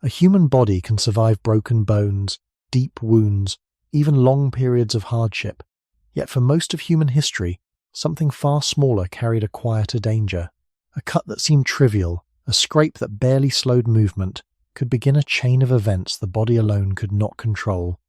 A human body can survive broken bones, deep wounds, even long periods of hardship. Yet for most of human history, something far smaller carried a quieter danger. A cut that seemed trivial, a scrape that barely slowed movement, could begin a chain of events the body alone could not control.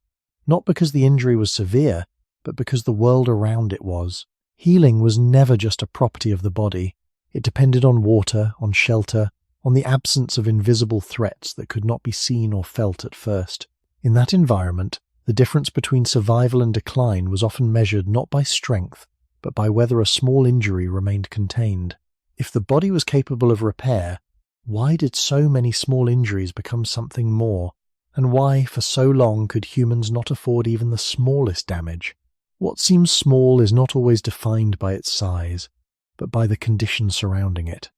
Not because the injury was severe, but because the world around it was. Healing was never just a property of the body. It depended on water, on shelter, on the absence of invisible threats that could not be seen or felt at first. In that environment, the difference between survival and decline was often measured not by strength, but by whether a small injury remained contained. If the body was capable of repair, why did so many small injuries become something more? And why, for so long, could humans not afford even the smallest damage? What seems small is not always defined by its size, but by the conditions surrounding it.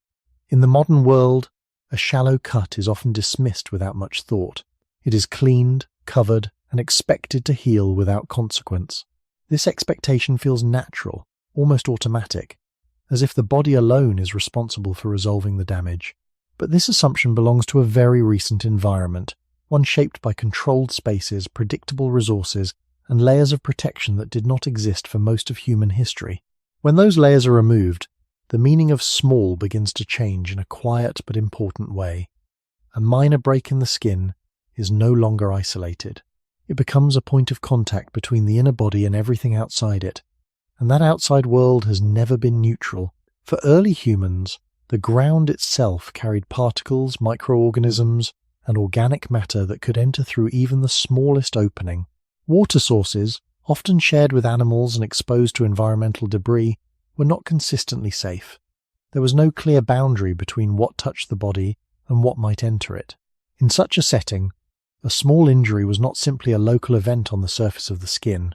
In the modern world, a shallow cut is often dismissed without much thought. It is cleaned, covered, and expected to heal without consequence. This expectation feels natural, almost automatic, as if the body alone is responsible for resolving the damage. But this assumption belongs to a very recent environment, one shaped by controlled spaces, predictable resources, and layers of protection that did not exist for most of human history. When those layers are removed, the meaning of small begins to change in a quiet but important way. A minor break in the skin is no longer isolated. It becomes a point of contact between the inner body and everything outside it, and that outside world has never been neutral. For early humans, the ground itself carried particles, microorganisms, and organic matter that could enter through even the smallest opening. Water sources, often shared with animals and exposed to environmental debris, were not consistently safe. There was no clear boundary between what touched the body and what might enter it. In such a setting, a small injury was not simply a local event on the surface of the skin.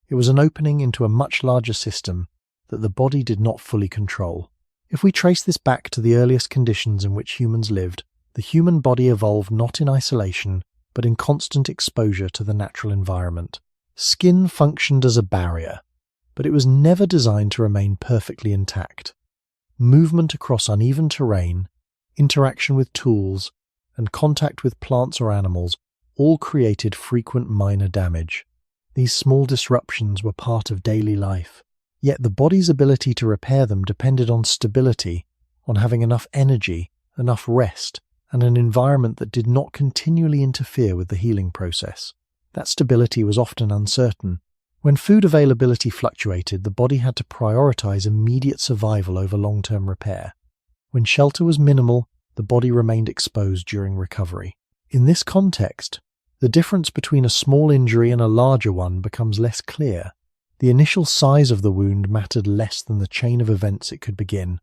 It was an opening into a much larger system that the body did not fully control. If we trace this back to the earliest conditions in which humans lived, the human body evolved not in isolation, but in constant exposure to the natural environment. Skin functioned as a barrier, but it was never designed to remain perfectly intact. Movement across uneven terrain, interaction with tools, and contact with plants or animals all created frequent minor damage. These small disruptions were part of daily life, yet the body's ability to repair them depended on stability, on having enough energy, enough rest, and an environment that did not continually interfere with the healing process. That stability was often uncertain. When food availability fluctuated, the body had to prioritize immediate survival over long-term repair. When shelter was minimal, the body remained exposed during recovery. In this context, the difference between a small injury and a larger one becomes less clear. The initial size of the wound mattered less than the chain of events it could begin.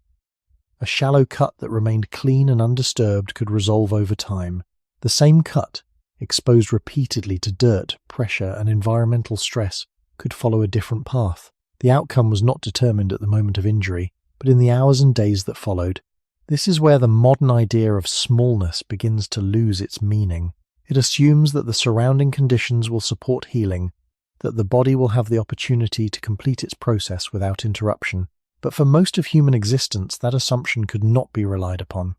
A shallow cut that remained clean and undisturbed could resolve over time. The same cut, exposed repeatedly to dirt, pressure, and environmental stress, could follow a different path. The outcome was not determined at the moment of injury, but in the hours and days that followed. This is where the modern idea of smallness begins to lose its meaning. It assumes that the surrounding conditions will support healing, that the body will have the opportunity to complete its process without interruption. But for most of human existence, that assumption could not be relied upon.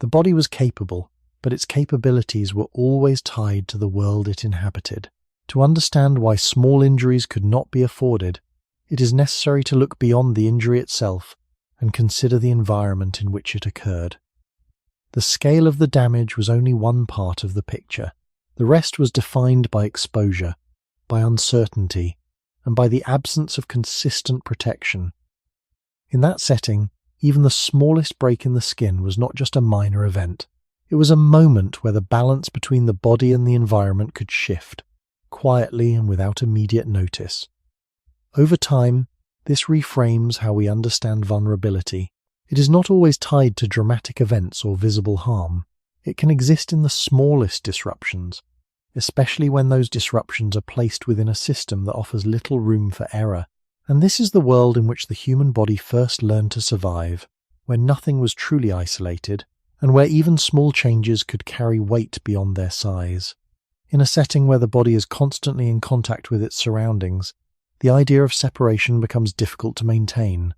The body was capable, but its capabilities were always tied to the world it inhabited. To understand why small injuries could not be afforded, it is necessary to look beyond the injury itself and consider the environment in which it occurred. The scale of the damage was only one part of the picture. The rest was defined by exposure, by uncertainty, and by the absence of consistent protection. In that setting, even the smallest break in the skin was not just a minor event. It was a moment where the balance between the body and the environment could shift, quietly and without immediate notice. Over time, this reframes how we understand vulnerability. It is not always tied to dramatic events or visible harm. It can exist in the smallest disruptions, especially when those disruptions are placed within a system that offers little room for error. And this is the world in which the human body first learned to survive, where nothing was truly isolated, and where even small changes could carry weight beyond their size. In a setting where the body is constantly in contact with its surroundings, the idea of separation becomes difficult to maintain.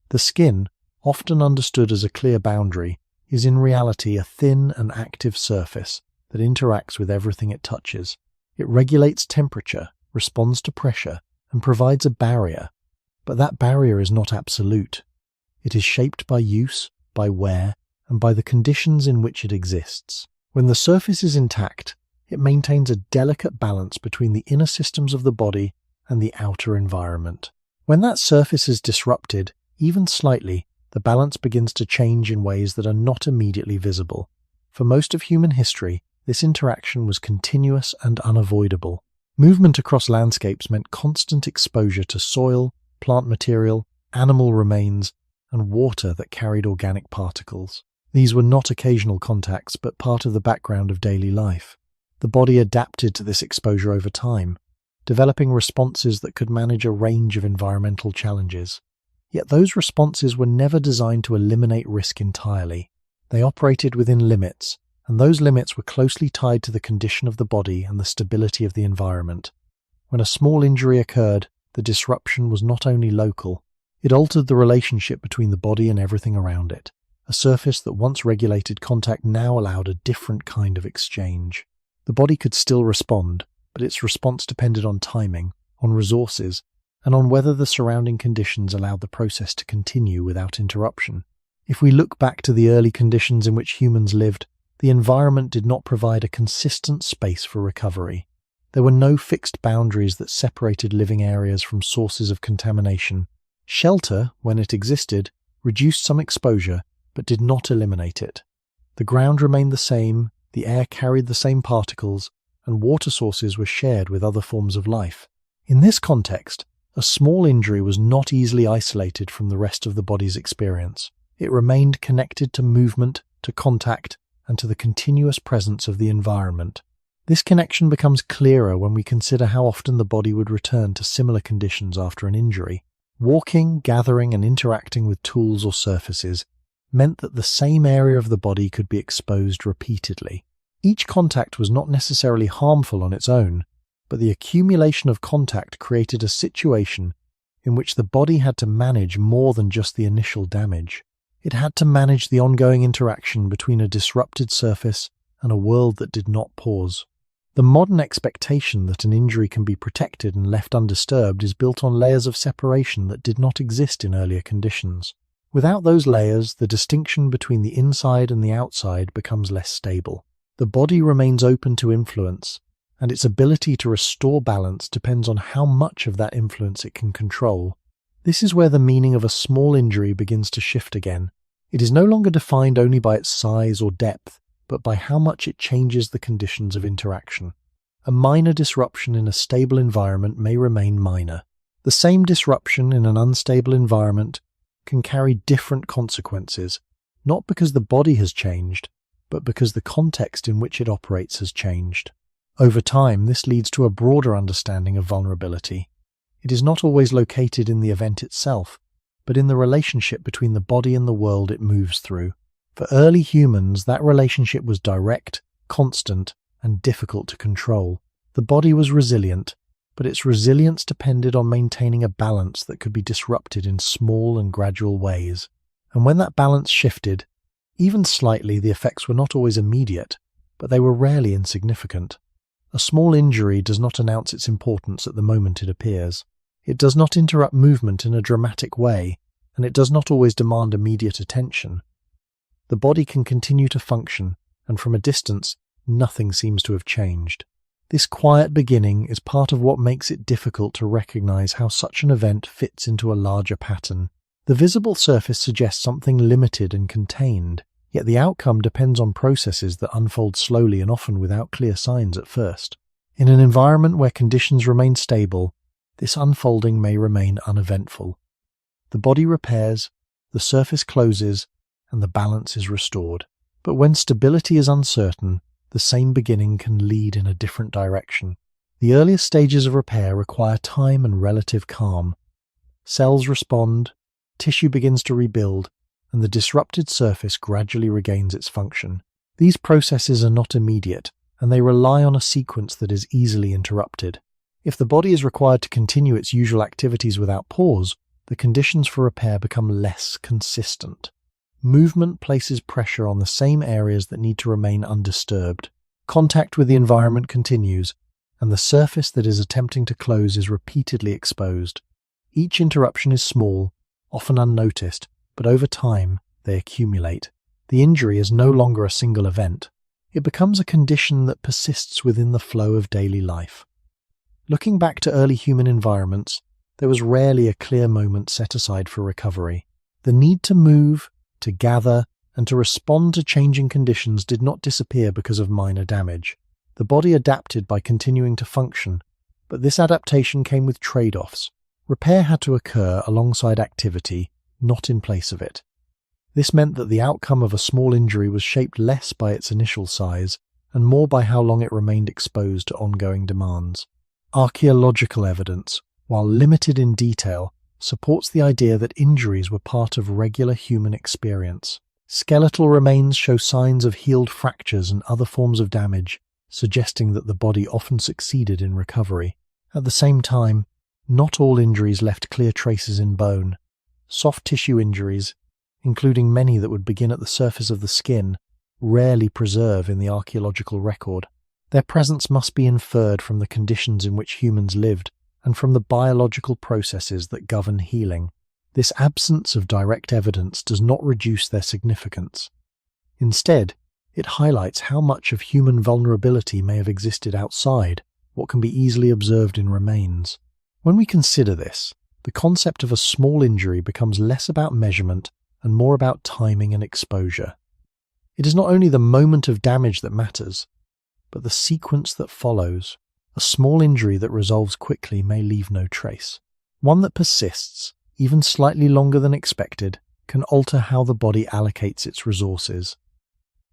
The skin, often understood as a clear boundary, is in reality a thin and active surface, that interacts with everything it touches. It regulates temperature, responds to pressure, and provides a barrier. But that barrier is not absolute. It is shaped by use, by wear, and by the conditions in which it exists. When the surface is intact, it maintains a delicate balance between the inner systems of the body and the outer environment. When that surface is disrupted, even slightly, the balance begins to change in ways that are not immediately visible. For most of human history, this interaction was continuous and unavoidable. Movement across landscapes meant constant exposure to soil, plant material, animal remains, and water that carried organic particles. These were not occasional contacts, but part of the background of daily life. The body adapted to this exposure over time, developing responses that could manage a range of environmental challenges. Yet those responses were never designed to eliminate risk entirely. They operated within limits, and those limits were closely tied to the condition of the body and the stability of the environment. When a small injury occurred, the disruption was not only local, it altered the relationship between the body and everything around it. A surface that once regulated contact now allowed a different kind of exchange. The body could still respond, but its response depended on timing, on resources, and on whether the surrounding conditions allowed the process to continue without interruption. If we look back to the early conditions in which humans lived, the environment did not provide a consistent space for recovery. There were no fixed boundaries that separated living areas from sources of contamination. Shelter, when it existed, reduced some exposure, but did not eliminate it. The ground remained the same, the air carried the same particles, and water sources were shared with other forms of life. In this context, a small injury was not easily isolated from the rest of the body's experience. It remained connected to movement, to contact, and to the continuous presence of the environment. This connection becomes clearer when we consider how often the body would return to similar conditions after an injury. Walking, gathering, and interacting with tools or surfaces meant that the same area of the body could be exposed repeatedly. Each contact was not necessarily harmful on its own, but the accumulation of contact created a situation in which the body had to manage more than just the initial damage. It had to manage the ongoing interaction between a disrupted surface and a world that did not pause. The modern expectation that an injury can be protected and left undisturbed is built on layers of separation that did not exist in earlier conditions. Without those layers, the distinction between the inside and the outside becomes less stable. The body remains open to influence, and its ability to restore balance depends on how much of that influence it can control. This is where the meaning of a small injury begins to shift again. It is no longer defined only by its size or depth, but by how much it changes the conditions of interaction. A minor disruption in a stable environment may remain minor. The same disruption in an unstable environment can carry different consequences, not because the body has changed, but because the context in which it operates has changed. Over time, this leads to a broader understanding of vulnerability. It is not always located in the event itself, but in the relationship between the body and the world it moves through. For early humans, that relationship was direct, constant, and difficult to control. The body was resilient, but its resilience depended on maintaining a balance that could be disrupted in small and gradual ways. And when that balance shifted, even slightly, the effects were not always immediate, but they were rarely insignificant. A small injury does not announce its importance at the moment it appears. It does not interrupt movement in a dramatic way, and it does not always demand immediate attention. The body can continue to function, and from a distance, nothing seems to have changed. This quiet beginning is part of what makes it difficult to recognize how such an event fits into a larger pattern. The visible surface suggests something limited and contained, yet the outcome depends on processes that unfold slowly and often without clear signs at first. In an environment where conditions remain stable, this unfolding may remain uneventful. The body repairs, the surface closes, and the balance is restored. But when stability is uncertain, the same beginning can lead in a different direction. The earliest stages of repair require time and relative calm. Cells respond, tissue begins to rebuild, and the disrupted surface gradually regains its function. These processes are not immediate, and they rely on a sequence that is easily interrupted. If the body is required to continue its usual activities without pause, the conditions for repair become less consistent. Movement places pressure on the same areas that need to remain undisturbed. Contact with the environment continues, and the surface that is attempting to close is repeatedly exposed. Each interruption is small, often unnoticed, but over time they accumulate. The injury is no longer a single event. It becomes a condition that persists within the flow of daily life. Looking back to early human environments, there was rarely a clear moment set aside for recovery. The need to move, to gather, and to respond to changing conditions did not disappear because of minor damage. The body adapted by continuing to function, but this adaptation came with trade-offs. Repair had to occur alongside activity, not in place of it. This meant that the outcome of a small injury was shaped less by its initial size and more by how long it remained exposed to ongoing demands. Archaeological evidence, while limited in detail, supports the idea that injuries were part of regular human experience. Skeletal remains show signs of healed fractures and other forms of damage, suggesting that the body often succeeded in recovery. At the same time, not all injuries left clear traces in bone. Soft tissue injuries, including many that would begin at the surface of the skin, rarely preserve in the archaeological record. Their presence must be inferred from the conditions in which humans lived and from the biological processes that govern healing. This absence of direct evidence does not reduce their significance. Instead, it highlights how much of human vulnerability may have existed outside what can be easily observed in remains. When we consider this, the concept of a small injury becomes less about measurement and more about timing and exposure. It is not only the moment of damage that matters, but the sequence that follows. A small injury that resolves quickly may leave no trace. One that persists, even slightly longer than expected, can alter how the body allocates its resources.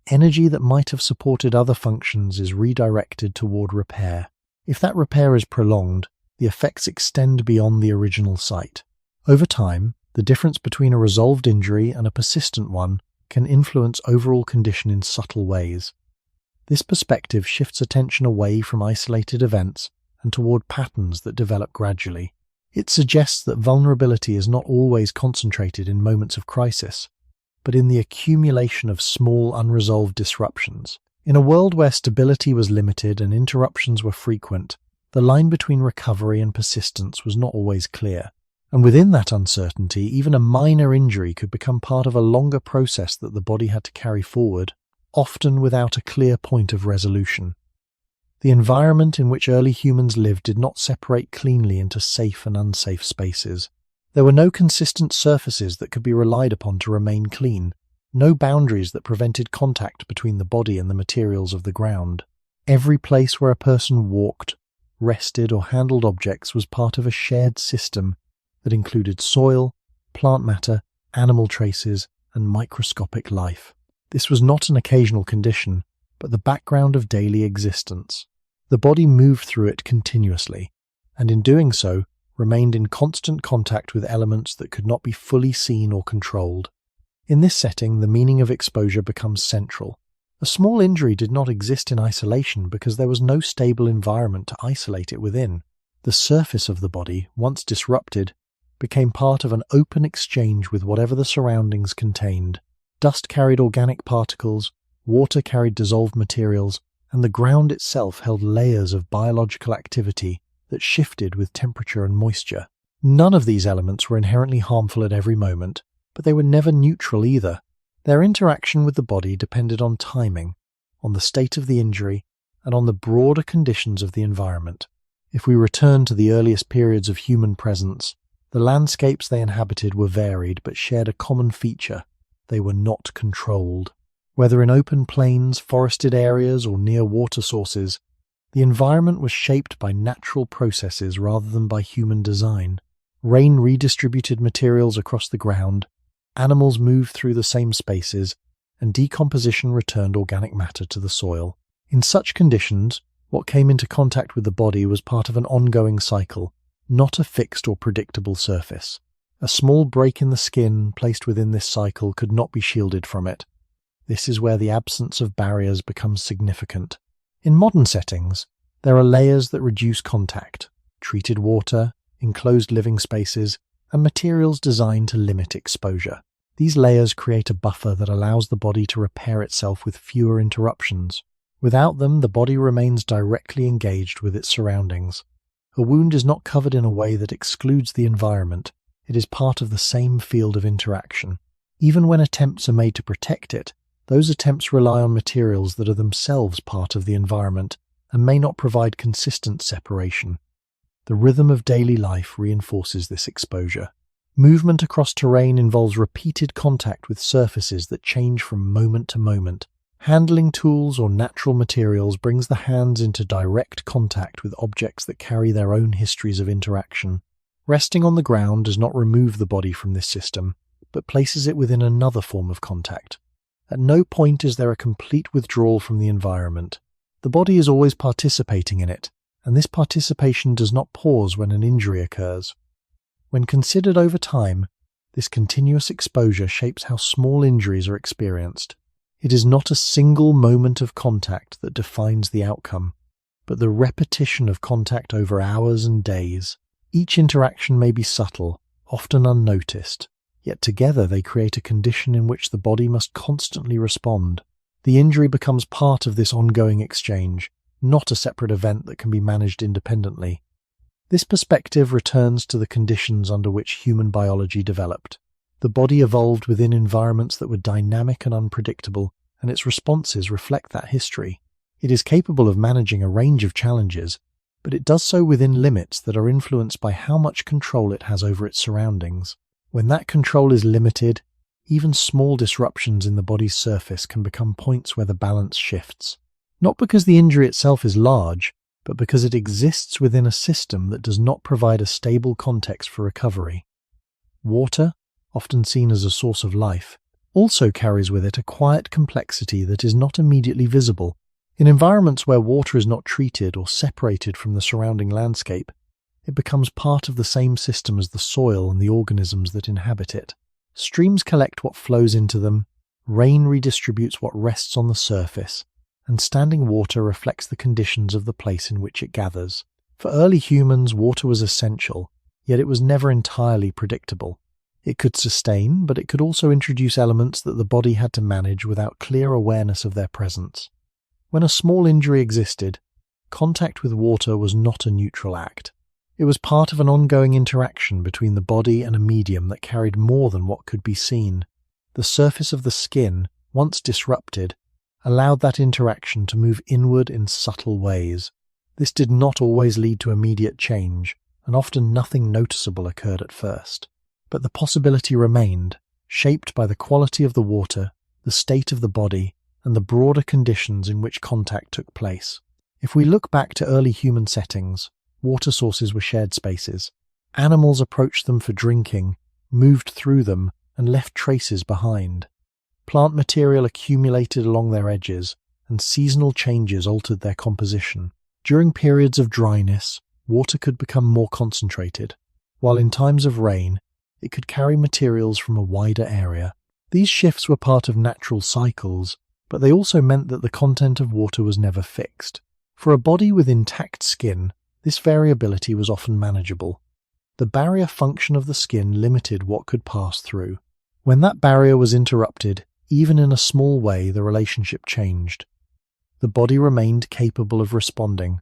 Energy that might have supported other functions is redirected toward repair. If that repair is prolonged, the effects extend beyond the original site. Over time, the difference between a resolved injury and a persistent one can influence overall condition in subtle ways. This perspective shifts attention away from isolated events and toward patterns that develop gradually. It suggests that vulnerability is not always concentrated in moments of crisis, but in the accumulation of small unresolved disruptions. In a world where stability was limited and interruptions were frequent, the line between recovery and persistence was not always clear. And within that uncertainty, even a minor injury could become part of a longer process that the body had to carry forward, often without a clear point of resolution. The environment in which early humans lived did not separate cleanly into safe and unsafe spaces. There were no consistent surfaces that could be relied upon to remain clean, no boundaries that prevented contact between the body and the materials of the ground. Every place where a person walked, rested, or handled objects was part of a shared system that included soil, plant matter, animal traces, and microscopic life. This was not an occasional condition, but the background of daily existence. The body moved through it continuously, and in doing so, remained in constant contact with elements that could not be fully seen or controlled. In this setting, the meaning of exposure becomes central. A small injury did not exist in isolation because there was no stable environment to isolate it within. The surface of the body, once disrupted, became part of an open exchange with whatever the surroundings contained. Dust carried organic particles, water carried dissolved materials, and the ground itself held layers of biological activity that shifted with temperature and moisture. None of these elements were inherently harmful at every moment, but they were never neutral either. Their interaction with the body depended on timing, on the state of the injury, and on the broader conditions of the environment. If we return to the earliest periods of human presence, the landscapes they inhabited were varied but shared a common feature: they were not controlled. Whether in open plains, forested areas, or near water sources, the environment was shaped by natural processes rather than by human design. Rain redistributed materials across the ground, animals moved through the same spaces, and decomposition returned organic matter to the soil. In such conditions, what came into contact with the body was part of an ongoing cycle, not a fixed or predictable surface. A small break in the skin placed within this cycle could not be shielded from it. This is where the absence of barriers becomes significant. In modern settings, there are layers that reduce contact: treated water, enclosed living spaces, and materials designed to limit exposure. These layers create a buffer that allows the body to repair itself with fewer interruptions. Without them, the body remains directly engaged with its surroundings. A wound is not covered in a way that excludes the environment. It is part of the same field of interaction. Even when attempts are made to protect it, those attempts rely on materials that are themselves part of the environment and may not provide consistent separation. The rhythm of daily life reinforces this exposure. Movement across terrain involves repeated contact with surfaces that change from moment to moment. Handling tools or natural materials brings the hands into direct contact with objects that carry their own histories of interaction. Resting on the ground does not remove the body from this system, but places it within another form of contact. At no point is there a complete withdrawal from the environment. The body is always participating in it, and this participation does not pause when an injury occurs. When considered over time, this continuous exposure shapes how small injuries are experienced. It is not a single moment of contact that defines the outcome, but the repetition of contact over hours and days. Each interaction may be subtle, often unnoticed, yet together they create a condition in which the body must constantly respond. The injury becomes part of this ongoing exchange, not a separate event that can be managed independently. This perspective returns to the conditions under which human biology developed. The body evolved within environments that were dynamic and unpredictable, and its responses reflect that history. It is capable of managing a range of challenges, but it does so within limits that are influenced by how much control it has over its surroundings. When that control is limited, even small disruptions in the body's surface can become points where the balance shifts. Not because the injury itself is large, but because it exists within a system that does not provide a stable context for recovery. Water, often seen as a source of life, also carries with it a quiet complexity that is not immediately visible. In environments where water is not treated or separated from the surrounding landscape, it becomes part of the same system as the soil and the organisms that inhabit it. Streams collect what flows into them, rain redistributes what rests on the surface, and standing water reflects the conditions of the place in which it gathers. For early humans, water was essential, yet it was never entirely predictable. It could sustain, but it could also introduce elements that the body had to manage without clear awareness of their presence. When a small injury existed, contact with water was not a neutral act. It was part of an ongoing interaction between the body and a medium that carried more than what could be seen. The surface of the skin, once disrupted, allowed that interaction to move inward in subtle ways. This did not always lead to immediate change, and often nothing noticeable occurred at first. But the possibility remained, shaped by the quality of the water, the state of the body, and the broader conditions in which contact took place. If we look back to early human settings, water sources were shared spaces. Animals approached them for drinking, moved through them, and left traces behind. Plant material accumulated along their edges, and seasonal changes altered their composition. During periods of dryness, water could become more concentrated, while in times of rain, it could carry materials from a wider area. These shifts were part of natural cycles, but they also meant that the content of water was never fixed. For a body with intact skin, this variability was often manageable. The barrier function of the skin limited what could pass through. When that barrier was interrupted, even in a small way, the relationship changed. The body remained capable of responding,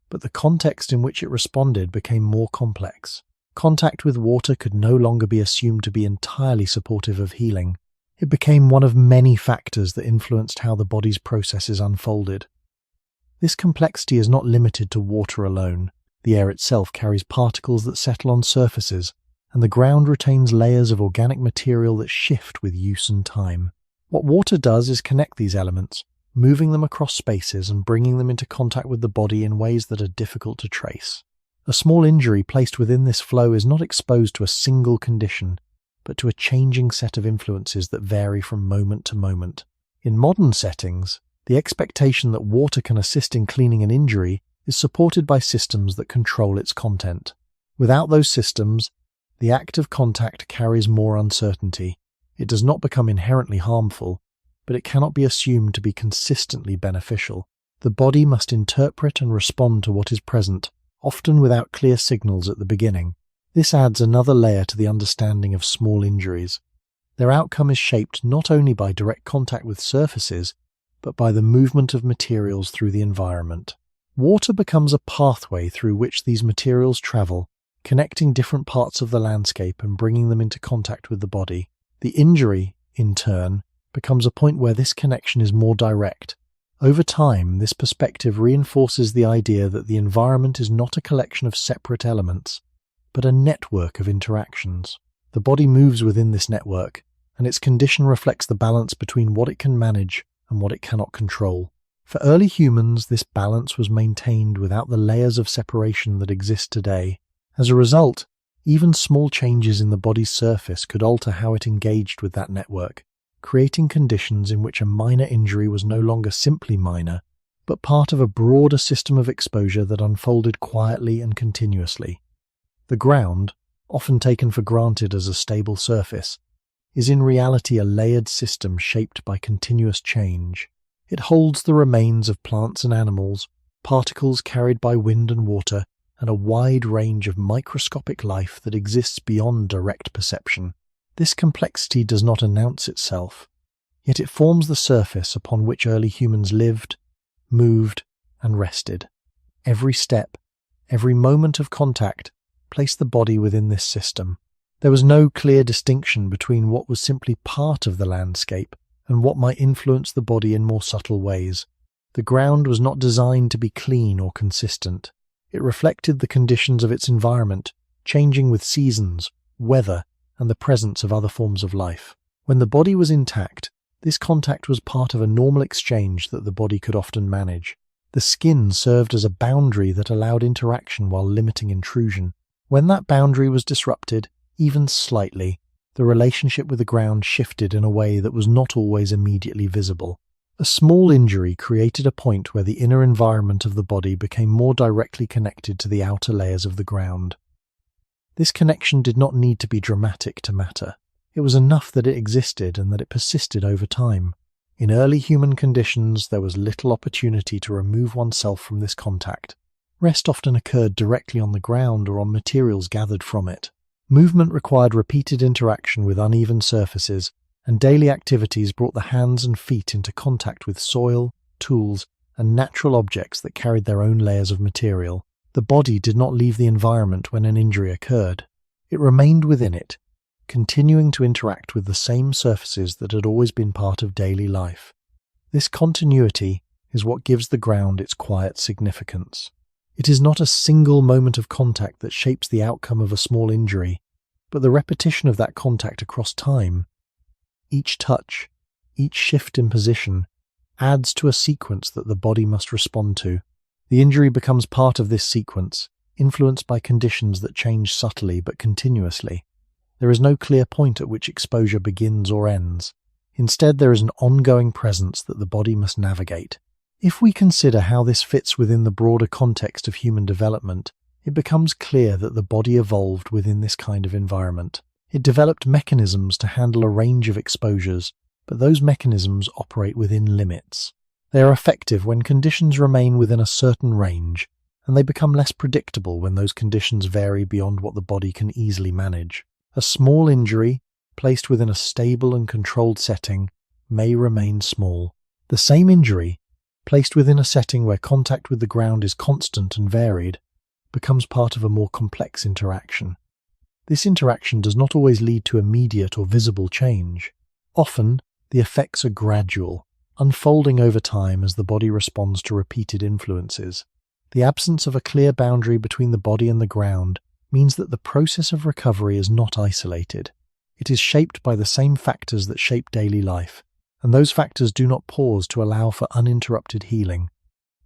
but the context in which it responded became more complex. Contact with water could no longer be assumed to be entirely supportive of healing. It became one of many factors that influenced how the body's processes unfolded. This complexity is not limited to water alone. The air itself carries particles that settle on surfaces, and the ground retains layers of organic material that shift with use and time. What water does is connect these elements, moving them across spaces and bringing them into contact with the body in ways that are difficult to trace. A small injury placed within this flow is not exposed to a single condition, but to a changing set of influences that vary from moment to moment. In modern settings, the expectation that water can assist in cleaning an injury is supported by systems that control its content. Without those systems, the act of contact carries more uncertainty. It does not become inherently harmful, but it cannot be assumed to be consistently beneficial. The body must interpret and respond to what is present, often without clear signals at the beginning. This adds another layer to the understanding of small injuries. Their outcome is shaped not only by direct contact with surfaces, but by the movement of materials through the environment. Water becomes a pathway through which these materials travel, connecting different parts of the landscape and bringing them into contact with the body. The injury, in turn, becomes a point where this connection is more direct. Over time, this perspective reinforces the idea that the environment is not a collection of separate elements, but a network of interactions. The body moves within this network, and its condition reflects the balance between what it can manage and what it cannot control. For early humans, this balance was maintained without the layers of separation that exist today. As a result, even small changes in the body's surface could alter how it engaged with that network, creating conditions in which a minor injury was no longer simply minor, but part of a broader system of exposure that unfolded quietly and continuously. The ground, often taken for granted as a stable surface, is in reality a layered system shaped by continuous change. It holds the remains of plants and animals, particles carried by wind and water, and a wide range of microscopic life that exists beyond direct perception. This complexity does not announce itself, yet it forms the surface upon which early humans lived, moved, and rested. Every step, every moment of contact, placed the body within this system. There was no clear distinction between what was simply part of the landscape and what might influence the body in more subtle ways. The ground was not designed to be clean or consistent. It reflected the conditions of its environment, changing with seasons, weather, and the presence of other forms of life. When the body was intact, this contact was part of a normal exchange that the body could often manage. The skin served as a boundary that allowed interaction while limiting intrusion. When that boundary was disrupted, even slightly, the relationship with the ground shifted in a way that was not always immediately visible. A small injury created a point where the inner environment of the body became more directly connected to the outer layers of the ground. This connection did not need to be dramatic to matter. It was enough that it existed and that it persisted over time. In early human conditions, there was little opportunity to remove oneself from this contact. Rest often occurred directly on the ground or on materials gathered from it. Movement required repeated interaction with uneven surfaces, and daily activities brought the hands and feet into contact with soil, tools, and natural objects that carried their own layers of material. The body did not leave the environment when an injury occurred. It remained within it, continuing to interact with the same surfaces that had always been part of daily life. This continuity is what gives the ground its quiet significance. It is not a single moment of contact that shapes the outcome of a small injury, but the repetition of that contact across time. Each touch, each shift in position, adds to a sequence that the body must respond to. The injury becomes part of this sequence, influenced by conditions that change subtly but continuously. There is no clear point at which exposure begins or ends. Instead, there is an ongoing presence that the body must navigate. If we consider how this fits within the broader context of human development, it becomes clear that the body evolved within this kind of environment. It developed mechanisms to handle a range of exposures, but those mechanisms operate within limits. They are effective when conditions remain within a certain range, and they become less predictable when those conditions vary beyond what the body can easily manage. A small injury, placed within a stable and controlled setting, may remain small. The same injury, placed within a setting where contact with the ground is constant and varied, becomes part of a more complex interaction. This interaction does not always lead to immediate or visible change. Often, the effects are gradual, unfolding over time as the body responds to repeated influences. The absence of a clear boundary between the body and the ground means that the process of recovery is not isolated. It is shaped by the same factors that shape daily life, and those factors do not pause to allow for uninterrupted healing.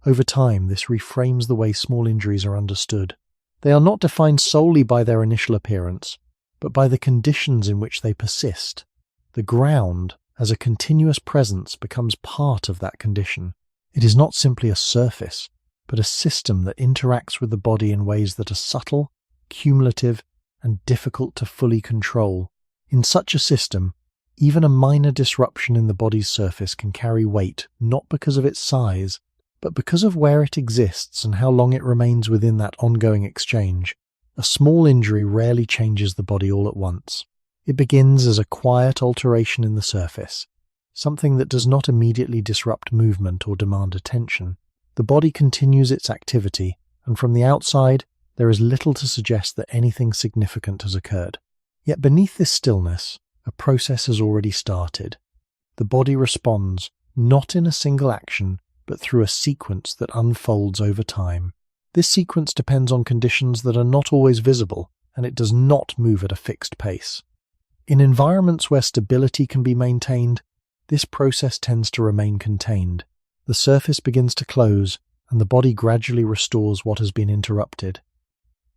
Over time, this reframes the way small injuries are understood. They are not defined solely by their initial appearance, but by the conditions in which they persist. The ground, as a continuous presence, becomes part of that condition. It is not simply a surface, but a system that interacts with the body in ways that are subtle, cumulative, and difficult to fully control. In such a system, even a minor disruption in the body's surface can carry weight, not because of its size, but because of where it exists and how long it remains within that ongoing exchange. A small injury rarely changes the body all at once. It begins as a quiet alteration in the surface, something that does not immediately disrupt movement or demand attention. The body continues its activity, and from the outside, there is little to suggest that anything significant has occurred. Yet beneath this stillness, a process has already started. The body responds, not in a single action, but through a sequence that unfolds over time. This sequence depends on conditions that are not always visible, and it does not move at a fixed pace. In environments where stability can be maintained, this process tends to remain contained. The surface begins to close, and the body gradually restores what has been interrupted.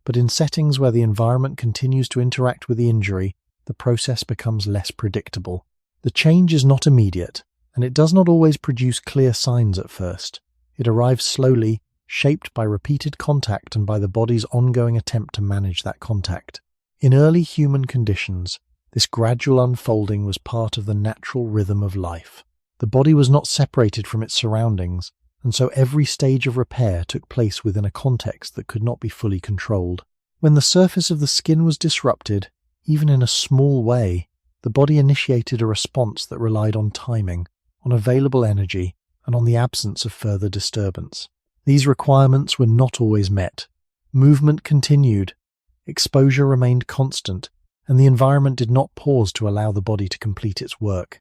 But in settings where the environment continues to interact with the injury, the process becomes less predictable. The change is not immediate, and it does not always produce clear signs at first. It arrives slowly, shaped by repeated contact and by the body's ongoing attempt to manage that contact. In early human conditions, this gradual unfolding was part of the natural rhythm of life. The body was not separated from its surroundings, and so every stage of repair took place within a context that could not be fully controlled. When the surface of the skin was disrupted, even in a small way, the body initiated a response that relied on timing, on available energy, and on the absence of further disturbance. These requirements were not always met. Movement continued, exposure remained constant, and the environment did not pause to allow the body to complete its work.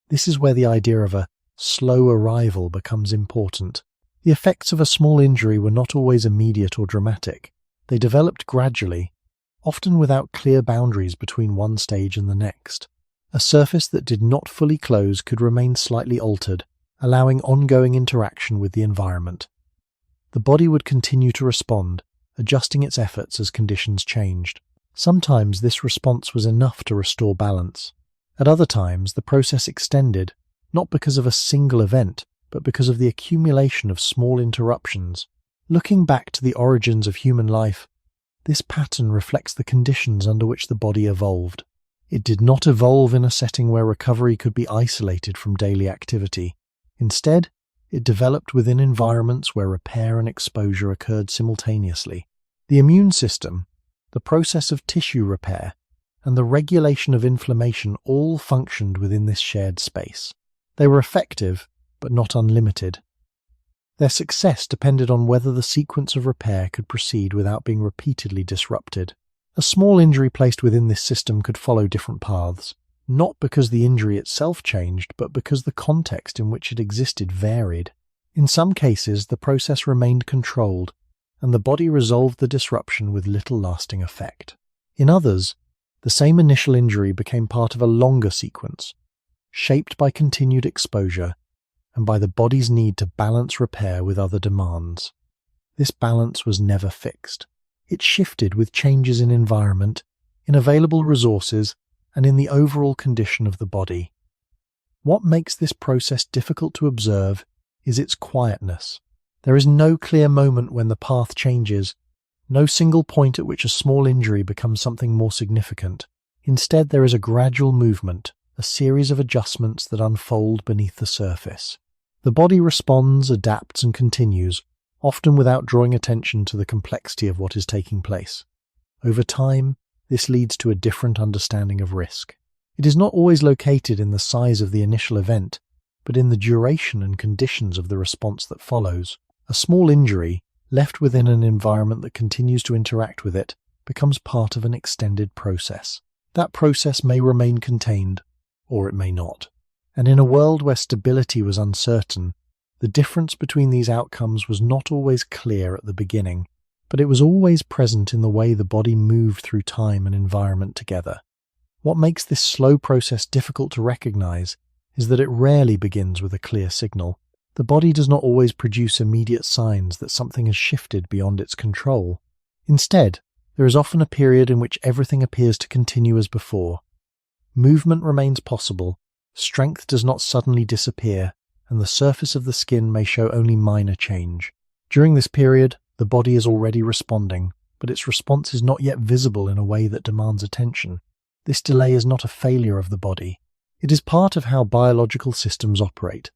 This is where the idea of a slow arrival becomes important. The effects of a small injury were not always immediate or dramatic. They developed gradually, often without clear boundaries between one stage and the next. A surface that did not fully close could remain slightly altered, allowing ongoing interaction with the environment. The body would continue to respond, adjusting its efforts as conditions changed. Sometimes this response was enough to restore balance. At other times, the process extended, not because of a single event, but because of the accumulation of small interruptions. Looking back to the origins of human life, this pattern reflects the conditions under which the body evolved. It did not evolve in a setting where recovery could be isolated from daily activity. Instead, it developed within environments where repair and exposure occurred simultaneously. The immune system, the process of tissue repair, and the regulation of inflammation all functioned within this shared space. They were effective, but not unlimited. Their success depended on whether the sequence of repair could proceed without being repeatedly disrupted. A small injury placed within this system could follow different paths, not because the injury itself changed, but because the context in which it existed varied. In some cases, the process remained controlled, and the body resolved the disruption with little lasting effect. In others, the same initial injury became part of a longer sequence, shaped by continued exposure and by the body's need to balance repair with other demands. This balance was never fixed. It shifted with changes in environment, in available resources, and in the overall condition of the body. What makes this process difficult to observe is its quietness. There is no clear moment when the path changes, no single point at which a small injury becomes something more significant. Instead, there is a gradual movement, a series of adjustments that unfold beneath the surface. The body responds, adapts, and continues, often without drawing attention to the complexity of what is taking place. Over time, this leads to a different understanding of risk. It is not always located in the size of the initial event, but in the duration and conditions of the response that follows. A small injury, left within an environment that continues to interact with it, becomes part of an extended process. That process may remain contained, or it may not. And in a world where stability was uncertain, the difference between these outcomes was not always clear at the beginning, but it was always present in the way the body moved through time and environment together. What makes this slow process difficult to recognize is that it rarely begins with a clear signal. The body does not always produce immediate signs that something has shifted beyond its control. Instead, there is often a period in which everything appears to continue as before. Movement remains possible, strength does not suddenly disappear, and the surface of the skin may show only minor change. During this period, the body is already responding, but its response is not yet visible in a way that demands attention. This delay is not a failure of the body. It is part of how biological systems operate.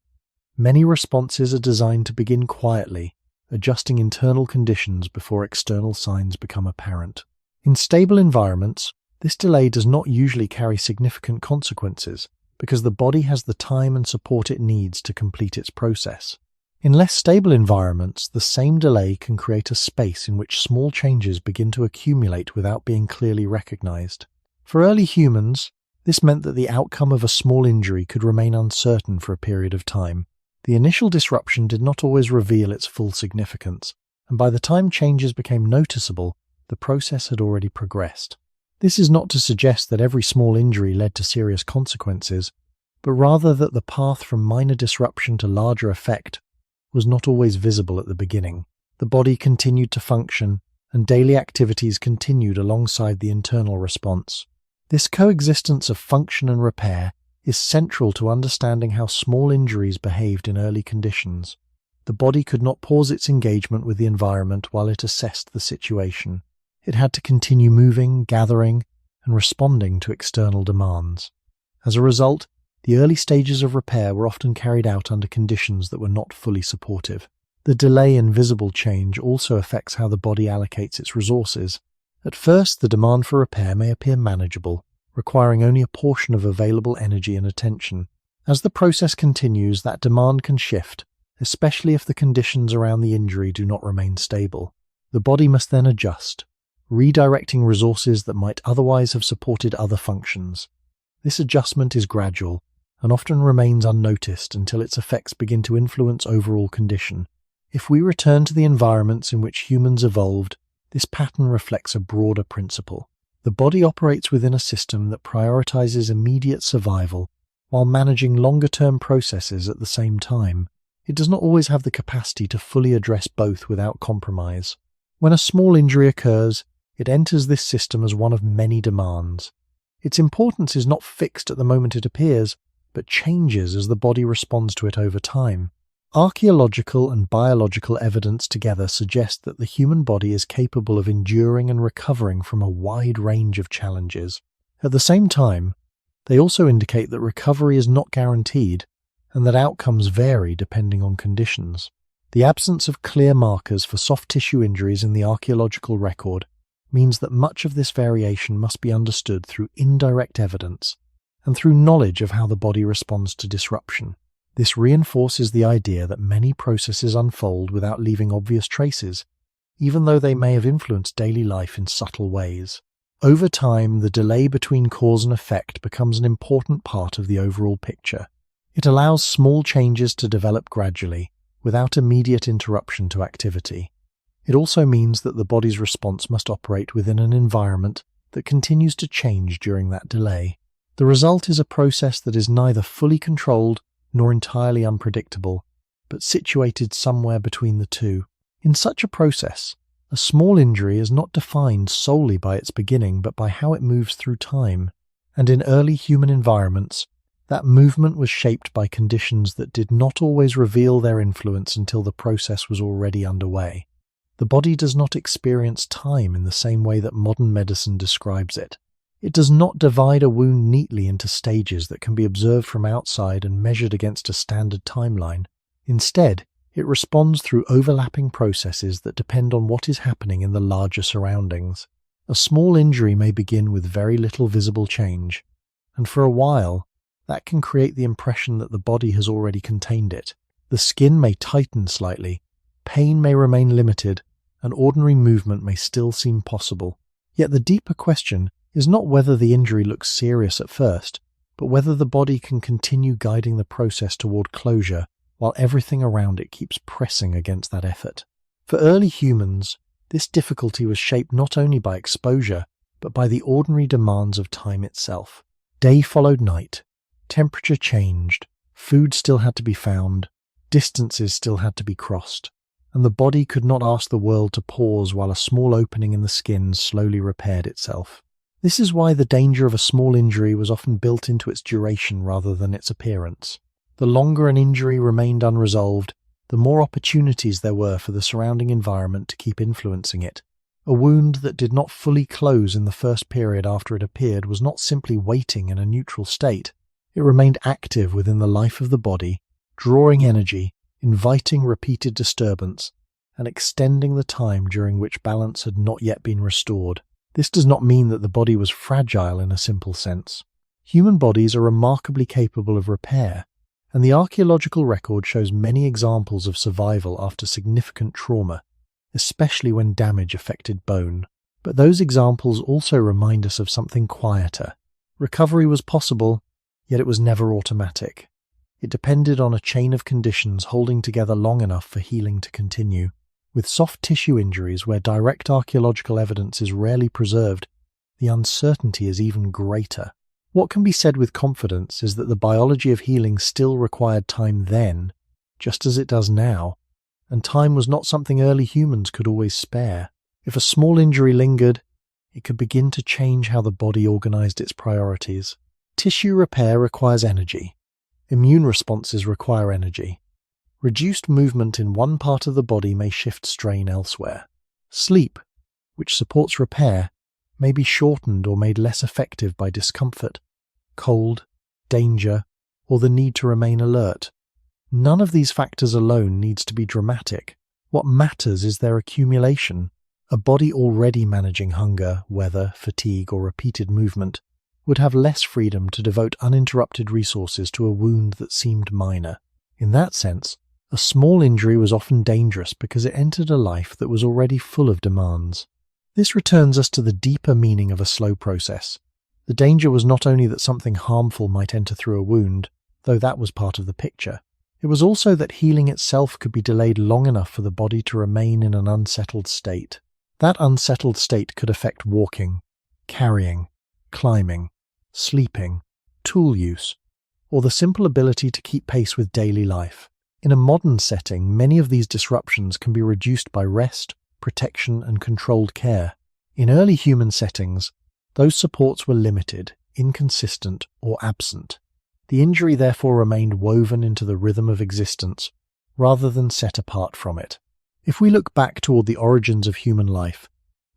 Many responses are designed to begin quietly, adjusting internal conditions before external signs become apparent. In stable environments, this delay does not usually carry significant consequences. because the body has the time and support it needs to complete its process. In less stable environments, the same delay can create a space in which small changes begin to accumulate without being clearly recognized. For early humans, this meant that the outcome of a small injury could remain uncertain for a period of time. The initial disruption did not always reveal its full significance, and by the time changes became noticeable, the process had already progressed. This is not to suggest that every small injury led to serious consequences, but rather that the path from minor disruption to larger effect was not always visible at the beginning. The body continued to function, and daily activities continued alongside the internal response. This coexistence of function and repair is central to understanding how small injuries behaved in early conditions. The body could not pause its engagement with the environment while it assessed the situation. It had to continue moving, gathering, and responding to external demands. As a result, the early stages of repair were often carried out under conditions that were not fully supportive. The delay in visible change also affects how the body allocates its resources. At first, the demand for repair may appear manageable, requiring only a portion of available energy and attention. As the process continues, that demand can shift, especially if the conditions around the injury do not remain stable. The body must then adjust, redirecting resources that might otherwise have supported other functions. This adjustment is gradual and often remains unnoticed until its effects begin to influence overall condition. If we return to the environments in which humans evolved, this pattern reflects a broader principle. The body operates within a system that prioritizes immediate survival while managing longer-term processes at the same time. It does not always have the capacity to fully address both without compromise. When a small injury occurs, it enters this system as one of many demands. Its importance is not fixed at the moment it appears, but changes as the body responds to it over time. Archaeological and biological evidence together suggest that the human body is capable of enduring and recovering from a wide range of challenges. At the same time, they also indicate that recovery is not guaranteed and that outcomes vary depending on conditions. The absence of clear markers for soft tissue injuries in the archaeological record means that much of this variation must be understood through indirect evidence and through knowledge of how the body responds to disruption. This reinforces the idea that many processes unfold without leaving obvious traces, even though they may have influenced daily life in subtle ways. Over time, the delay between cause and effect becomes an important part of the overall picture. It allows small changes to develop gradually, without immediate interruption to activity. It also means that the body's response must operate within an environment that continues to change during that delay. The result is a process that is neither fully controlled nor entirely unpredictable, but situated somewhere between the two. In such a process, a small injury is not defined solely by its beginning but by how it moves through time, and in early human environments, that movement was shaped by conditions that did not always reveal their influence until the process was already underway. The body does not experience time in the same way that modern medicine describes it. It does not divide a wound neatly into stages that can be observed from outside and measured against a standard timeline. Instead, it responds through overlapping processes that depend on what is happening in the larger surroundings. A small injury may begin with very little visible change, and for a while, that can create the impression that the body has already contained it. The skin may tighten slightly, pain may remain limited, and ordinary movement may still seem possible. Yet the deeper question is not whether the injury looks serious at first, but whether the body can continue guiding the process toward closure while everything around it keeps pressing against that effort. For early humans, this difficulty was shaped not only by exposure, but by the ordinary demands of time itself. Day followed night, temperature changed, food still had to be found, distances still had to be crossed, and the body could not ask the world to pause while a small opening in the skin slowly repaired itself. This is why the danger of a small injury was often built into its duration rather than its appearance. The longer an injury remained unresolved, the more opportunities there were for the surrounding environment to keep influencing it. A wound that did not fully close in the first period after it appeared was not simply waiting in a neutral state. It remained active within the life of the body, drawing energy, inviting repeated disturbance, and extending the time during which balance had not yet been restored. This does not mean that the body was fragile in a simple sense. Human bodies are remarkably capable of repair, and the archaeological record shows many examples of survival after significant trauma, especially when damage affected bone. But those examples also remind us of something quieter. Recovery was possible, yet it was never automatic. It depended on a chain of conditions holding together long enough for healing to continue. With soft tissue injuries where direct archaeological evidence is rarely preserved, the uncertainty is even greater. What can be said with confidence is that the biology of healing still required time then, just as it does now, and time was not something early humans could always spare. If a small injury lingered, it could begin to change how the body organized its priorities. Tissue repair requires energy. Immune responses require energy. Reduced movement in one part of the body may shift strain elsewhere. Sleep, which supports repair, may be shortened or made less effective by discomfort, cold, danger, or the need to remain alert. None of these factors alone needs to be dramatic. What matters is their accumulation. A body already managing hunger, weather, fatigue, or repeated movement would have less freedom to devote uninterrupted resources to a wound that seemed minor. In that sense, a small injury was often dangerous because it entered a life that was already full of demands. This returns us to the deeper meaning of a slow process. The danger was not only that something harmful might enter through a wound, though that was part of the picture. It was also that healing itself could be delayed long enough for the body to remain in an unsettled state. That unsettled state could affect walking, carrying, climbing, sleeping, tool use, or the simple ability to keep pace with daily life. In a modern setting, many of these disruptions can be reduced by rest, protection, and controlled care. In early human settings, those supports were limited, inconsistent, or absent. The injury therefore remained woven into the rhythm of existence, rather than set apart from it. If we look back toward the origins of human life,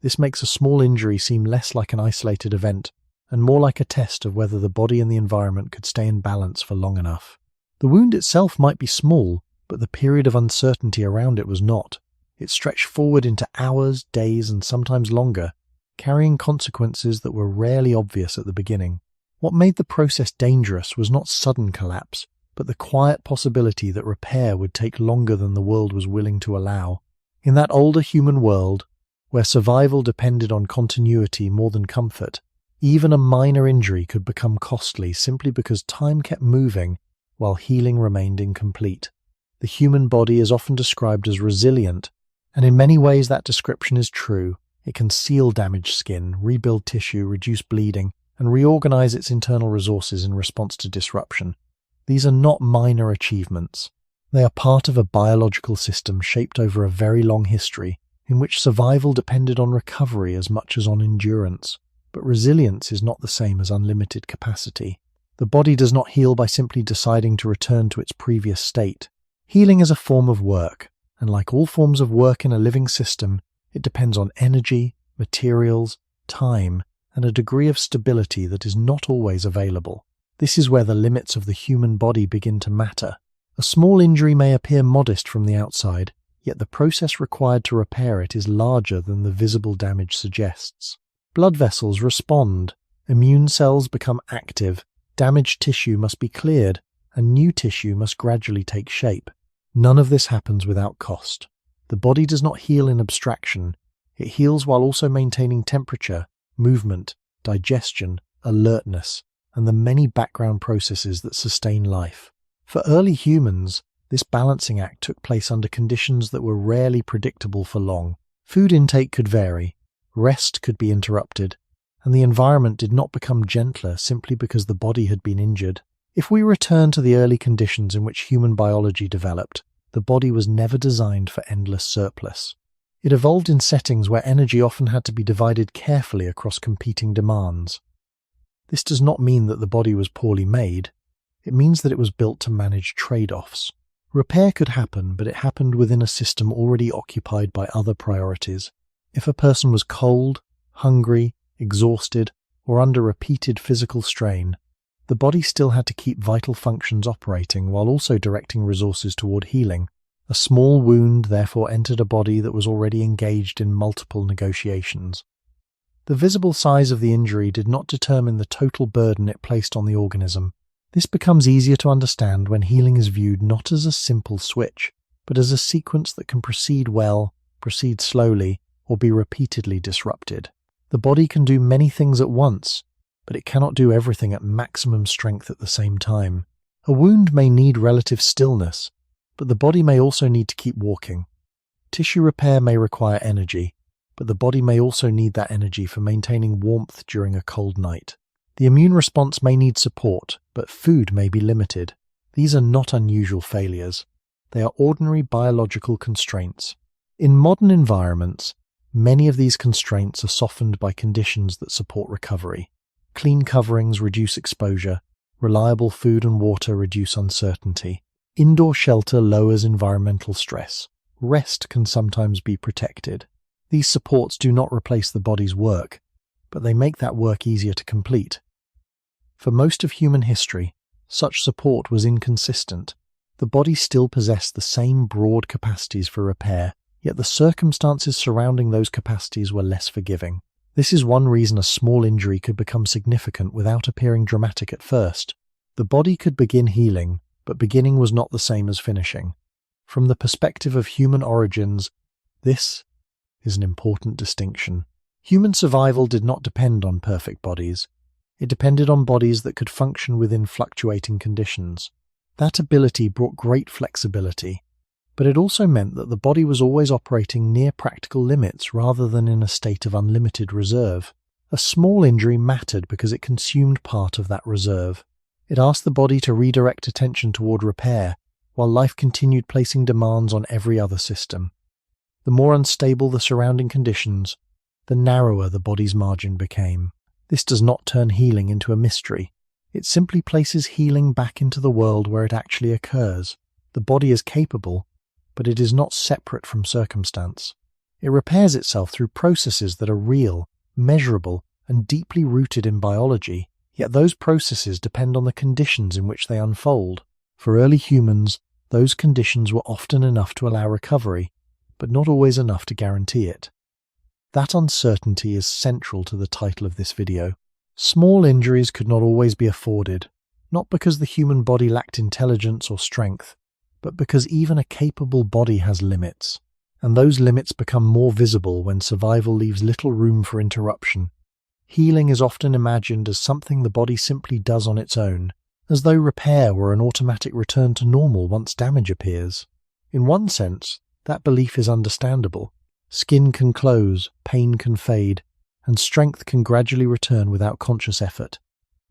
this makes a small injury seem less like an isolated event and more like a test of whether the body and the environment could stay in balance for long enough. The wound itself might be small, but the period of uncertainty around it was not. It stretched forward into hours, days, and sometimes longer, carrying consequences that were rarely obvious at the beginning. What made the process dangerous was not sudden collapse, but the quiet possibility that repair would take longer than the world was willing to allow. In that older human world, where survival depended on continuity more than comfort, even a minor injury could become costly simply because time kept moving while healing remained incomplete. The human body is often described as resilient, and in many ways that description is true. It can seal damaged skin, rebuild tissue, reduce bleeding, and reorganize its internal resources in response to disruption. These are not minor achievements. They are part of a biological system shaped over a very long history, in which survival depended on recovery as much as on endurance. But resilience is not the same as unlimited capacity. The body does not heal by simply deciding to return to its previous state. Healing is a form of work, and like all forms of work in a living system, it depends on energy, materials, time, and a degree of stability that is not always available. This is where the limits of the human body begin to matter. A small injury may appear modest from the outside, yet the process required to repair it is larger than the visible damage suggests. Blood vessels respond, immune cells become active, damaged tissue must be cleared, and new tissue must gradually take shape. None of this happens without cost. The body does not heal in abstraction. It heals while also maintaining temperature, movement, digestion, alertness, and the many background processes that sustain life. For early humans, this balancing act took place under conditions that were rarely predictable for long. Food intake could vary, rest could be interrupted, and the environment did not become gentler simply because the body had been injured. If we return to the early conditions in which human biology developed, the body was never designed for endless surplus. It evolved in settings where energy often had to be divided carefully across competing demands. This does not mean that the body was poorly made. It means that it was built to manage trade-offs. Repair could happen, but it happened within a system already occupied by other priorities. If a person was cold, hungry, exhausted, or under repeated physical strain, the body still had to keep vital functions operating while also directing resources toward healing. A small wound therefore entered a body that was already engaged in multiple negotiations. The visible size of the injury did not determine the total burden it placed on the organism. This becomes easier to understand when healing is viewed not as a simple switch, but as a sequence that can proceed well, proceed slowly, or be repeatedly disrupted. The body can do many things at once, but it cannot do everything at maximum strength at the same time. A wound may need relative stillness, but the body may also need to keep walking. Tissue repair may require energy, but the body may also need that energy for maintaining warmth during a cold night. The immune response may need support, but food may be limited. These are not unusual failures. They are ordinary biological constraints. In modern environments, many of these constraints are softened by conditions that support recovery. Clean coverings reduce exposure. Reliable food and water reduce uncertainty. Indoor shelter lowers environmental stress. Rest can sometimes be protected. These supports do not replace the body's work, but they make that work easier to complete. For most of human history, such support was inconsistent. The body still possessed the same broad capacities for repair, yet the circumstances surrounding those capacities were less forgiving. This is one reason a small injury could become significant without appearing dramatic at first. The body could begin healing, but beginning was not the same as finishing. From the perspective of human origins, this is an important distinction. Human survival did not depend on perfect bodies. It depended on bodies that could function within fluctuating conditions. That ability brought great flexibility, but it also meant that the body was always operating near practical limits rather than in a state of unlimited reserve. A small injury mattered because it consumed part of that reserve. It asked the body to redirect attention toward repair, while life continued placing demands on every other system. The more unstable the surrounding conditions, the narrower the body's margin became. This does not turn healing into a mystery. It simply places healing back into the world where it actually occurs. The body is capable, but it is not separate from circumstance. It repairs itself through processes that are real, measurable, and deeply rooted in biology, yet those processes depend on the conditions in which they unfold. For early humans, those conditions were often enough to allow recovery, but not always enough to guarantee it. That uncertainty is central to the title of this video. Small injuries could not always be afforded, not because the human body lacked intelligence or strength, but because even a capable body has limits, and those limits become more visible when survival leaves little room for interruption. Healing is often imagined as something the body simply does on its own, as though repair were an automatic return to normal once damage appears. In one sense, that belief is understandable. Skin can close, pain can fade, and strength can gradually return without conscious effort.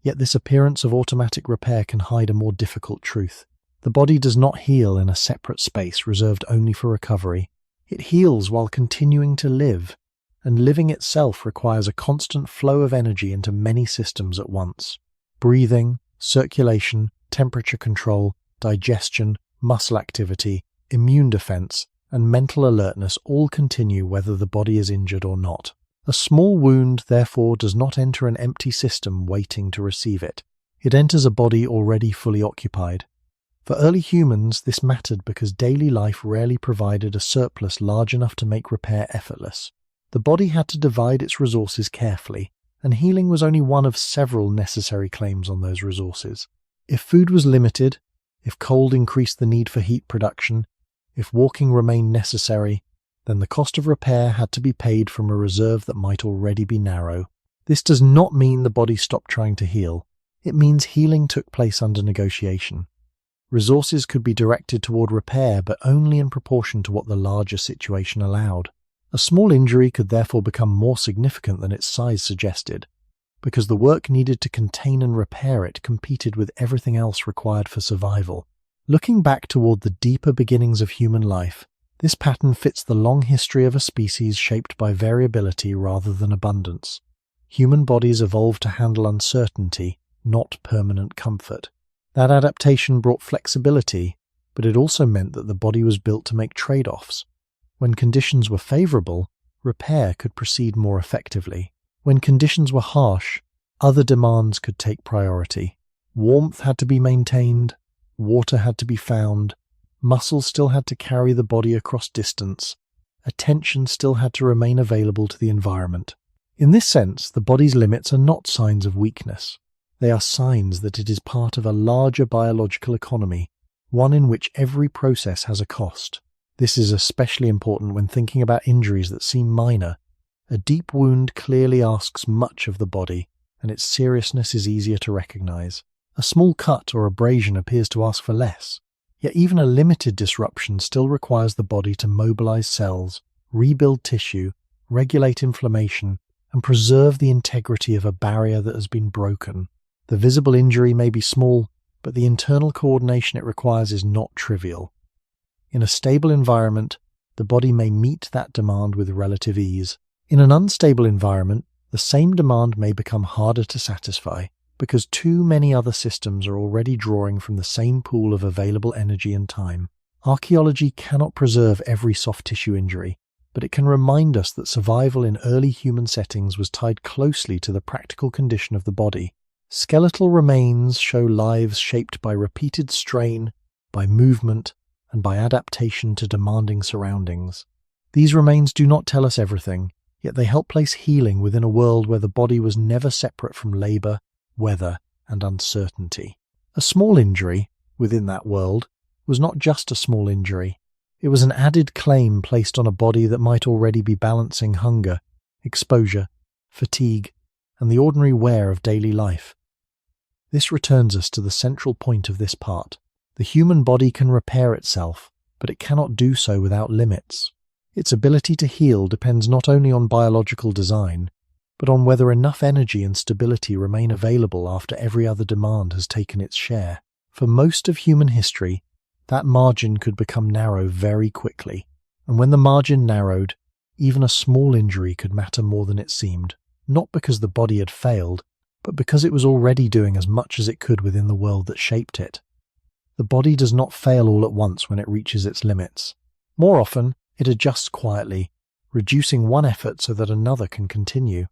Yet this appearance of automatic repair can hide a more difficult truth. The body does not heal in a separate space reserved only for recovery. It heals while continuing to live, and living itself requires a constant flow of energy into many systems at once. Breathing, circulation, temperature control, digestion, muscle activity, immune defense, and mental alertness all continue whether the body is injured or not. A small wound, therefore, does not enter an empty system waiting to receive it. It enters a body already fully occupied. For early humans, this mattered because daily life rarely provided a surplus large enough to make repair effortless. The body had to divide its resources carefully, and healing was only one of several necessary claims on those resources. If food was limited, if cold increased the need for heat production, if walking remained necessary, then the cost of repair had to be paid from a reserve that might already be narrow. This does not mean the body stopped trying to heal. It means healing took place under negotiation. Resources could be directed toward repair, but only in proportion to what the larger situation allowed. A small injury could therefore become more significant than its size suggested, because the work needed to contain and repair it competed with everything else required for survival. Looking back toward the deeper beginnings of human life, this pattern fits the long history of a species shaped by variability rather than abundance. Human bodies evolved to handle uncertainty, not permanent comfort. That adaptation brought flexibility, but it also meant that the body was built to make trade-offs. When conditions were favorable, repair could proceed more effectively. When conditions were harsh, other demands could take priority. Warmth had to be maintained, water had to be found, muscles still had to carry the body across distance, attention still had to remain available to the environment. In this sense, the body's limits are not signs of weakness. They are signs that it is part of a larger biological economy, one in which every process has a cost. This is especially important when thinking about injuries that seem minor. A deep wound clearly asks much of the body, and its seriousness is easier to recognize. A small cut or abrasion appears to ask for less. Yet even a limited disruption still requires the body to mobilize cells, rebuild tissue, regulate inflammation, and preserve the integrity of a barrier that has been broken. The visible injury may be small, but the internal coordination it requires is not trivial. In a stable environment, the body may meet that demand with relative ease. In an unstable environment, the same demand may become harder to satisfy, because too many other systems are already drawing from the same pool of available energy and time. Archaeology cannot preserve every soft tissue injury, but it can remind us that survival in early human settings was tied closely to the practical condition of the body. Skeletal remains show lives shaped by repeated strain, by movement, and by adaptation to demanding surroundings. These remains do not tell us everything, yet they help place healing within a world where the body was never separate from labor, weather, and uncertainty. A small injury, within that world, was not just a small injury. It was an added claim placed on a body that might already be balancing hunger, exposure, fatigue, and the ordinary wear of daily life. This returns us to the central point of this part. The human body can repair itself, but it cannot do so without limits. Its ability to heal depends not only on biological design, but on whether enough energy and stability remain available after every other demand has taken its share. For most of human history, that margin could become narrow very quickly, and when the margin narrowed, even a small injury could matter more than it seemed, not because the body had failed, but because it was already doing as much as it could within the world that shaped it. The body does not fail all at once when it reaches its limits. More often, it adjusts quietly, reducing one effort so that another can continue.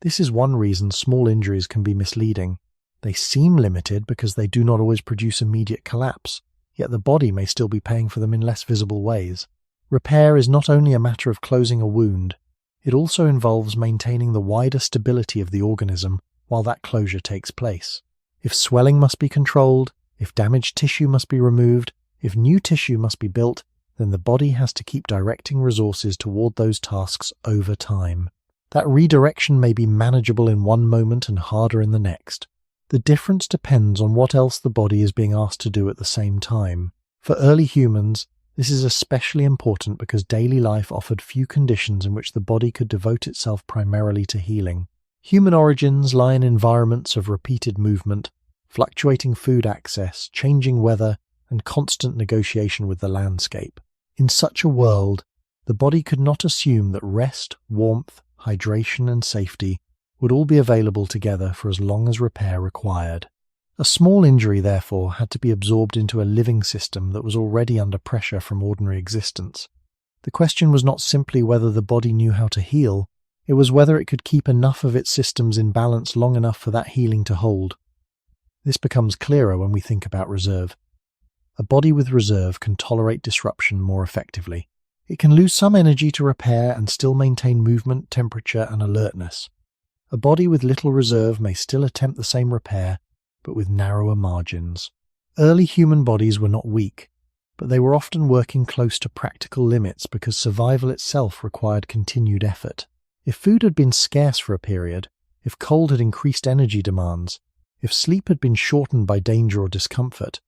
This is one reason small injuries can be misleading. They seem limited because they do not always produce immediate collapse, yet the body may still be paying for them in less visible ways. Repair is not only a matter of closing a wound, it also involves maintaining the wider stability of the organism while that closure takes place. If swelling must be controlled, if damaged tissue must be removed, if new tissue must be built, then the body has to keep directing resources toward those tasks over time. That redirection may be manageable in one moment and harder in the next. The difference depends on what else the body is being asked to do at the same time. For early humans, this is especially important because daily life offered few conditions in which the body could devote itself primarily to healing. Human origins lie in environments of repeated movement, fluctuating food access, changing weather, and constant negotiation with the landscape. In such a world, the body could not assume that rest, warmth, hydration, and safety would all be available together for as long as repair required. A small injury, therefore, had to be absorbed into a living system that was already under pressure from ordinary existence. The question was not simply whether the body knew how to heal, it was whether it could keep enough of its systems in balance long enough for that healing to hold. This becomes clearer when we think about reserve. A body with reserve can tolerate disruption more effectively. It can lose some energy to repair and still maintain movement, temperature, and alertness. A body with little reserve may still attempt the same repair, but with narrower margins. Early human bodies were not weak, but they were often working close to practical limits because survival itself required continued effort. If food had been scarce for a period, if cold had increased energy demands, if sleep had been shortened by danger or discomfort,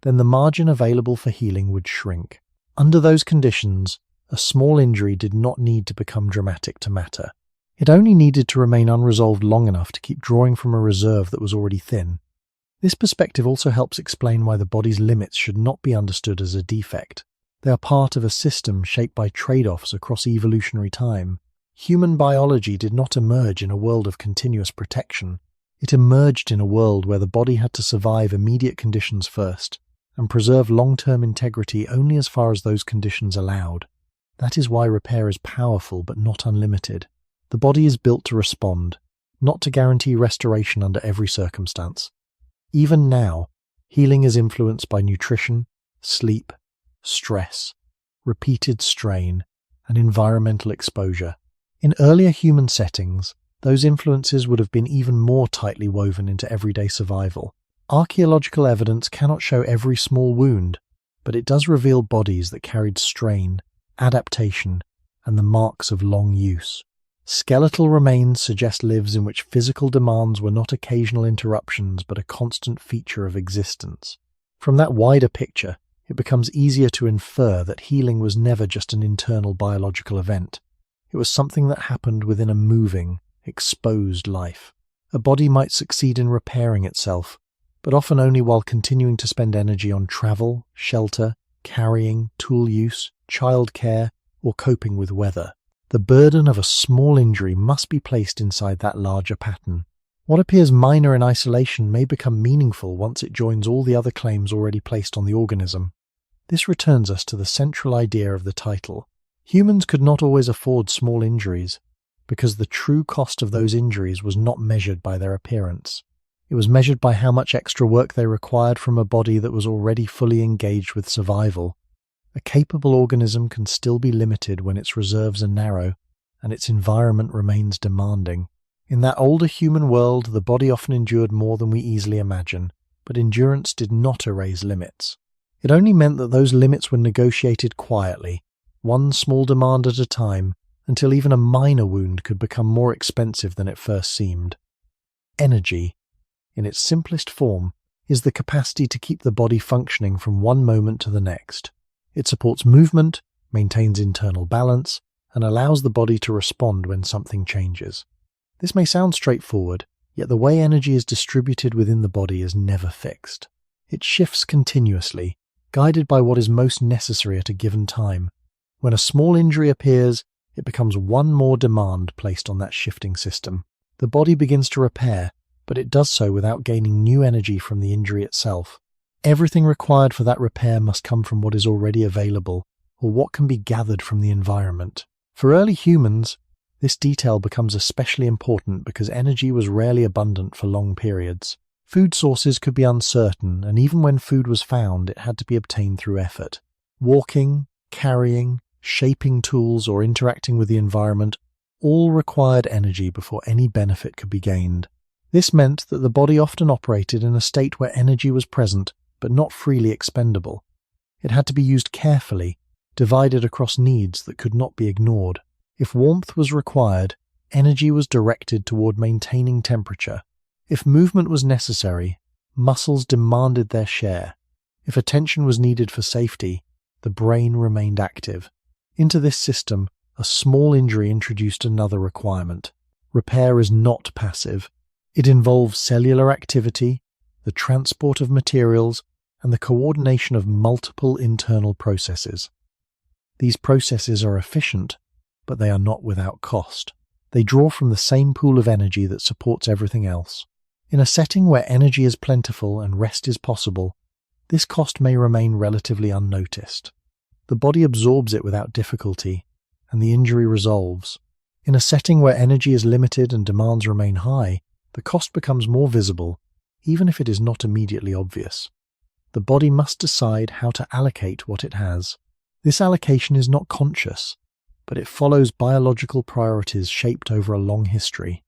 then the margin available for healing would shrink. Under those conditions, a small injury did not need to become dramatic to matter. It only needed to remain unresolved long enough to keep drawing from a reserve that was already thin. This perspective also helps explain why the body's limits should not be understood as a defect. They are part of a system shaped by trade-offs across evolutionary time. Human biology did not emerge in a world of continuous protection. It emerged in a world where the body had to survive immediate conditions first, and preserve long-term integrity only as far as those conditions allowed. That is why repair is powerful but not unlimited. The body is built to respond, not to guarantee restoration under every circumstance. Even now, healing is influenced by nutrition, sleep, stress, repeated strain, and environmental exposure. In earlier human settings, those influences would have been even more tightly woven into everyday survival. Archaeological evidence cannot show every small wound, but it does reveal bodies that carried strain, adaptation, and the marks of long use. Skeletal remains suggest lives in which physical demands were not occasional interruptions but a constant feature of existence. From that wider picture, it becomes easier to infer that healing was never just an internal biological event. It was something that happened within a moving, exposed life. A body might succeed in repairing itself, but often only while continuing to spend energy on travel, shelter, carrying, tool use, childcare, or coping with weather. The burden of a small injury must be placed inside that larger pattern. What appears minor in isolation may become meaningful once it joins all the other claims already placed on the organism. This returns us to the central idea of the title. Humans could not always afford small injuries, because the true cost of those injuries was not measured by their appearance. It was measured by how much extra work they required from a body that was already fully engaged with survival. A capable organism can still be limited when its reserves are narrow and its environment remains demanding. In that older human world, the body often endured more than we easily imagine, but endurance did not erase limits. It only meant that those limits were negotiated quietly, one small demand at a time, until even a minor wound could become more expensive than it first seemed. Energy, in its simplest form, is the capacity to keep the body functioning from one moment to the next. It supports movement, maintains internal balance, and allows the body to respond when something changes. This may sound straightforward, yet the way energy is distributed within the body is never fixed. It shifts continuously, guided by what is most necessary at a given time. When a small injury appears, it becomes one more demand placed on that shifting system. The body begins to repair, but it does so without gaining new energy from the injury itself. Everything required for that repair must come from what is already available, or what can be gathered from the environment. For early humans, this detail becomes especially important because energy was rarely abundant for long periods. Food sources could be uncertain, and even when food was found, it had to be obtained through effort. Walking, carrying, shaping tools, or interacting with the environment all required energy before any benefit could be gained. This meant that the body often operated in a state where energy was present, but not freely expendable. It had to be used carefully, divided across needs that could not be ignored. If warmth was required, energy was directed toward maintaining temperature. If movement was necessary, muscles demanded their share. If attention was needed for safety, the brain remained active. Into this system, a small injury introduced another requirement. Repair is not passive. It involves cellular activity, the transport of materials, and the coordination of multiple internal processes. These processes are efficient, but they are not without cost. They draw from the same pool of energy that supports everything else. In a setting where energy is plentiful and rest is possible, this cost may remain relatively unnoticed. The body absorbs it without difficulty, and the injury resolves. In a setting where energy is limited and demands remain high, the cost becomes more visible, even if it is not immediately obvious. The body must decide how to allocate what it has. This allocation is not conscious, but it follows biological priorities shaped over a long history.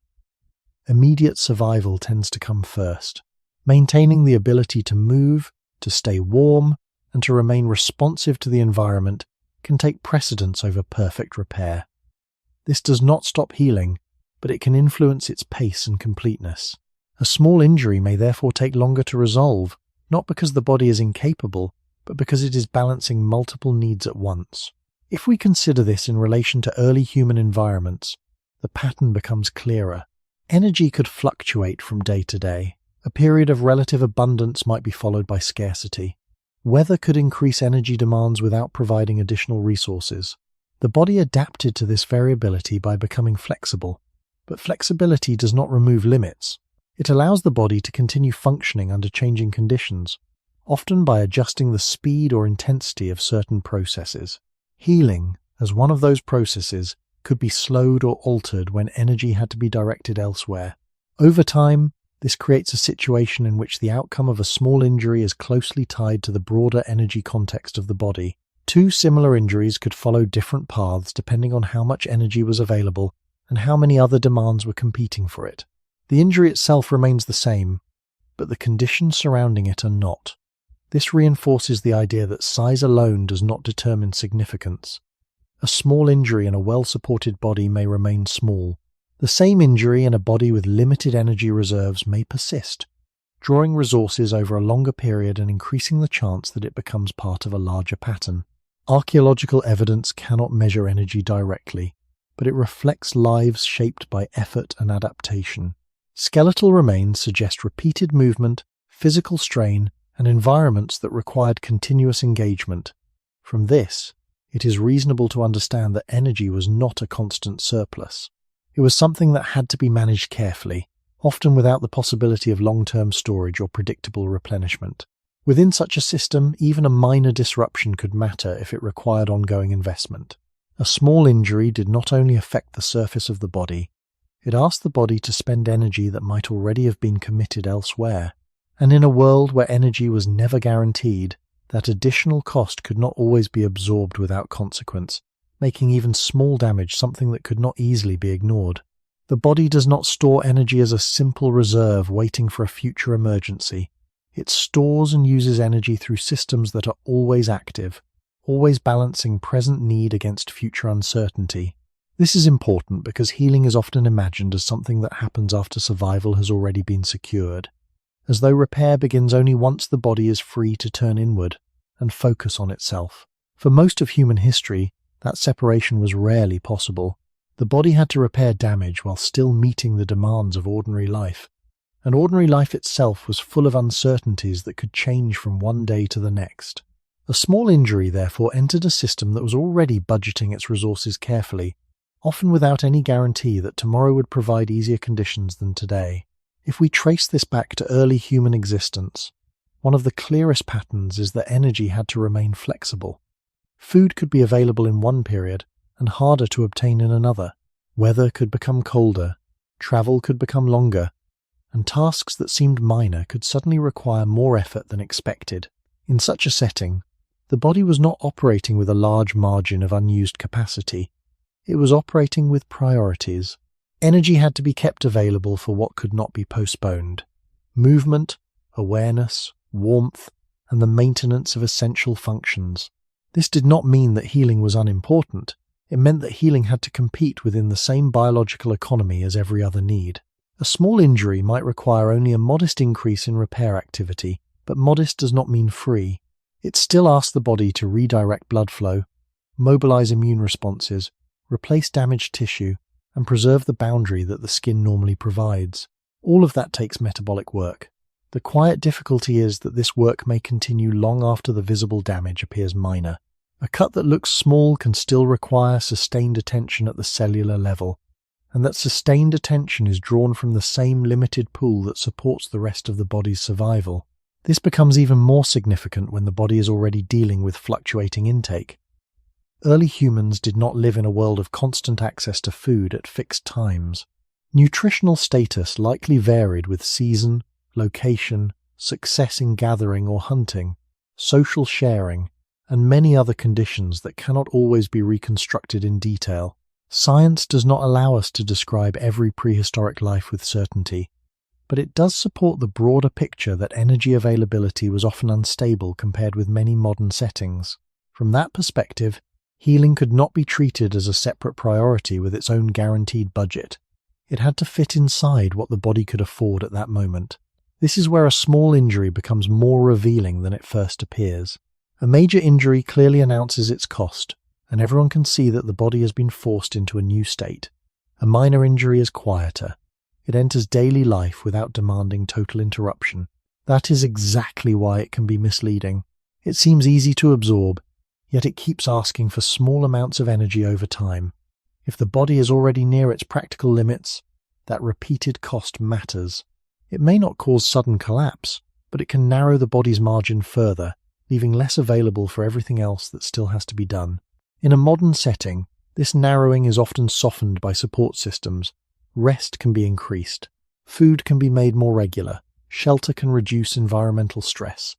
Immediate survival tends to come first. Maintaining the ability to move, to stay warm, and to remain responsive to the environment can take precedence over perfect repair. This does not stop healing, but it can influence its pace and completeness. A small injury may therefore take longer to resolve, not because the body is incapable, but because it is balancing multiple needs at once. If we consider this in relation to early human environments, the pattern becomes clearer. Energy could fluctuate from day to day. A period of relative abundance might be followed by scarcity. Weather could increase energy demands without providing additional resources. The body adapted to this variability by becoming flexible. But flexibility does not remove limits. It allows the body to continue functioning under changing conditions, often by adjusting the speed or intensity of certain processes. Healing, as one of those processes, could be slowed or altered when energy had to be directed elsewhere. Over time, this creates a situation in which the outcome of a small injury is closely tied to the broader energy context of the body. Two similar injuries could follow different paths depending on how much energy was available and how many other demands were competing for it. The injury itself remains the same, but the conditions surrounding it are not. This reinforces the idea that size alone does not determine significance. A small injury in a well-supported body may remain small. The same injury in a body with limited energy reserves may persist, drawing resources over a longer period and increasing the chance that it becomes part of a larger pattern. Archaeological evidence cannot measure energy directly, but it reflects lives shaped by effort and adaptation. Skeletal remains suggest repeated movement, physical strain, and environments that required continuous engagement. From this, it is reasonable to understand that energy was not a constant surplus. It was something that had to be managed carefully, often without the possibility of long-term storage or predictable replenishment. Within such a system, even a minor disruption could matter if it required ongoing investment. A small injury did not only affect the surface of the body, it asked the body to spend energy that might already have been committed elsewhere. And in a world where energy was never guaranteed, that additional cost could not always be absorbed without consequence, making even small damage something that could not easily be ignored. The body does not store energy as a simple reserve waiting for a future emergency. It stores and uses energy through systems that are always active, always balancing present need against future uncertainty. This is important because healing is often imagined as something that happens after survival has already been secured, as though repair begins only once the body is free to turn inward and focus on itself. For most of human history, that separation was rarely possible. The body had to repair damage while still meeting the demands of ordinary life. And ordinary life itself was full of uncertainties that could change from one day to the next. A small injury, therefore, entered a system that was already budgeting its resources carefully, often without any guarantee that tomorrow would provide easier conditions than today. If we trace this back to early human existence, one of the clearest patterns is that energy had to remain flexible. Food could be available in one period and harder to obtain in another. Weather could become colder, travel could become longer, and tasks that seemed minor could suddenly require more effort than expected. In such a setting, the body was not operating with a large margin of unused capacity. It was operating with priorities. Energy had to be kept available for what could not be postponed. Movement, awareness, warmth, and the maintenance of essential functions. This did not mean that healing was unimportant. It meant that healing had to compete within the same biological economy as every other need. A small injury might require only a modest increase in repair activity, but modest does not mean free. It still asks the body to redirect blood flow, mobilize immune responses, replace damaged tissue, and preserve the boundary that the skin normally provides. All of that takes metabolic work. The quiet difficulty is that this work may continue long after the visible damage appears minor. A cut that looks small can still require sustained attention at the cellular level, and that sustained attention is drawn from the same limited pool that supports the rest of the body's survival. This becomes even more significant when the body is already dealing with fluctuating intake. Early humans did not live in a world of constant access to food at fixed times. Nutritional status likely varied with season, location, success in gathering or hunting, social sharing, and many other conditions that cannot always be reconstructed in detail. Science does not allow us to describe every prehistoric life with certainty, but it does support the broader picture that energy availability was often unstable compared with many modern settings. From that perspective, healing could not be treated as a separate priority with its own guaranteed budget. It had to fit inside what the body could afford at that moment. This is where a small injury becomes more revealing than it first appears. A major injury clearly announces its cost, and everyone can see that the body has been forced into a new state. A minor injury is quieter. It enters daily life without demanding total interruption. That is exactly why it can be misleading. It seems easy to absorb, yet it keeps asking for small amounts of energy over time. If the body is already near its practical limits, that repeated cost matters. It may not cause sudden collapse, but it can narrow the body's margin further, leaving less available for everything else that still has to be done. In a modern setting, this narrowing is often softened by support systems. Rest can be increased. Food can be made more regular. Shelter can reduce environmental stress.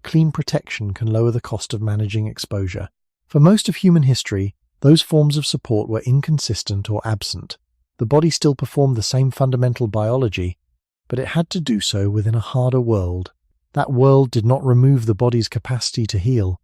Clean protection can lower the cost of managing exposure. For most of human history, those forms of support were inconsistent or absent. The body still performed the same fundamental biology, but it had to do so within a harder world. That world did not remove the body's capacity to heal,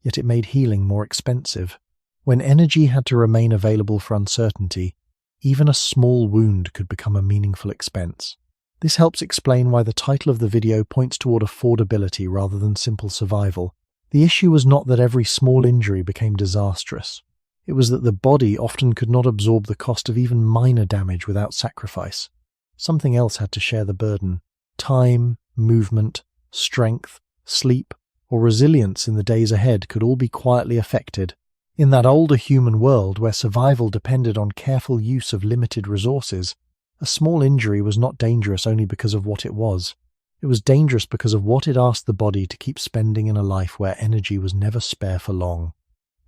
yet it made healing more expensive. When energy had to remain available for uncertainty, even a small wound could become a meaningful expense. This helps explain why the title of the video points toward affordability rather than simple survival. The issue was not that every small injury became disastrous. It was that the body often could not absorb the cost of even minor damage without sacrifice. Something else had to share the burden. Time, movement, strength, sleep, or resilience in the days ahead could all be quietly affected. In that older human world where survival depended on careful use of limited resources, a small injury was not dangerous only because of what it was. It was dangerous because of what it asked the body to keep spending in a life where energy was never spare for long.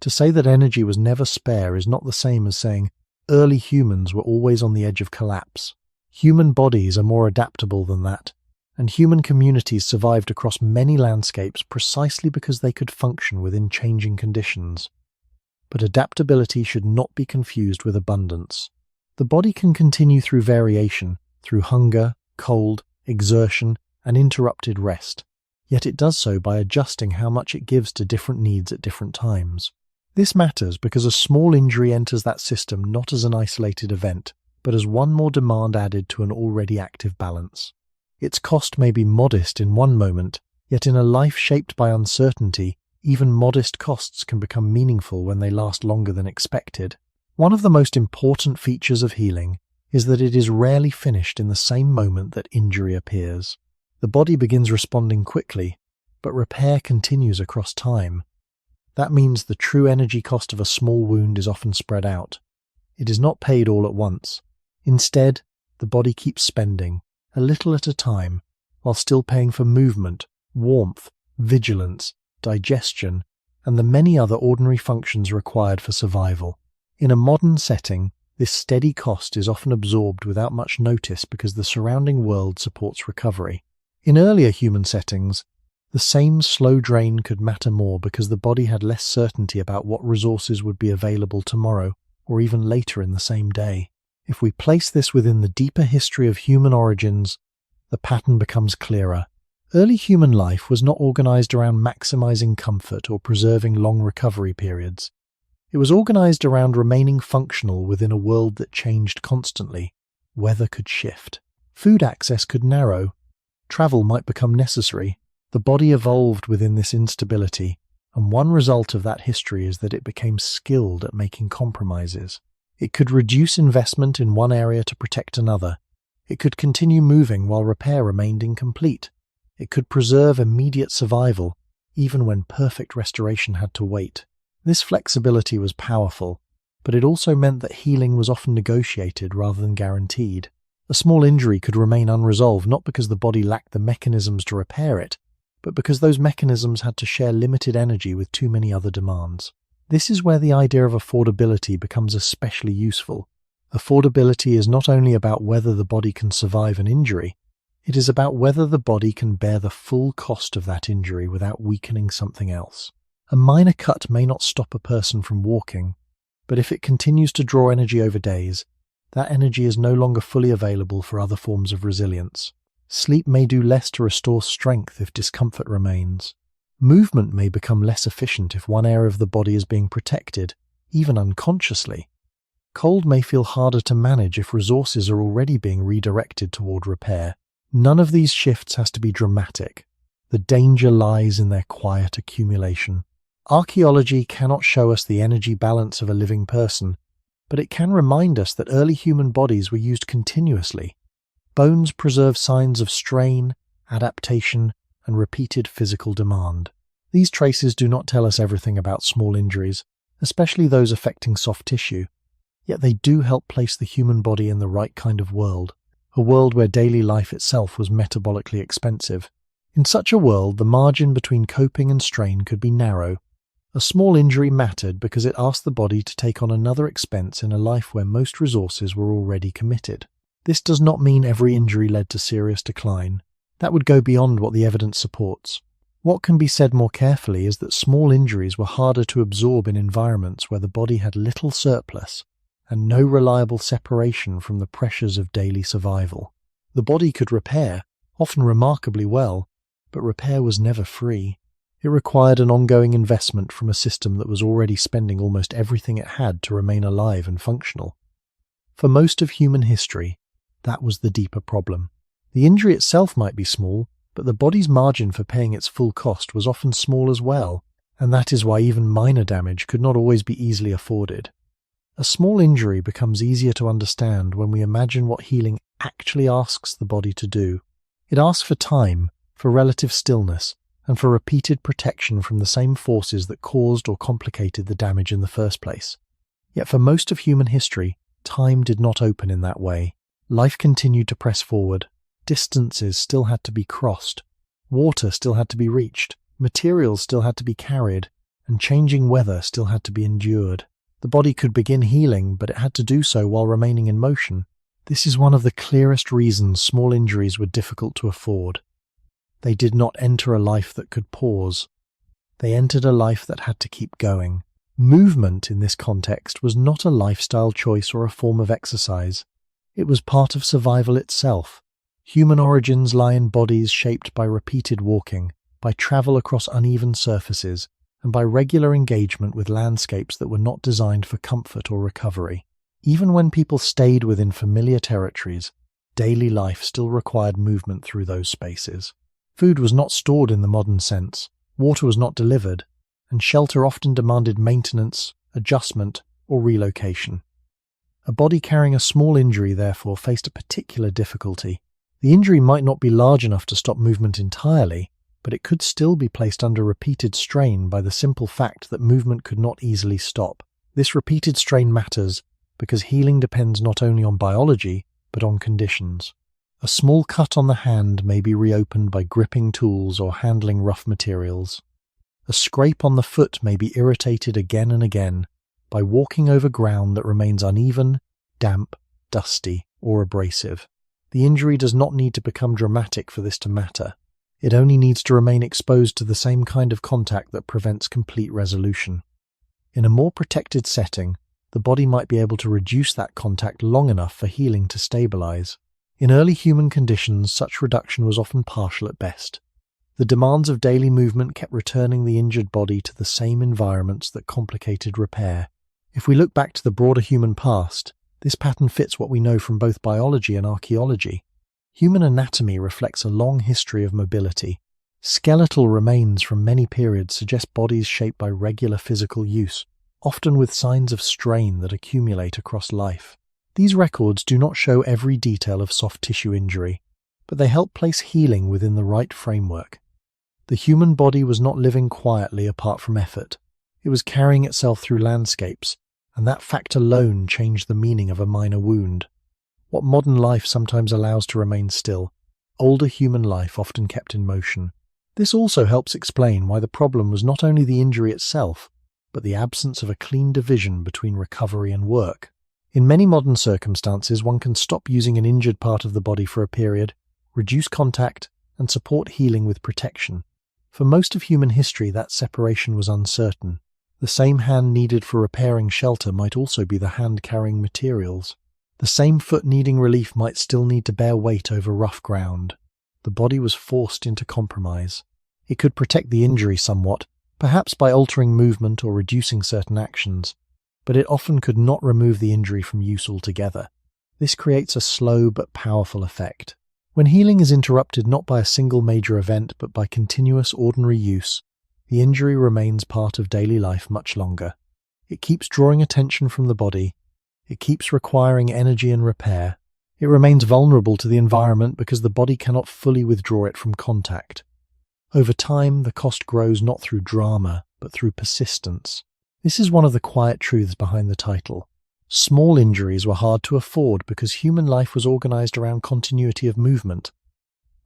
To say that energy was never spare is not the same as saying early humans were always on the edge of collapse. Human bodies are more adaptable than that, and human communities survived across many landscapes precisely because they could function within changing conditions. But adaptability should not be confused with abundance. The body can continue through variation, through hunger, cold, exertion, and interrupted rest, yet it does so by adjusting how much it gives to different needs at different times. This matters because a small injury enters that system not as an isolated event, but as one more demand added to an already active balance. Its cost may be modest in one moment, yet in a life shaped by uncertainty, even modest costs can become meaningful when they last longer than expected. One of the most important features of healing is that it is rarely finished in the same moment that injury appears. The body begins responding quickly, but repair continues across time. That means the true energy cost of a small wound is often spread out. It is not paid all at once. Instead, the body keeps spending, a little at a time, while still paying for movement, warmth, vigilance, digestion, and the many other ordinary functions required for survival. In a modern setting, this steady cost is often absorbed without much notice because the surrounding world supports recovery. In earlier human settings, the same slow drain could matter more because the body had less certainty about what resources would be available tomorrow or even later in the same day. If we place this within the deeper history of human origins, the pattern becomes clearer. Early human life was not organized around maximizing comfort or preserving long recovery periods. It was organized around remaining functional within a world that changed constantly. Weather could shift. Food access could narrow. Travel might become necessary. The body evolved within this instability, and one result of that history is that it became skilled at making compromises. It could reduce investment in one area to protect another. It could continue moving while repair remained incomplete. It could preserve immediate survival, even when perfect restoration had to wait. This flexibility was powerful, but it also meant that healing was often negotiated rather than guaranteed. A small injury could remain unresolved not because the body lacked the mechanisms to repair it, but because those mechanisms had to share limited energy with too many other demands. This is where the idea of affordability becomes especially useful. Affordability is not only about whether the body can survive an injury, it is about whether the body can bear the full cost of that injury without weakening something else. A minor cut may not stop a person from walking, but if it continues to draw energy over days, that energy is no longer fully available for other forms of resilience. Sleep may do less to restore strength if discomfort remains. Movement may become less efficient if one area of the body is being protected, even unconsciously. Cold may feel harder to manage if resources are already being redirected toward repair. None of these shifts has to be dramatic. The danger lies in their quiet accumulation. Archaeology cannot show us the energy balance of a living person, but it can remind us that early human bodies were used continuously. Bones preserve signs of strain, adaptation, and repeated physical demand. These traces do not tell us everything about small injuries, especially those affecting soft tissue, yet they do help place the human body in the right kind of world, a world where daily life itself was metabolically expensive. In such a world, the margin between coping and strain could be narrow. A small injury mattered because it asked the body to take on another expense in a life where most resources were already committed. This does not mean every injury led to serious decline. That would go beyond what the evidence supports. What can be said more carefully is that small injuries were harder to absorb in environments where the body had little surplus and no reliable separation from the pressures of daily survival. The body could repair, often remarkably well, but repair was never free. It required an ongoing investment from a system that was already spending almost everything it had to remain alive and functional. For most of human history, that was the deeper problem. The injury itself might be small, but the body's margin for paying its full cost was often small as well, and that is why even minor damage could not always be easily afforded. A small injury becomes easier to understand when we imagine what healing actually asks the body to do. It asks for time, for relative stillness, and for repeated protection from the same forces that caused or complicated the damage in the first place. Yet for most of human history, time did not open in that way. Life continued to press forward. Distances still had to be crossed. Water still had to be reached. Materials still had to be carried. And changing weather still had to be endured. The body could begin healing, but it had to do so while remaining in motion. This is one of the clearest reasons small injuries were difficult to afford. They did not enter a life that could pause. They entered a life that had to keep going. Movement in this context was not a lifestyle choice or a form of exercise. It was part of survival itself. Human origins lie in bodies shaped by repeated walking, by travel across uneven surfaces, and by regular engagement with landscapes that were not designed for comfort or recovery. Even when people stayed within familiar territories, daily life still required movement through those spaces. Food was not stored in the modern sense, water was not delivered, and shelter often demanded maintenance, adjustment, or relocation. A body carrying a small injury, therefore, faced a particular difficulty. The injury might not be large enough to stop movement entirely, but it could still be placed under repeated strain by the simple fact that movement could not easily stop. This repeated strain matters because healing depends not only on biology, but on conditions. A small cut on the hand may be reopened by gripping tools or handling rough materials. A scrape on the foot may be irritated again and again by walking over ground that remains uneven, damp, dusty, or abrasive. The injury does not need to become dramatic for this to matter. It only needs to remain exposed to the same kind of contact that prevents complete resolution. In a more protected setting, the body might be able to reduce that contact long enough for healing to stabilize. In early human conditions, such reduction was often partial at best. The demands of daily movement kept returning the injured body to the same environments that complicated repair. If we look back to the broader human past, this pattern fits what we know from both biology and archaeology. Human anatomy reflects a long history of mobility. Skeletal remains from many periods suggest bodies shaped by regular physical use, often with signs of strain that accumulate across life. These records do not show every detail of soft tissue injury, but they help place healing within the right framework. The human body was not living quietly apart from effort. It was carrying itself through landscapes, and that fact alone changed the meaning of a minor wound. What modern life sometimes allows to remain still, older human life often kept in motion. This also helps explain why the problem was not only the injury itself, but the absence of a clean division between recovery and work. In many modern circumstances, one can stop using an injured part of the body for a period, reduce contact, and support healing with protection. For most of human history, that separation was uncertain. The same hand needed for repairing shelter might also be the hand carrying materials. The same foot needing relief might still need to bear weight over rough ground. The body was forced into compromise. It could protect the injury somewhat, perhaps by altering movement or reducing certain actions, but it often could not remove the injury from use altogether. This creates a slow but powerful effect. When healing is interrupted not by a single major event but by continuous ordinary use, the injury remains part of daily life much longer. It keeps drawing attention from the body. It keeps requiring energy and repair. It remains vulnerable to the environment because the body cannot fully withdraw it from contact. Over time, the cost grows not through drama, but through persistence. This is one of the quiet truths behind the title. Small injuries were hard to afford because human life was organized around continuity of movement.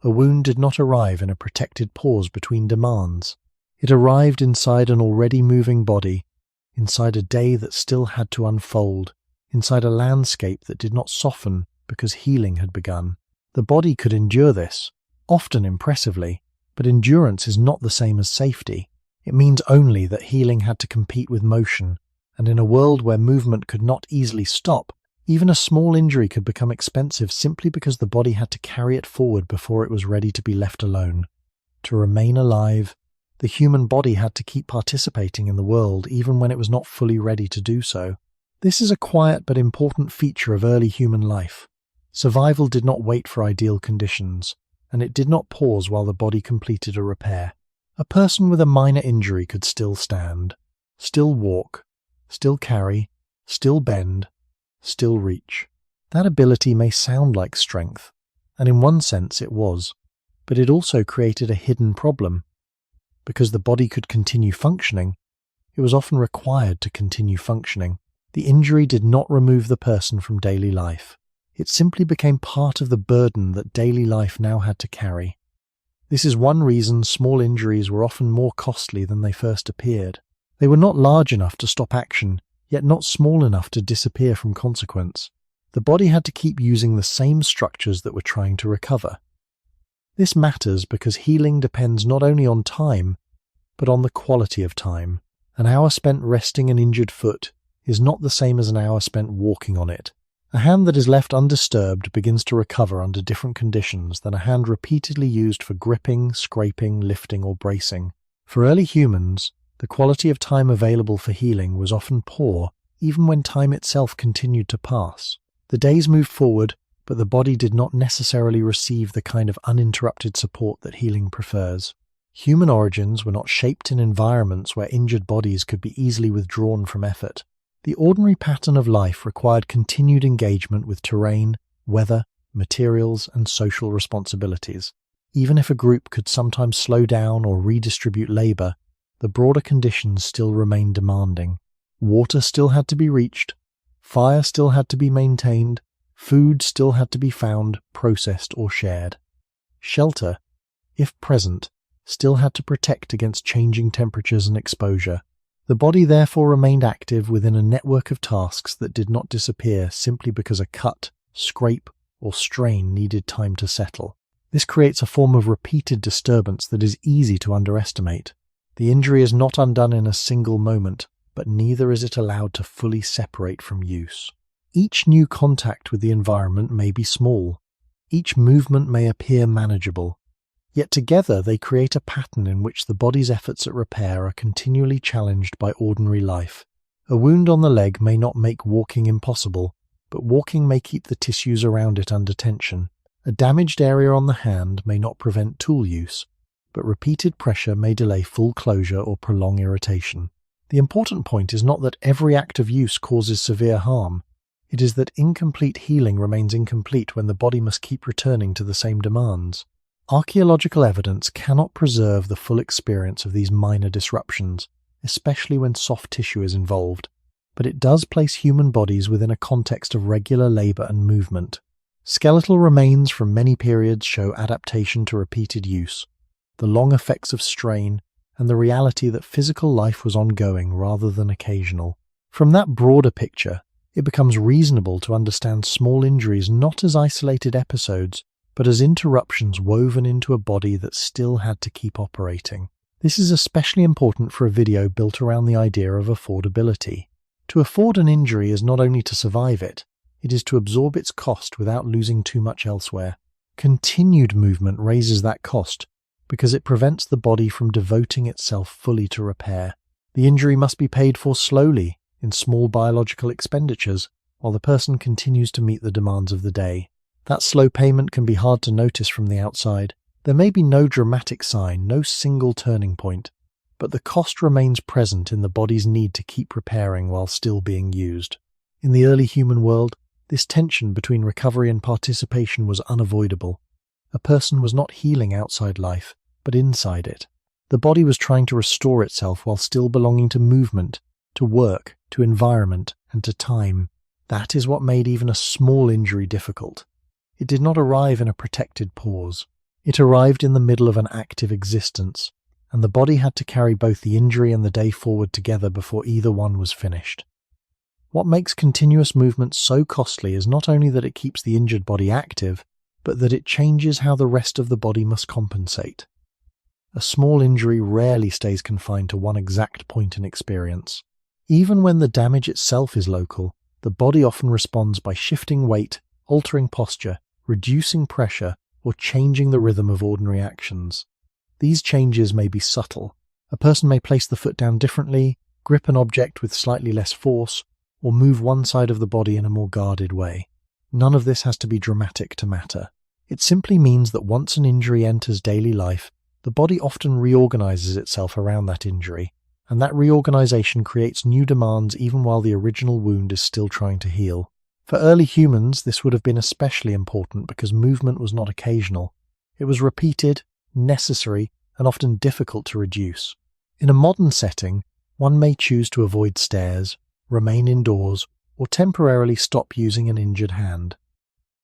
A wound did not arrive in a protected pause between demands. It arrived inside an already moving body, inside a day that still had to unfold, inside a landscape that did not soften because healing had begun. The body could endure this, often impressively, But endurance is not the same as safety. It means only that healing had to compete with motion, and in a world where movement could not easily stop, even a small injury could become expensive simply because the body had to carry it forward before it was ready to be left alone. To remain alive, the human body had to keep participating in the world even when it was not fully ready to do so. This is a quiet but important feature of early human life. Survival did not wait for ideal conditions, and it did not pause while the body completed a repair. A person with a minor injury could still stand, still walk, still carry, still bend, still reach. That ability may sound like strength, and in one sense it was, but it also created a hidden problem. Because the body could continue functioning, it was often required to continue functioning. The injury did not remove the person from daily life. It simply became part of the burden that daily life now had to carry. This is one reason small injuries were often more costly than they first appeared. They were not large enough to stop action, yet not small enough to disappear from consequence. The body had to keep using the same structures that were trying to recover. This matters because healing depends not only on time, but on the quality of time. An hour spent resting an injured foot is not the same as an hour spent walking on it. A hand that is left undisturbed begins to recover under different conditions than a hand repeatedly used for gripping, scraping, lifting, or bracing. For early humans, the quality of time available for healing was often poor, even when time itself continued to pass. The days moved forward, but the body did not necessarily receive the kind of uninterrupted support that healing prefers. Human origins were not shaped in environments where injured bodies could be easily withdrawn from effort. The ordinary pattern of life required continued engagement with terrain, weather, materials, and social responsibilities. Even if a group could sometimes slow down or redistribute labor, the broader conditions still remained demanding. Water still had to be reached, fire still had to be maintained, food still had to be found, processed, or shared. Shelter, if present, still had to protect against changing temperatures and exposure. The body therefore remained active within a network of tasks that did not disappear simply because a cut, scrape, or strain needed time to settle. This creates a form of repeated disturbance that is easy to underestimate. The injury is not undone in a single moment, but neither is it allowed to fully separate from use. Each new contact with the environment may be small. Each movement may appear manageable. Yet together they create a pattern in which the body's efforts at repair are continually challenged by ordinary life. A wound on the leg may not make walking impossible, but walking may keep the tissues around it under tension. A damaged area on the hand may not prevent tool use, but repeated pressure may delay full closure or prolong irritation. The important point is not that every act of use causes severe harm. It is that incomplete healing remains incomplete when the body must keep returning to the same demands. Archaeological evidence cannot preserve the full experience of these minor disruptions, especially when soft tissue is involved, but it does place human bodies within a context of regular labor and movement. Skeletal remains from many periods show adaptation to repeated use, the long effects of strain, and the reality that physical life was ongoing rather than occasional. From that broader picture, it becomes reasonable to understand small injuries not as isolated episodes, but as interruptions woven into a body that still had to keep operating. This is especially important for a video built around the idea of affordability. To afford an injury is not only to survive it, it is to absorb its cost without losing too much elsewhere. Continued movement raises that cost because it prevents the body from devoting itself fully to repair. The injury must be paid for slowly, in small biological expenditures, while the person continues to meet the demands of the day. That slow payment can be hard to notice from the outside. There may be no dramatic sign, no single turning point, but the cost remains present in the body's need to keep repairing while still being used. In the early human world, this tension between recovery and participation was unavoidable. A person was not healing outside life, but inside it. The body was trying to restore itself while still belonging to movement, to work, to environment, and to time. That is what made even a small injury difficult. It did not arrive in a protected pause. It arrived in the middle of an active existence, and the body had to carry both the injury and the day forward together before either one was finished. What makes continuous movement so costly is not only that it keeps the injured body active, but that it changes how the rest of the body must compensate. A small injury rarely stays confined to one exact point in experience. Even when the damage itself is local, the body often responds by shifting weight, altering posture, reducing pressure, or changing the rhythm of ordinary actions. These changes may be subtle. A person may place the foot down differently, grip an object with slightly less force, or move one side of the body in a more guarded way. None of this has to be dramatic to matter. It simply means that once an injury enters daily life, the body often reorganizes itself around that injury, and that reorganization creates new demands even while the original wound is still trying to heal. For early humans, this would have been especially important because movement was not occasional. It was repeated, necessary, and often difficult to reduce. In a modern setting, one may choose to avoid stairs, remain indoors, or temporarily stop using an injured hand.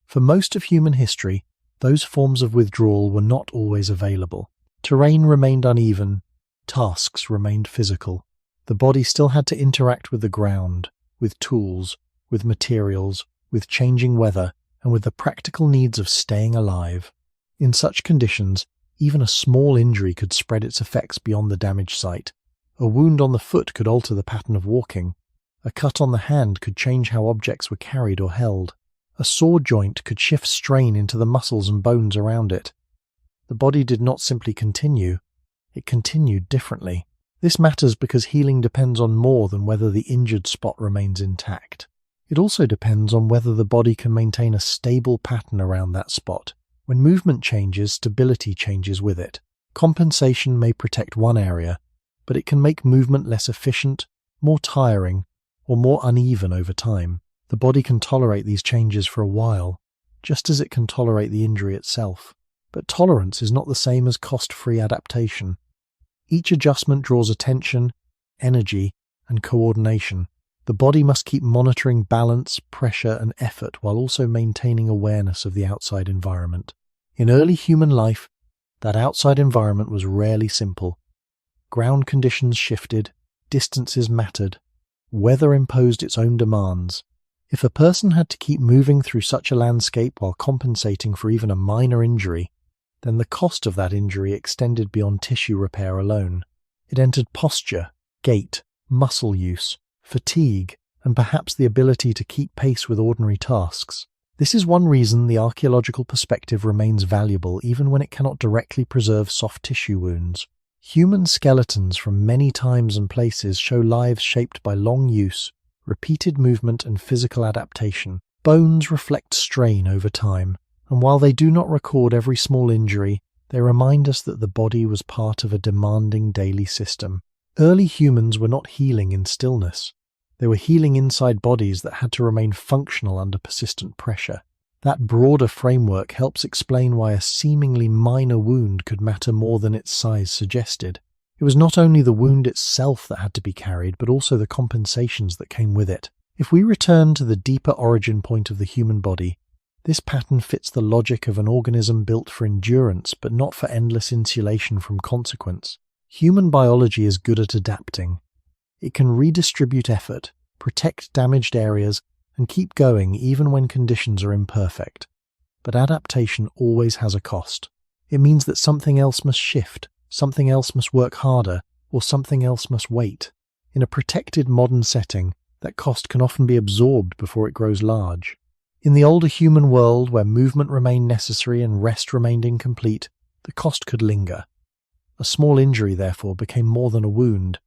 For most of human history, those forms of withdrawal were not always available. Terrain remained uneven, tasks remained physical. The body still had to interact with the ground, with tools, with materials, with changing weather, and with the practical needs of staying alive. In such conditions, even a small injury could spread its effects beyond the damaged site. A wound on the foot could alter the pattern of walking. A cut on the hand could change how objects were carried or held. A sore joint could shift strain into the muscles and bones around it. The body did not simply continue, it continued differently. This matters because healing depends on more than whether the injured spot remains intact. It also depends on whether the body can maintain a stable pattern around that spot. When movement changes, stability changes with it. Compensation may protect one area, but it can make movement less efficient, more tiring, or more uneven over time. The body can tolerate these changes for a while, just as it can tolerate the injury itself. But tolerance is not the same as cost-free adaptation. Each adjustment draws attention, energy, and coordination. The body must keep monitoring balance, pressure, and effort while also maintaining awareness of the outside environment. In early human life, that outside environment was rarely simple. Ground conditions shifted, distances mattered, weather imposed its own demands. If a person had to keep moving through such a landscape while compensating for even a minor injury, then the cost of that injury extended beyond tissue repair alone. It entered posture, gait, muscle use, fatigue, and perhaps the ability to keep pace with ordinary tasks. This is one reason the archaeological perspective remains valuable even when it cannot directly preserve soft tissue wounds. Human skeletons from many times and places show lives shaped by long use, repeated movement, and physical adaptation. Bones reflect strain over time, and while they do not record every small injury, they remind us that the body was part of a demanding daily system. Early humans were not healing in stillness. They were healing inside bodies that had to remain functional under persistent pressure. That broader framework helps explain why a seemingly minor wound could matter more than its size suggested. It was not only the wound itself that had to be carried, but also the compensations that came with it. If we return to the deeper origin point of the human body, this pattern fits the logic of an organism built for endurance but not for endless insulation from consequence. Human biology is good at adapting. It can redistribute effort, protect damaged areas, and keep going even when conditions are imperfect. But adaptation always has a cost. It means that something else must shift, something else must work harder, or something else must wait. In a protected modern setting, that cost can often be absorbed before it grows large. In the older human world, where movement remained necessary and rest remained incomplete, the cost could linger. A small injury, therefore, became more than a wound.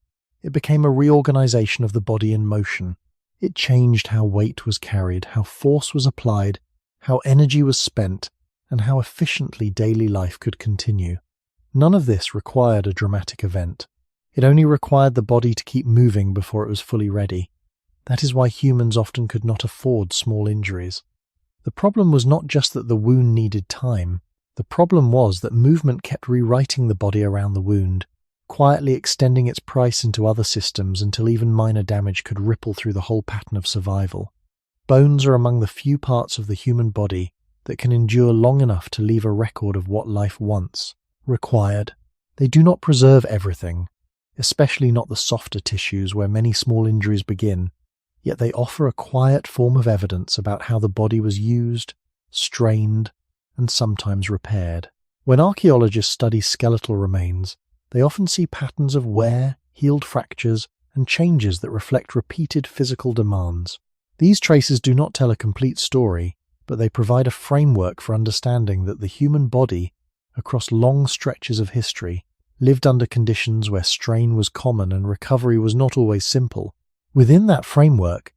It became a reorganization of the body in motion. It changed how weight was carried, how force was applied, how energy was spent, and how efficiently daily life could continue. None of this required a dramatic event. It only required the body to keep moving before it was fully ready. That is why humans often could not afford small injuries. The problem was not just that the wound needed time. The problem was that movement kept rewriting the body around the wound, quietly extending its price into other systems until even minor damage could ripple through the whole pattern of survival. Bones are among the few parts of the human body that can endure long enough to leave a record of what life once required. They do not preserve everything, especially not the softer tissues where many small injuries begin, yet they offer a quiet form of evidence about how the body was used, strained, and sometimes repaired. When archaeologists study skeletal remains, they often see patterns of wear, healed fractures, and changes that reflect repeated physical demands. These traces do not tell a complete story, but they provide a framework for understanding that the human body, across long stretches of history, lived under conditions where strain was common and recovery was not always simple. Within that framework,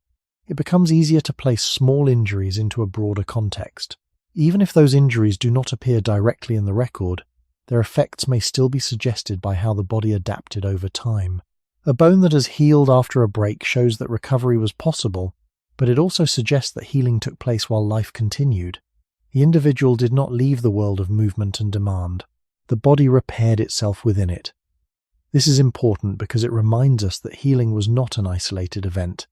it becomes easier to place small injuries into a broader context. Even if those injuries do not appear directly in the record, their effects may still be suggested by how the body adapted over time. A bone that has healed after a break shows that recovery was possible, but it also suggests that healing took place while life continued. The individual did not leave the world of movement and demand. The body repaired itself within it. This is important because it reminds us that healing was not an isolated event.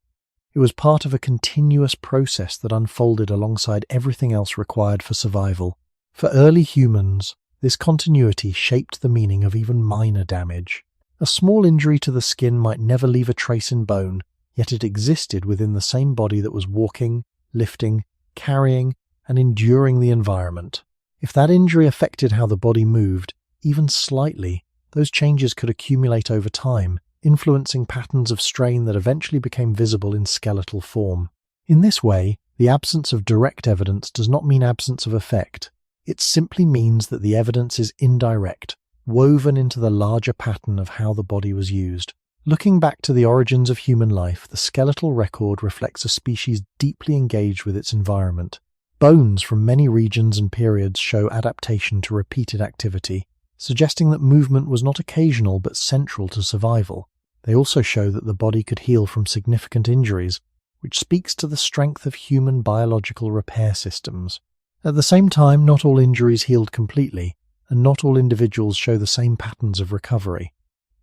It was part of a continuous process that unfolded alongside everything else required for survival. For early humans, this continuity shaped the meaning of even minor damage. A small injury to the skin might never leave a trace in bone, yet it existed within the same body that was walking, lifting, carrying, and enduring the environment. If that injury affected how the body moved, even slightly, those changes could accumulate over time, influencing patterns of strain that eventually became visible in skeletal form. In this way, the absence of direct evidence does not mean absence of effect. It simply means that the evidence is indirect, woven into the larger pattern of how the body was used. Looking back to the origins of human life, the skeletal record reflects a species deeply engaged with its environment. Bones from many regions and periods show adaptation to repeated activity, suggesting that movement was not occasional but central to survival. They also show that the body could heal from significant injuries, which speaks to the strength of human biological repair systems. At the same time, not all injuries healed completely, and not all individuals show the same patterns of recovery.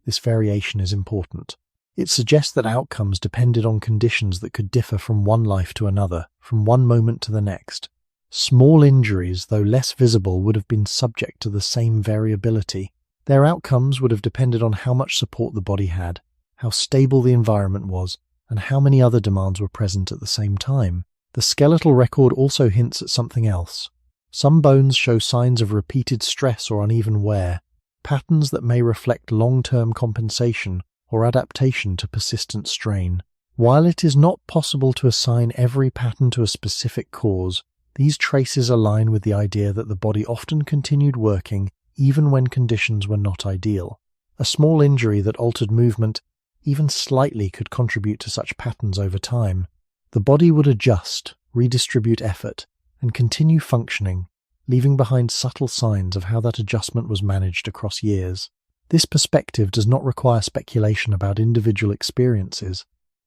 This variation is important. It suggests that outcomes depended on conditions that could differ from one life to another, from one moment to the next. Small injuries, though less visible, would have been subject to the same variability. Their outcomes would have depended on how much support the body had, how stable the environment was, and how many other demands were present at the same time. The skeletal record also hints at something else. Some bones show signs of repeated stress or uneven wear, patterns that may reflect long-term compensation or adaptation to persistent strain. While it is not possible to assign every pattern to a specific cause, these traces align with the idea that the body often continued working even when conditions were not ideal. A small injury that altered movement, even slightly, could contribute to such patterns over time. The body would adjust, redistribute effort, and continue functioning, leaving behind subtle signs of how that adjustment was managed across years. This perspective does not require speculation about individual experiences.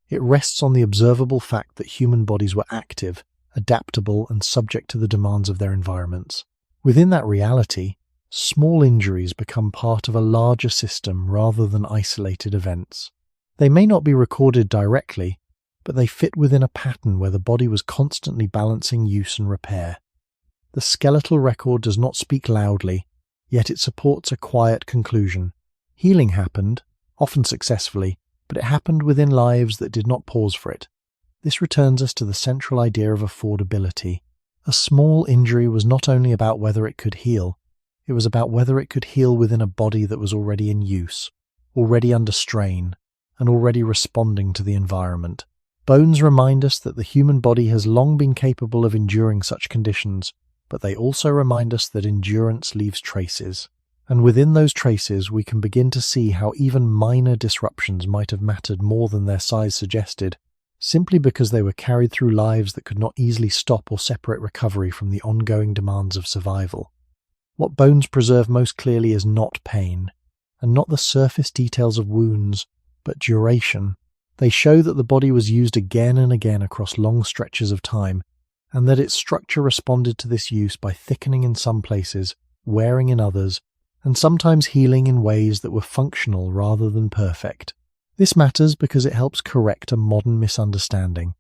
It rests on the observable fact that human bodies were active, adaptable, and subject to the demands of their environments. Within that reality, small injuries become part of a larger system rather than isolated events. They may not be recorded directly, but they fit within a pattern where the body was constantly balancing use and repair. The skeletal record does not speak loudly, yet it supports a quiet conclusion. Healing happened, often successfully, but it happened within lives that did not pause for it. This returns us to the central idea of affordability. A small injury was not only about whether it could heal, it was about whether it could heal within a body that was already in use, already under strain, and already responding to the environment. Bones remind us that the human body has long been capable of enduring such conditions, but they also remind us that endurance leaves traces. And within those traces, we can begin to see how even minor disruptions might have mattered more than their size suggested, simply because they were carried through lives that could not easily stop or separate recovery from the ongoing demands of survival. What bones preserve most clearly is not pain, and not the surface details of wounds, but duration. They show that the body was used again and again across long stretches of time, and that its structure responded to this use by thickening in some places, wearing in others, and sometimes healing in ways that were functional rather than perfect. This matters because it helps correct a modern misunderstanding.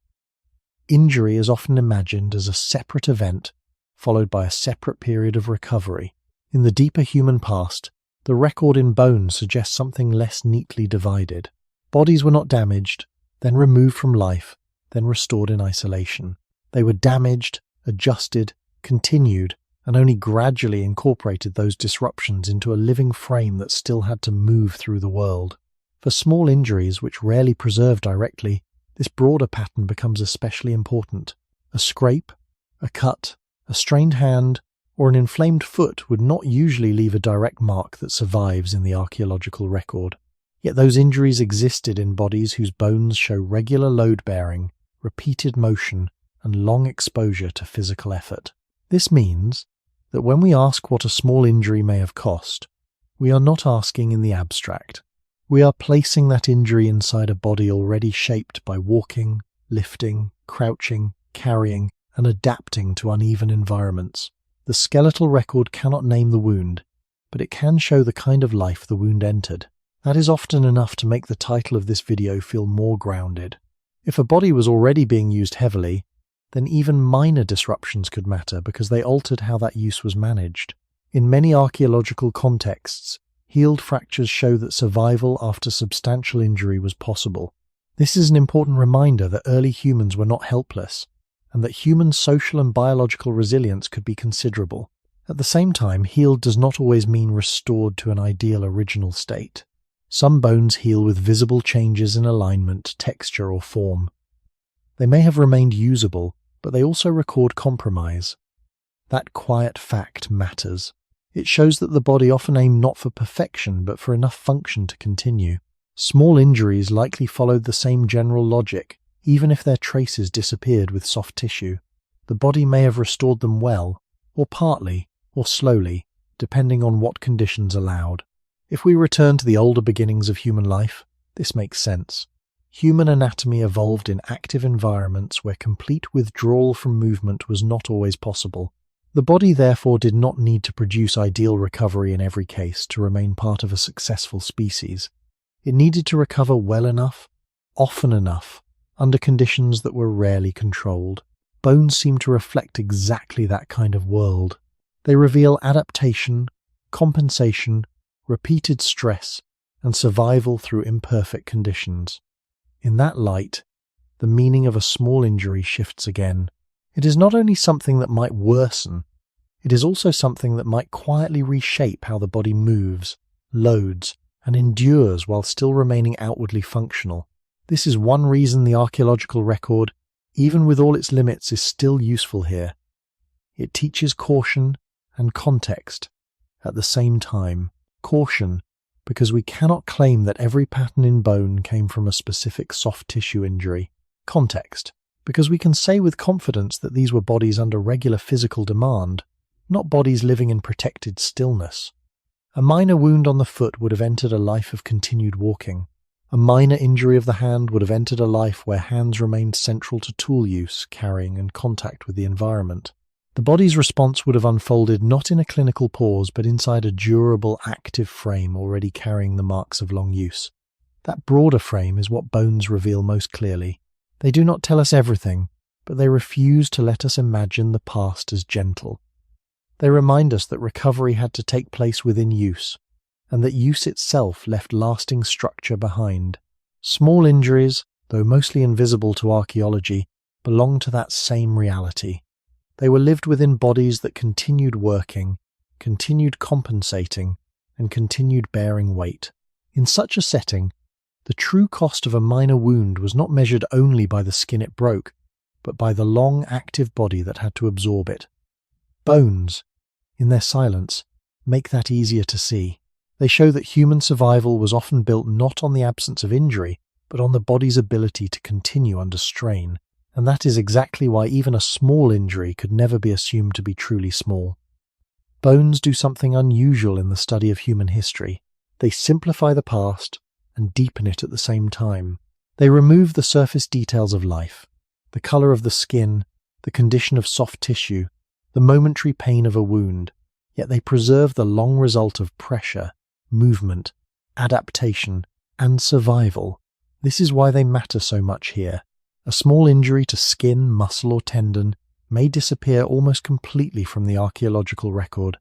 Injury is often imagined as a separate event, followed by a separate period of recovery. In the deeper human past, the record in bone suggests something less neatly divided. Bodies were not damaged, then removed from life, then restored in isolation. They were damaged, adjusted, continued, and only gradually incorporated those disruptions into a living frame that still had to move through the world. For small injuries, which rarely preserve directly, this broader pattern becomes especially important. A scrape, a cut, a strained hand, or an inflamed foot would not usually leave a direct mark that survives in the archaeological record. Yet those injuries existed in bodies whose bones show regular load-bearing, repeated motion, and long exposure to physical effort. This means that when we ask what a small injury may have cost, we are not asking in the abstract. We are placing that injury inside a body already shaped by walking, lifting, crouching, carrying, and adapting to uneven environments. The skeletal record cannot name the wound, but it can show the kind of life the wound entered. That is often enough to make the title of this video feel more grounded. If a body was already being used heavily, then even minor disruptions could matter because they altered how that use was managed. In many archaeological contexts, healed fractures show that survival after substantial injury was possible. This is an important reminder that early humans were not helpless, and that human social and biological resilience could be considerable. At the same time, healed does not always mean restored to an ideal original state. Some bones heal with visible changes in alignment, texture, or form. They may have remained usable, but they also record compromise. That quiet fact matters. It shows that the body often aimed not for perfection, but for enough function to continue. Small injuries likely followed the same general logic, even if their traces disappeared with soft tissue. The body may have restored them well, or partly, or slowly, depending on what conditions allowed. If we return to the older beginnings of human life, this makes sense. Human anatomy evolved in active environments where complete withdrawal from movement was not always possible. The body therefore did not need to produce ideal recovery in every case to remain part of a successful species. It needed to recover well enough, often enough, under conditions that were rarely controlled. Bones seem to reflect exactly that kind of world. They reveal adaptation, compensation, repeated stress, and survival through imperfect conditions. In that light, the meaning of a small injury shifts again. It is not only something that might worsen, it is also something that might quietly reshape how the body moves, loads, and endures while still remaining outwardly functional. This is one reason the archaeological record, even with all its limits, is still useful here. It teaches caution and context at the same time. Caution, because we cannot claim that every pattern in bone came from a specific soft tissue injury. Context, because we can say with confidence that these were bodies under regular physical demand, not bodies living in protected stillness. A minor wound on the foot would have entered a life of continued walking. A minor injury of the hand would have entered a life where hands remained central to tool use, carrying, and contact with the environment. The body's response would have unfolded not in a clinical pause, but inside a durable, active frame already carrying the marks of long use. That broader frame is what bones reveal most clearly. They do not tell us everything, but they refuse to let us imagine the past as gentle. They remind us that recovery had to take place within use, and that use itself left lasting structure behind. Small injuries, though mostly invisible to archaeology, belong to that same reality. They were lived within bodies that continued working, continued compensating, and continued bearing weight. In such a setting, the true cost of a minor wound was not measured only by the skin it broke, but by the long active body that had to absorb it. Bones, in their silence, make that easier to see. They show that human survival was often built not on the absence of injury, but on the body's ability to continue under strain. And that is exactly why even a small injury could never be assumed to be truly small. Bones do something unusual in the study of human history. They simplify the past and deepen it at the same time. They remove the surface details of life, the color of the skin, the condition of soft tissue, the momentary pain of a wound, yet they preserve the long result of pressure, movement, adaptation, and survival. This is why they matter so much here. A small injury to skin, muscle, or tendon may disappear almost completely from the archaeological record,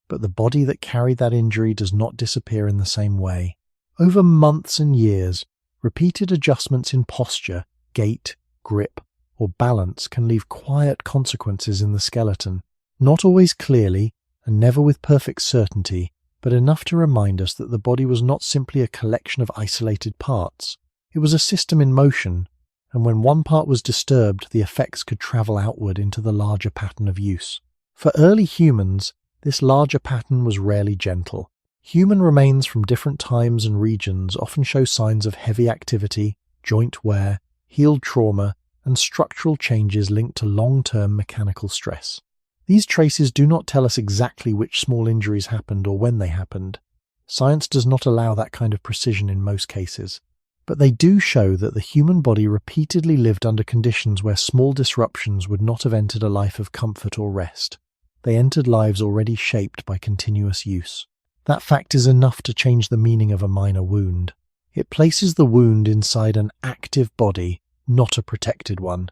but the body that carried that injury does not disappear in the same way. Over months and years, repeated adjustments in posture, gait, grip, or balance can leave quiet consequences in the skeleton. Not always clearly, and never with perfect certainty, but enough to remind us that the body was not simply a collection of isolated parts. It was a system in motion, and when one part was disturbed, the effects could travel outward into the larger pattern of use. For early humans, this larger pattern was rarely gentle. Human remains from different times and regions often show signs of heavy activity, joint wear, healed trauma, and structural changes linked to long-term mechanical stress. These traces do not tell us exactly which small injuries happened or when they happened. Science does not allow that kind of precision in most cases. But they do show that the human body repeatedly lived under conditions where small disruptions would not have entered a life of comfort or rest. They entered lives already shaped by continuous use. That fact is enough to change the meaning of a minor wound. It places the wound inside an active body, not a protected one.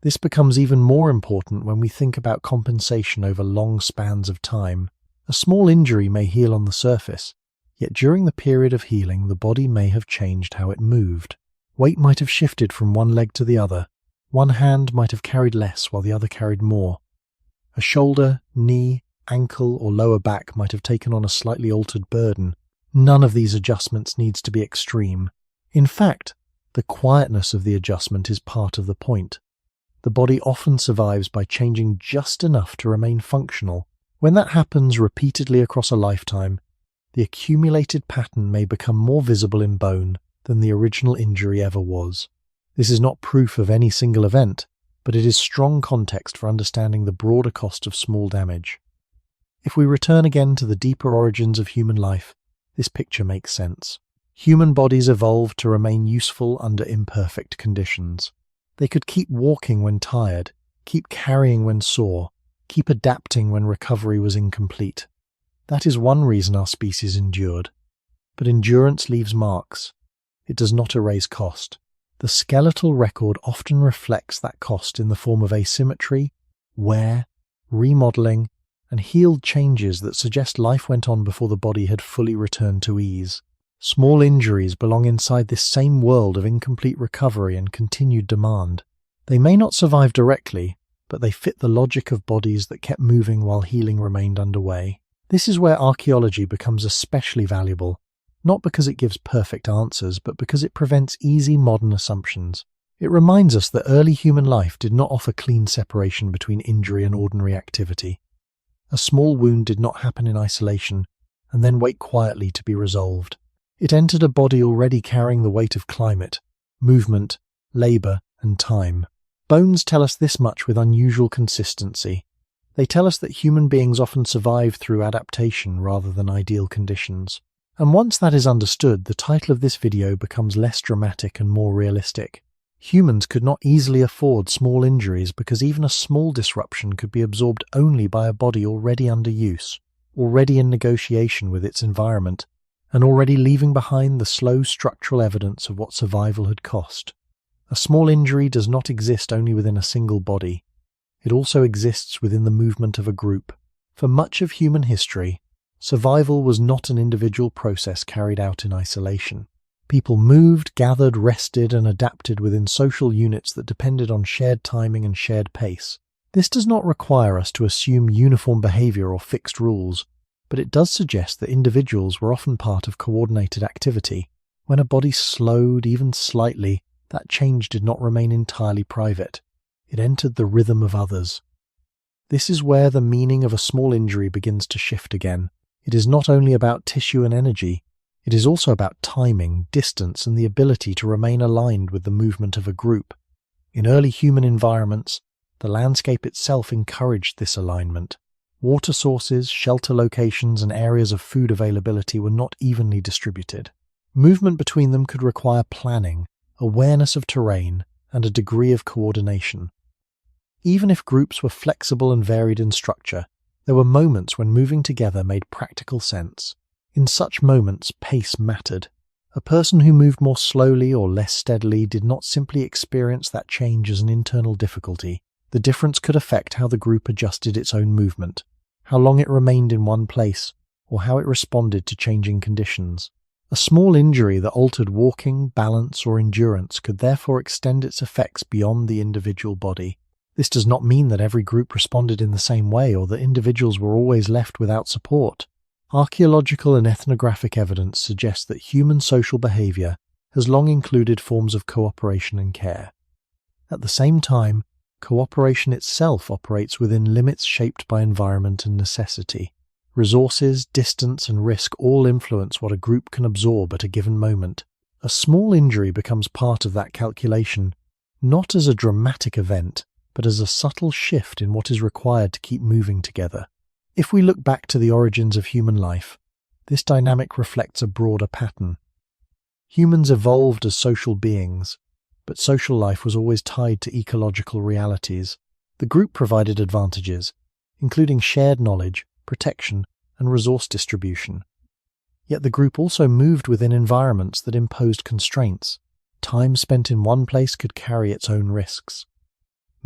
This becomes even more important when we think about compensation over long spans of time. A small injury may heal on the surface, yet during the period of healing, the body may have changed how it moved. Weight might have shifted from one leg to the other. One hand might have carried less while the other carried more. A shoulder, knee, ankle, or lower back might have taken on a slightly altered burden. None of these adjustments needs to be extreme. In fact, the quietness of the adjustment is part of the point. The body often survives by changing just enough to remain functional. When that happens repeatedly across a lifetime, the accumulated pattern may become more visible in bone than the original injury ever was. This is not proof of any single event, but it is strong context for understanding the broader cost of small damage. If we return again to the deeper origins of human life, this picture makes sense. Human bodies evolved to remain useful under imperfect conditions. They could keep walking when tired, keep carrying when sore, keep adapting when recovery was incomplete. That is one reason our species endured. But endurance leaves marks. It does not erase cost. The skeletal record often reflects that cost in the form of asymmetry, wear, remodeling, and healed changes that suggest life went on before the body had fully returned to ease. Small injuries belong inside this same world of incomplete recovery and continued demand. They may not survive directly, but they fit the logic of bodies that kept moving while healing remained underway. This is where archaeology becomes especially valuable, not because it gives perfect answers, but because it prevents easy modern assumptions. It reminds us that early human life did not offer clean separation between injury and ordinary activity. A small wound did not happen in isolation and then wait quietly to be resolved. It entered a body already carrying the weight of climate, movement, labor, and time. Bones tell us this much with unusual consistency. They tell us that human beings often survive through adaptation rather than ideal conditions. And once that is understood, the title of this video becomes less dramatic and more realistic. Humans could not easily afford small injuries because even a small disruption could be absorbed only by a body already under use, already in negotiation with its environment, and already leaving behind the slow structural evidence of what survival had cost. A small injury does not exist only within a single body. It also exists within the movement of a group. For much of human history, survival was not an individual process carried out in isolation. People moved, gathered, rested, and adapted within social units that depended on shared timing and shared pace. This does not require us to assume uniform behavior or fixed rules, but it does suggest that individuals were often part of coordinated activity. When a body slowed, even slightly, that change did not remain entirely private. It entered the rhythm of others. This is where the meaning of a small injury begins to shift again. It is not only about tissue and energy, it is also about timing, distance, and the ability to remain aligned with the movement of a group. In early human environments, the landscape itself encouraged this alignment. Water sources, shelter locations, and areas of food availability were not evenly distributed. Movement between them could require planning, awareness of terrain, and a degree of coordination. Even if groups were flexible and varied in structure, there were moments when moving together made practical sense. In such moments, pace mattered. A person who moved more slowly or less steadily did not simply experience that change as an internal difficulty. The difference could affect how the group adjusted its own movement, how long it remained in one place, or how it responded to changing conditions. A small injury that altered walking, balance, or endurance could therefore extend its effects beyond the individual body. This does not mean that every group responded in the same way or that individuals were always left without support. Archaeological and ethnographic evidence suggests that human social behavior has long included forms of cooperation and care. At the same time, cooperation itself operates within limits shaped by environment and necessity. Resources, distance, and risk all influence what a group can absorb at a given moment. A small injury becomes part of that calculation, not as a dramatic event, but as a subtle shift in what is required to keep moving together. If we look back to the origins of human life, this dynamic reflects a broader pattern. Humans evolved as social beings, but social life was always tied to ecological realities. The group provided advantages, including shared knowledge, protection, and resource distribution. Yet the group also moved within environments that imposed constraints. Time spent in one place could carry its own risks.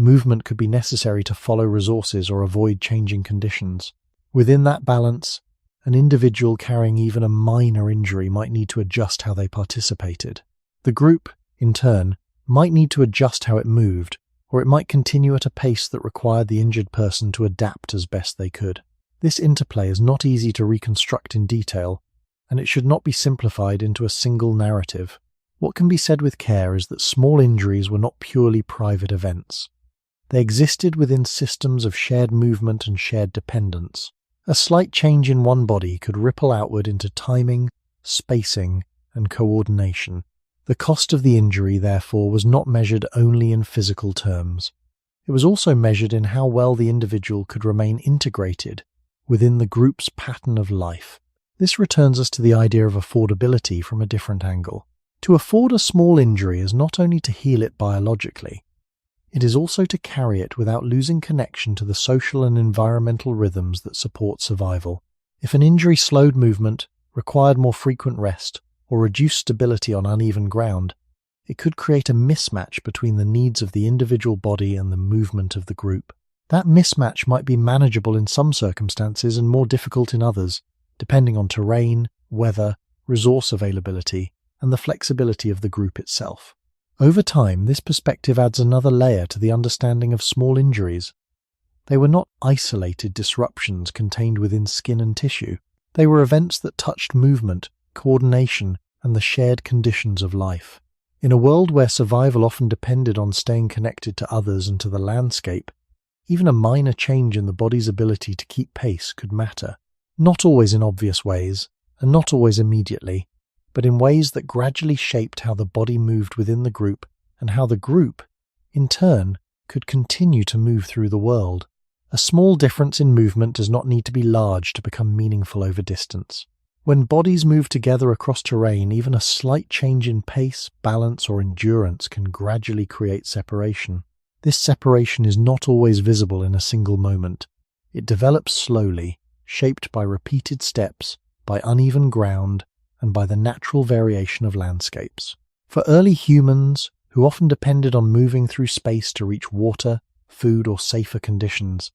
Movement could be necessary to follow resources or avoid changing conditions. Within that balance, an individual carrying even a minor injury might need to adjust how they participated. The group, in turn, might need to adjust how it moved, or it might continue at a pace that required the injured person to adapt as best they could. This interplay is not easy to reconstruct in detail, and it should not be simplified into a single narrative. What can be said with care is that small injuries were not purely private events. They existed within systems of shared movement and shared dependence. A slight change in one body could ripple outward into timing, spacing, and coordination. The cost of the injury, therefore, was not measured only in physical terms. It was also measured in how well the individual could remain integrated within the group's pattern of life. This returns us to the idea of affordability from a different angle. To afford a small injury is not only to heal it biologically, it is also to carry it without losing connection to the social and environmental rhythms that support survival. If an injury slowed movement, required more frequent rest, or reduced stability on uneven ground, it could create a mismatch between the needs of the individual body and the movement of the group. That mismatch might be manageable in some circumstances and more difficult in others, depending on terrain, weather, resource availability, and the flexibility of the group itself. Over time, this perspective adds another layer to the understanding of small injuries. They were not isolated disruptions contained within skin and tissue. They were events that touched movement, coordination, and the shared conditions of life. In a world where survival often depended on staying connected to others and to the landscape, even a minor change in the body's ability to keep pace could matter. Not always in obvious ways, and not always immediately, but in ways that gradually shaped how the body moved within the group and how the group, in turn, could continue to move through the world. A small difference in movement does not need to be large to become meaningful over distance. When bodies move together across terrain, even a slight change in pace, balance, or endurance can gradually create separation. This separation is not always visible in a single moment. It develops slowly, shaped by repeated steps, by uneven ground, and by the natural variation of landscapes. For early humans, who often depended on moving through space to reach water, food, or safer conditions,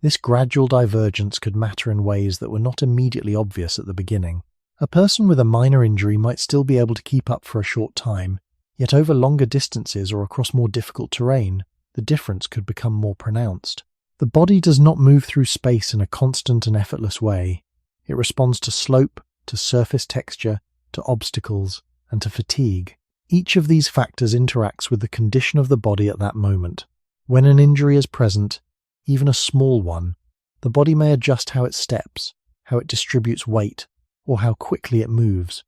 this gradual divergence could matter in ways that were not immediately obvious at the beginning. A person with a minor injury might still be able to keep up for a short time, yet over longer distances or across more difficult terrain, the difference could become more pronounced. The body does not move through space in a constant and effortless way. It responds to slope, to surface texture, to obstacles, and to fatigue. Each of these factors interacts with the condition of the body at that moment. When an injury is present, even a small one, the body may adjust how it steps, how it distributes weight, or how quickly it moves.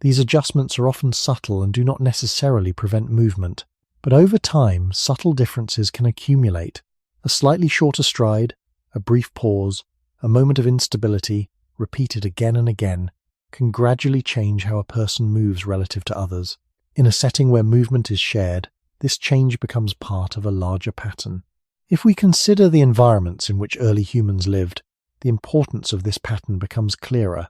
These adjustments are often subtle and do not necessarily prevent movement, but over time, subtle differences can accumulate. A slightly shorter stride, a brief pause, a moment of instability, repeated again and again, can gradually change how a person moves relative to others. In a setting where movement is shared, this change becomes part of a larger pattern. If we consider the environments in which early humans lived, the importance of this pattern becomes clearer.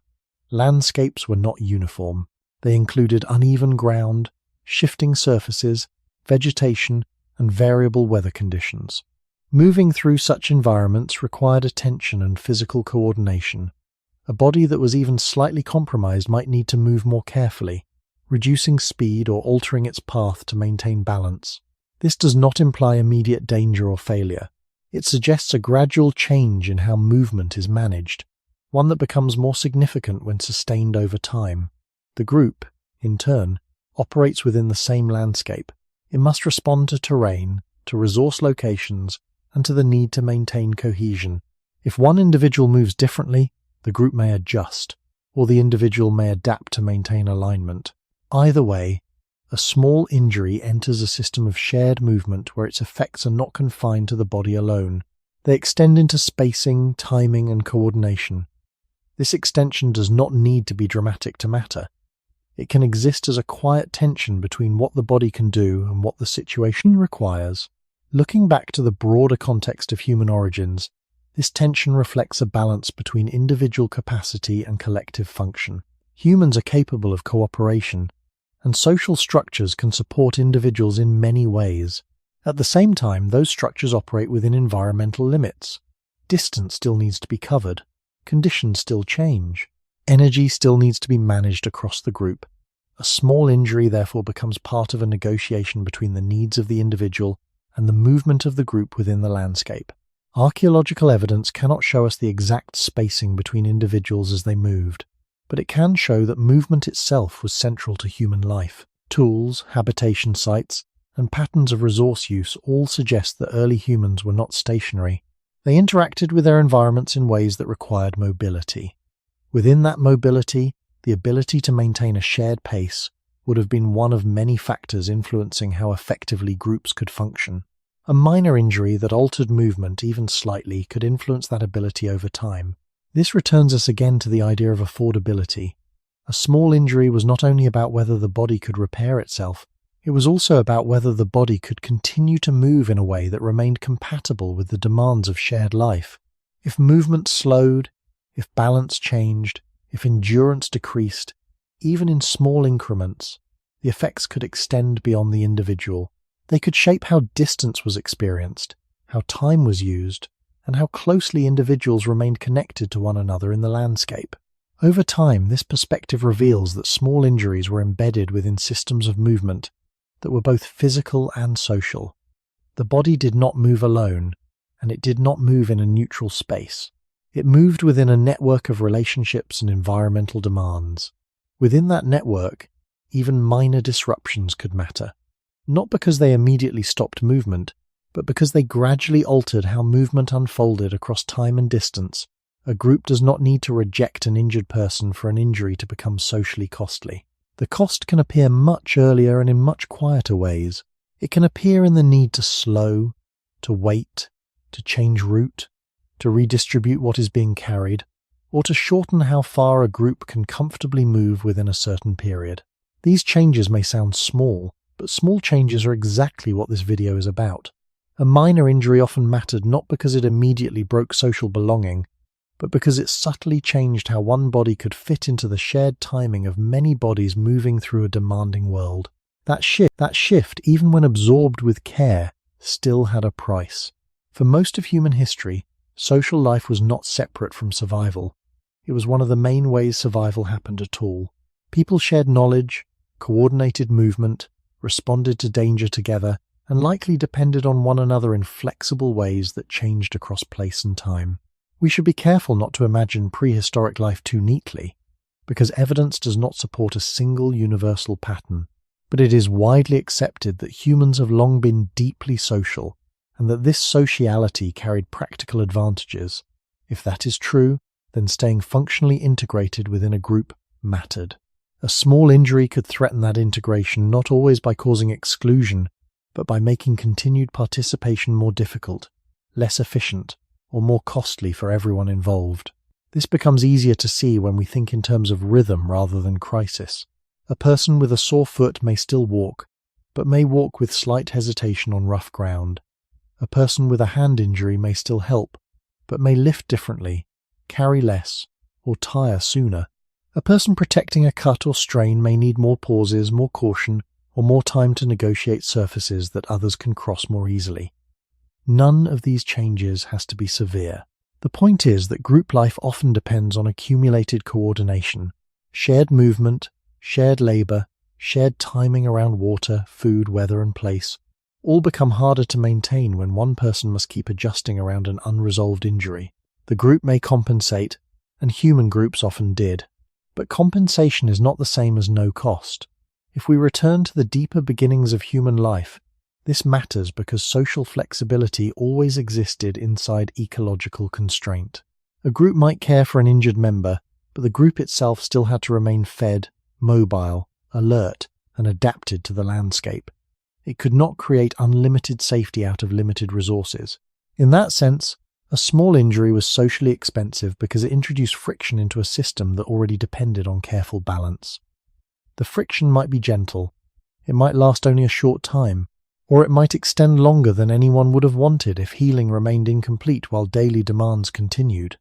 Landscapes were not uniform. They included uneven ground, shifting surfaces, vegetation, and variable weather conditions. Moving through such environments required attention and physical coordination. A body that was even slightly compromised might need to move more carefully, reducing speed or altering its path to maintain balance. This does not imply immediate danger or failure. It suggests a gradual change in how movement is managed, one that becomes more significant when sustained over time. The group, in turn, operates within the same landscape. It must respond to terrain, to resource locations, and to the need to maintain cohesion. If one individual moves differently, the group may adjust, or the individual may adapt to maintain alignment. Either way, a small injury enters a system of shared movement where its effects are not confined to the body alone. They extend into spacing, timing, and coordination. This extension does not need to be dramatic to matter. It can exist as a quiet tension between what the body can do and what the situation requires. Looking back to the broader context of human origins, this tension reflects a balance between individual capacity and collective function. Humans are capable of cooperation, and social structures can support individuals in many ways. At the same time, those structures operate within environmental limits. Distance still needs to be covered. Conditions still change. Energy still needs to be managed across the group. A small injury therefore becomes part of a negotiation between the needs of the individual and the movement of the group within the landscape. Archaeological evidence cannot show us the exact spacing between individuals as they moved, but it can show that movement itself was central to human life. Tools, habitation sites, and patterns of resource use all suggest that early humans were not stationary. They interacted with their environments in ways that required mobility. Within that mobility, the ability to maintain a shared pace would have been one of many factors influencing how effectively groups could function. A minor injury that altered movement even slightly could influence that ability over time. This returns us again to the idea of affordability. A small injury was not only about whether the body could repair itself, it was also about whether the body could continue to move in a way that remained compatible with the demands of shared life. If movement slowed, if balance changed, if endurance decreased, even in small increments, the effects could extend beyond the individual. They could shape how distance was experienced, how time was used, and how closely individuals remained connected to one another in the landscape. Over time, this perspective reveals that small injuries were embedded within systems of movement that were both physical and social. The body did not move alone, and it did not move in a neutral space. It moved within a network of relationships and environmental demands. Within that network, even minor disruptions could matter, not because they immediately stopped movement, but because they gradually altered how movement unfolded across time and distance. A group does not need to reject an injured person for an injury to become socially costly. The cost can appear much earlier and in much quieter ways. It can appear in the need to slow, to wait, to change route, to redistribute what is being carried, or to shorten how far a group can comfortably move within a certain period. These changes may sound small, but small changes are exactly what this video is about. A minor injury often mattered not because it immediately broke social belonging, but because it subtly changed how one body could fit into the shared timing of many bodies moving through a demanding world. That shift, even when absorbed with care, still had a price. For most of human history, social life was not separate from survival. It was one of the main ways survival happened at all. People shared knowledge, coordinated movement, responded to danger together, and likely depended on one another in flexible ways that changed across place and time. We should be careful not to imagine prehistoric life too neatly, because evidence does not support a single universal pattern. But it is widely accepted that humans have long been deeply social, and that this sociality carried practical advantages. If that is true, then staying functionally integrated within a group mattered. A small injury could threaten that integration not always by causing exclusion, but by making continued participation more difficult, less efficient, or more costly for everyone involved. This becomes easier to see when we think in terms of rhythm rather than crisis. A person with a sore foot may still walk, but may walk with slight hesitation on rough ground. A person with a hand injury may still help, but may lift differently, carry less, or tire sooner. A person protecting a cut or strain may need more pauses, more caution, or more time to negotiate surfaces that others can cross more easily. None of these changes has to be severe. The point is that group life often depends on accumulated coordination, shared movement, shared labor, shared timing around water, food, weather, and place, all become harder to maintain when one person must keep adjusting around an unresolved injury. The group may compensate, and human groups often did. But compensation is not the same as no cost. If we return to the deeper beginnings of human life, this matters because social flexibility always existed inside ecological constraint. A group might care for an injured member, but the group itself still had to remain fed, mobile, alert, and adapted to the landscape. It could not create unlimited safety out of limited resources. In that sense, a small injury was socially expensive because it introduced friction into a system that already depended on careful balance. The friction might be gentle, it might last only a short time, or it might extend longer than anyone would have wanted if healing remained incomplete while daily demands continued.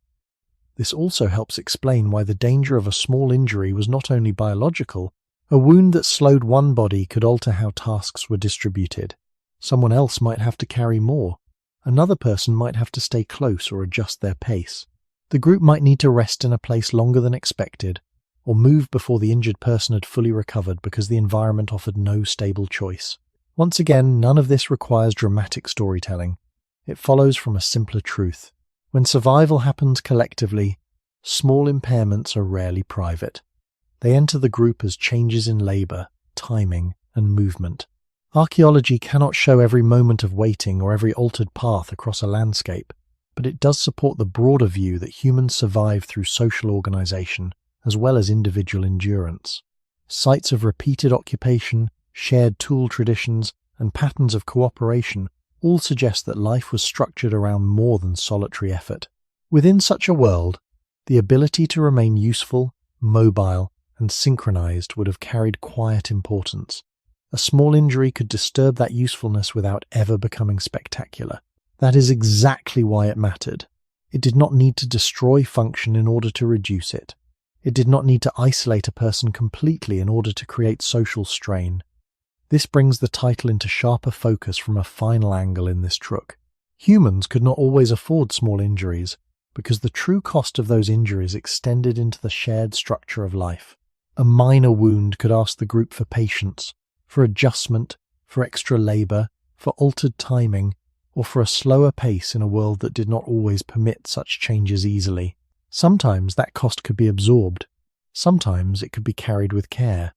This also helps explain why the danger of a small injury was not only biological. A wound that slowed one body could alter how tasks were distributed. Someone else might have to carry more. Another person might have to stay close or adjust their pace. The group might need to rest in a place longer than expected, or move before the injured person had fully recovered because the environment offered no stable choice. Once again, none of this requires dramatic storytelling. It follows from a simpler truth. When survival happens collectively, small impairments are rarely private. They enter the group as changes in labor, timing, and movement. Archaeology cannot show every moment of waiting or every altered path across a landscape, but it does support the broader view that humans survive through social organization, as well as individual endurance. Sites of repeated occupation, shared tool traditions, and patterns of cooperation all suggest that life was structured around more than solitary effort. Within such a world, the ability to remain useful, mobile, and synchronized would have carried quiet importance. A small injury could disturb that usefulness without ever becoming spectacular. That is exactly why it mattered. It did not need to destroy function in order to reduce it. It did not need to isolate a person completely in order to create social strain. This brings the title into sharper focus from a final angle in this truck. Humans could not always afford small injuries, because the true cost of those injuries extended into the shared structure of life. A minor wound could ask the group for patience, for adjustment, for extra labor, for altered timing, or for a slower pace in a world that did not always permit such changes easily. Sometimes that cost could be absorbed. Sometimes it could be carried with care.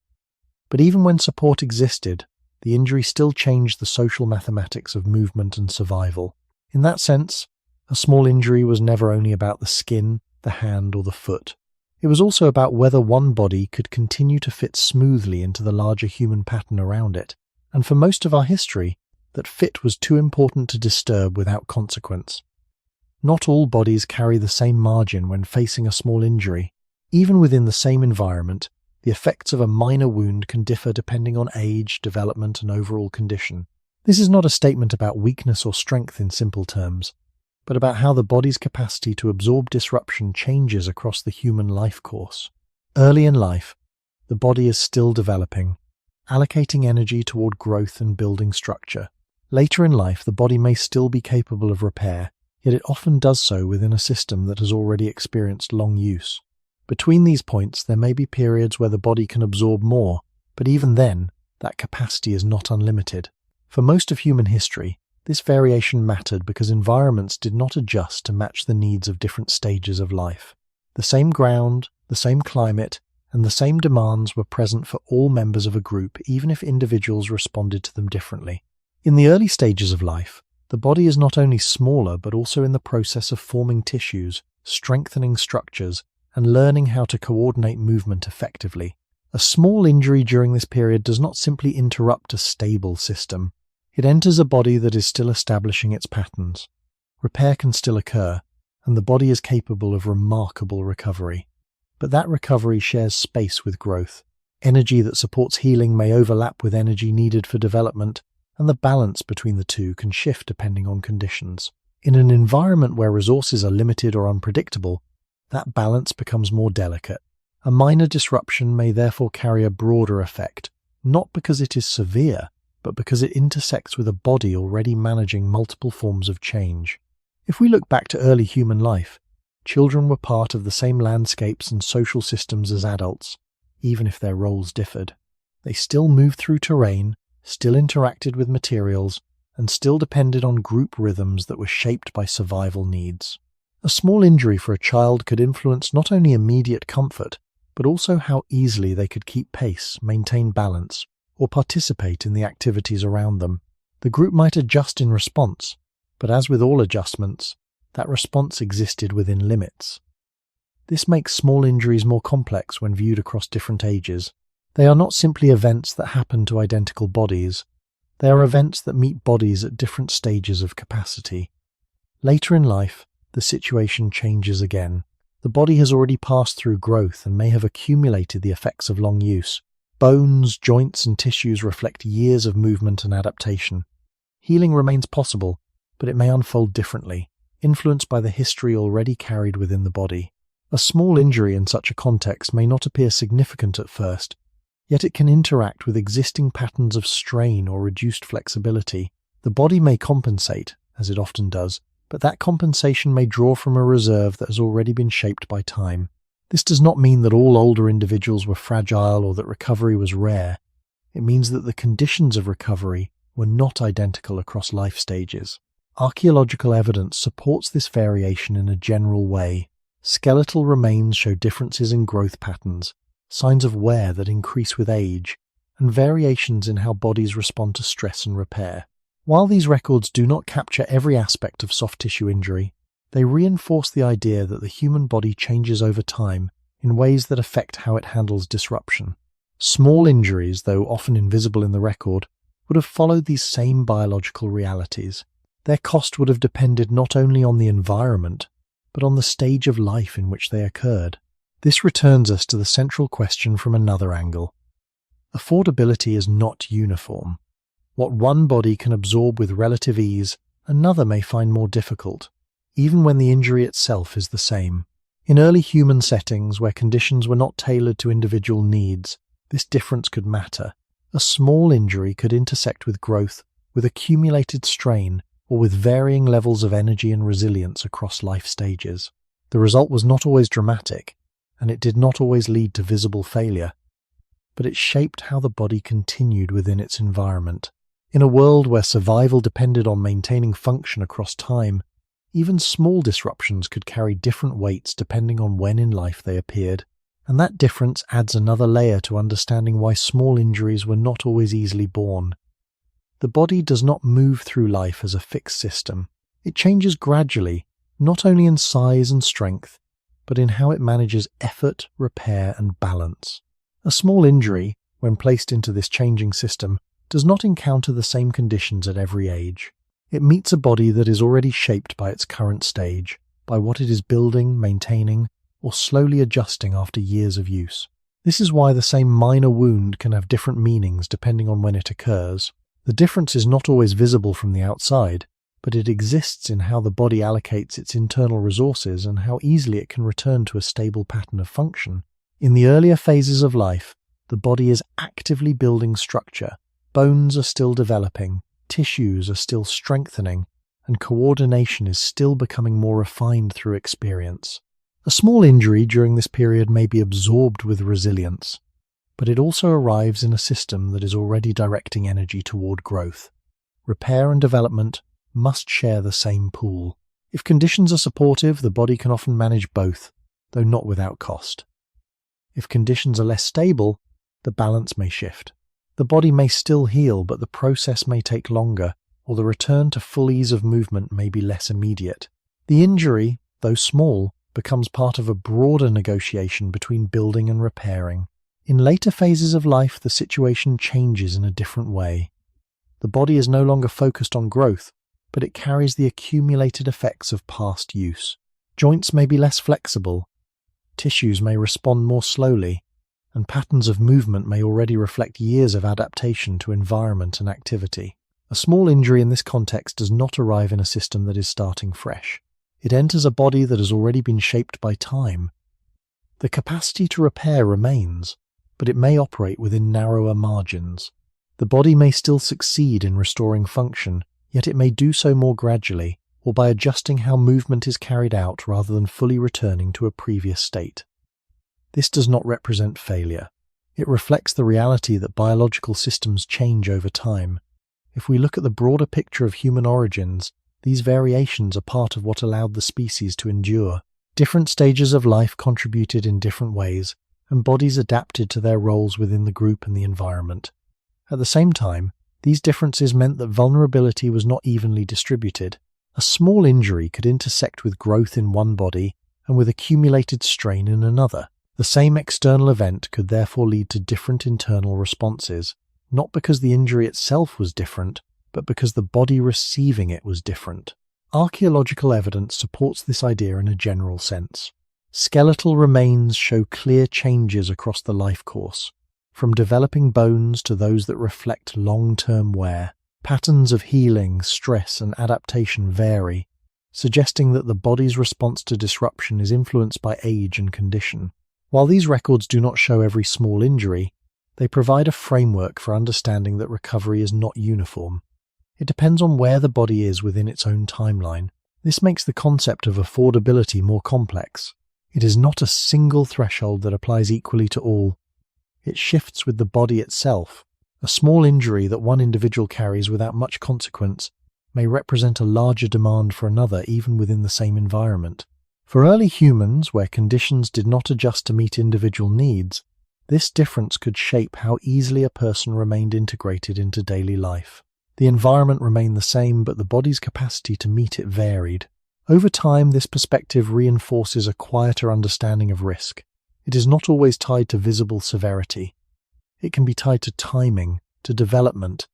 But even when support existed, the injury still changed the social mathematics of movement and survival. In that sense, a small injury was never only about the skin, the hand, or the foot. It was also about whether one body could continue to fit smoothly into the larger human pattern around it, and for most of our history, that fit was too important to disturb without consequence. Not all bodies carry the same margin when facing a small injury. Even within the same environment, the effects of a minor wound can differ depending on age, development, and overall condition. This is not a statement about weakness or strength in simple terms, but about how the body's capacity to absorb disruption changes across the human life course. Early in life, the body is still developing, allocating energy toward growth and building structure. Later in life, the body may still be capable of repair, yet it often does so within a system that has already experienced long use. Between these points, there may be periods where the body can absorb more, but even then, that capacity is not unlimited. For most of human history, this variation mattered because environments did not adjust to match the needs of different stages of life. The same ground, the same climate, and the same demands were present for all members of a group, even if individuals responded to them differently. In the early stages of life, the body is not only smaller but also in the process of forming tissues, strengthening structures, and learning how to coordinate movement effectively. A small injury during this period does not simply interrupt a stable system. It enters a body that is still establishing its patterns. Repair can still occur, and the body is capable of remarkable recovery. But that recovery shares space with growth. Energy that supports healing may overlap with energy needed for development, and the balance between the two can shift depending on conditions. In an environment where resources are limited or unpredictable, that balance becomes more delicate. A minor disruption may therefore carry a broader effect, not because it is severe, but because it intersects with a body already managing multiple forms of change. If we look back to early human life, children were part of the same landscapes and social systems as adults, even if their roles differed. They still moved through terrain, still interacted with materials, and still depended on group rhythms that were shaped by survival needs. A small injury for a child could influence not only immediate comfort, but also how easily they could keep pace, maintain balance, or participate in the activities around them. The group might adjust in response, but as with all adjustments, that response existed within limits. This makes small injuries more complex when viewed across different ages. They are not simply events that happen to identical bodies. They are events that meet bodies at different stages of capacity. Later in life, the situation changes again. The body has already passed through growth and may have accumulated the effects of long use. Bones, joints, and tissues reflect years of movement and adaptation. Healing remains possible, but it may unfold differently, influenced by the history already carried within the body. A small injury in such a context may not appear significant at first, yet it can interact with existing patterns of strain or reduced flexibility. The body may compensate, as it often does, but that compensation may draw from a reserve that has already been shaped by time. This does not mean that all older individuals were fragile or that recovery was rare. It means that the conditions of recovery were not identical across life stages. Archaeological evidence supports this variation in a general way. Skeletal remains show differences in growth patterns, signs of wear that increase with age, and variations in how bodies respond to stress and repair. While these records do not capture every aspect of soft tissue injury, they reinforce the idea that the human body changes over time in ways that affect how it handles disruption. Small injuries, though often invisible in the record, would have followed these same biological realities. Their cost would have depended not only on the environment, but on the stage of life in which they occurred. This returns us to the central question from another angle. Affordability is not uniform. What one body can absorb with relative ease, another may find more difficult, even when the injury itself is the same. In early human settings where conditions were not tailored to individual needs, this difference could matter. A small injury could intersect with growth, with accumulated strain, or with varying levels of energy and resilience across life stages. The result was not always dramatic, and it did not always lead to visible failure, but it shaped how the body continued within its environment. In a world where survival depended on maintaining function across time, even small disruptions could carry different weights depending on when in life they appeared, and that difference adds another layer to understanding why small injuries were not always easily borne. The body does not move through life as a fixed system. It changes gradually, not only in size and strength, but in how it manages effort, repair, and balance. A small injury, when placed into this changing system, does not encounter the same conditions at every age. It meets a body that is already shaped by its current stage, by what it is building, maintaining, or slowly adjusting after years of use. This is why the same minor wound can have different meanings depending on when it occurs. The difference is not always visible from the outside, but it exists in how the body allocates its internal resources and how easily it can return to a stable pattern of function. In the earlier phases of life, the body is actively building structure. Bones are still developing, tissues are still strengthening, and coordination is still becoming more refined through experience. A small injury during this period may be absorbed with resilience, but it also arrives in a system that is already directing energy toward growth. Repair and development must share the same pool. If conditions are supportive, the body can often manage both, though not without cost. If conditions are less stable, the balance may shift. The body may still heal, but the process may take longer, or the return to full ease of movement may be less immediate. The injury, though small, becomes part of a broader negotiation between building and repairing. In later phases of life, the situation changes in a different way. The body is no longer focused on growth, but it carries the accumulated effects of past use. Joints may be less flexible, tissues may respond more slowly, and patterns of movement may already reflect years of adaptation to environment and activity. A small injury in this context does not arrive in a system that is starting fresh. It enters a body that has already been shaped by time. The capacity to repair remains, but it may operate within narrower margins. The body may still succeed in restoring function, yet it may do so more gradually, or by adjusting how movement is carried out rather than fully returning to a previous state. This does not represent failure. It reflects the reality that biological systems change over time. If we look at the broader picture of human origins, these variations are part of what allowed the species to endure. Different stages of life contributed in different ways, and bodies adapted to their roles within the group and the environment. At the same time, these differences meant that vulnerability was not evenly distributed. A small injury could intersect with growth in one body and with accumulated strain in another. The same external event could therefore lead to different internal responses, not because the injury itself was different, but because the body receiving it was different. Archaeological evidence supports this idea in a general sense. Skeletal remains show clear changes across the life course, from developing bones to those that reflect long-term wear. Patterns of healing, stress, and adaptation vary, suggesting that the body's response to disruption is influenced by age and condition. While these records do not show every small injury, they provide a framework for understanding that recovery is not uniform. It depends on where the body is within its own timeline. This makes the concept of affordability more complex. It is not a single threshold that applies equally to all. It shifts with the body itself. A small injury that one individual carries without much consequence may represent a larger demand for another even within the same environment. For early humans, where conditions did not adjust to meet individual needs, this difference could shape how easily a person remained integrated into daily life. The environment remained the same, but the body's capacity to meet it varied. Over time, this perspective reinforces a quieter understanding of risk. It is not always tied to visible severity. It can be tied to timing, to development,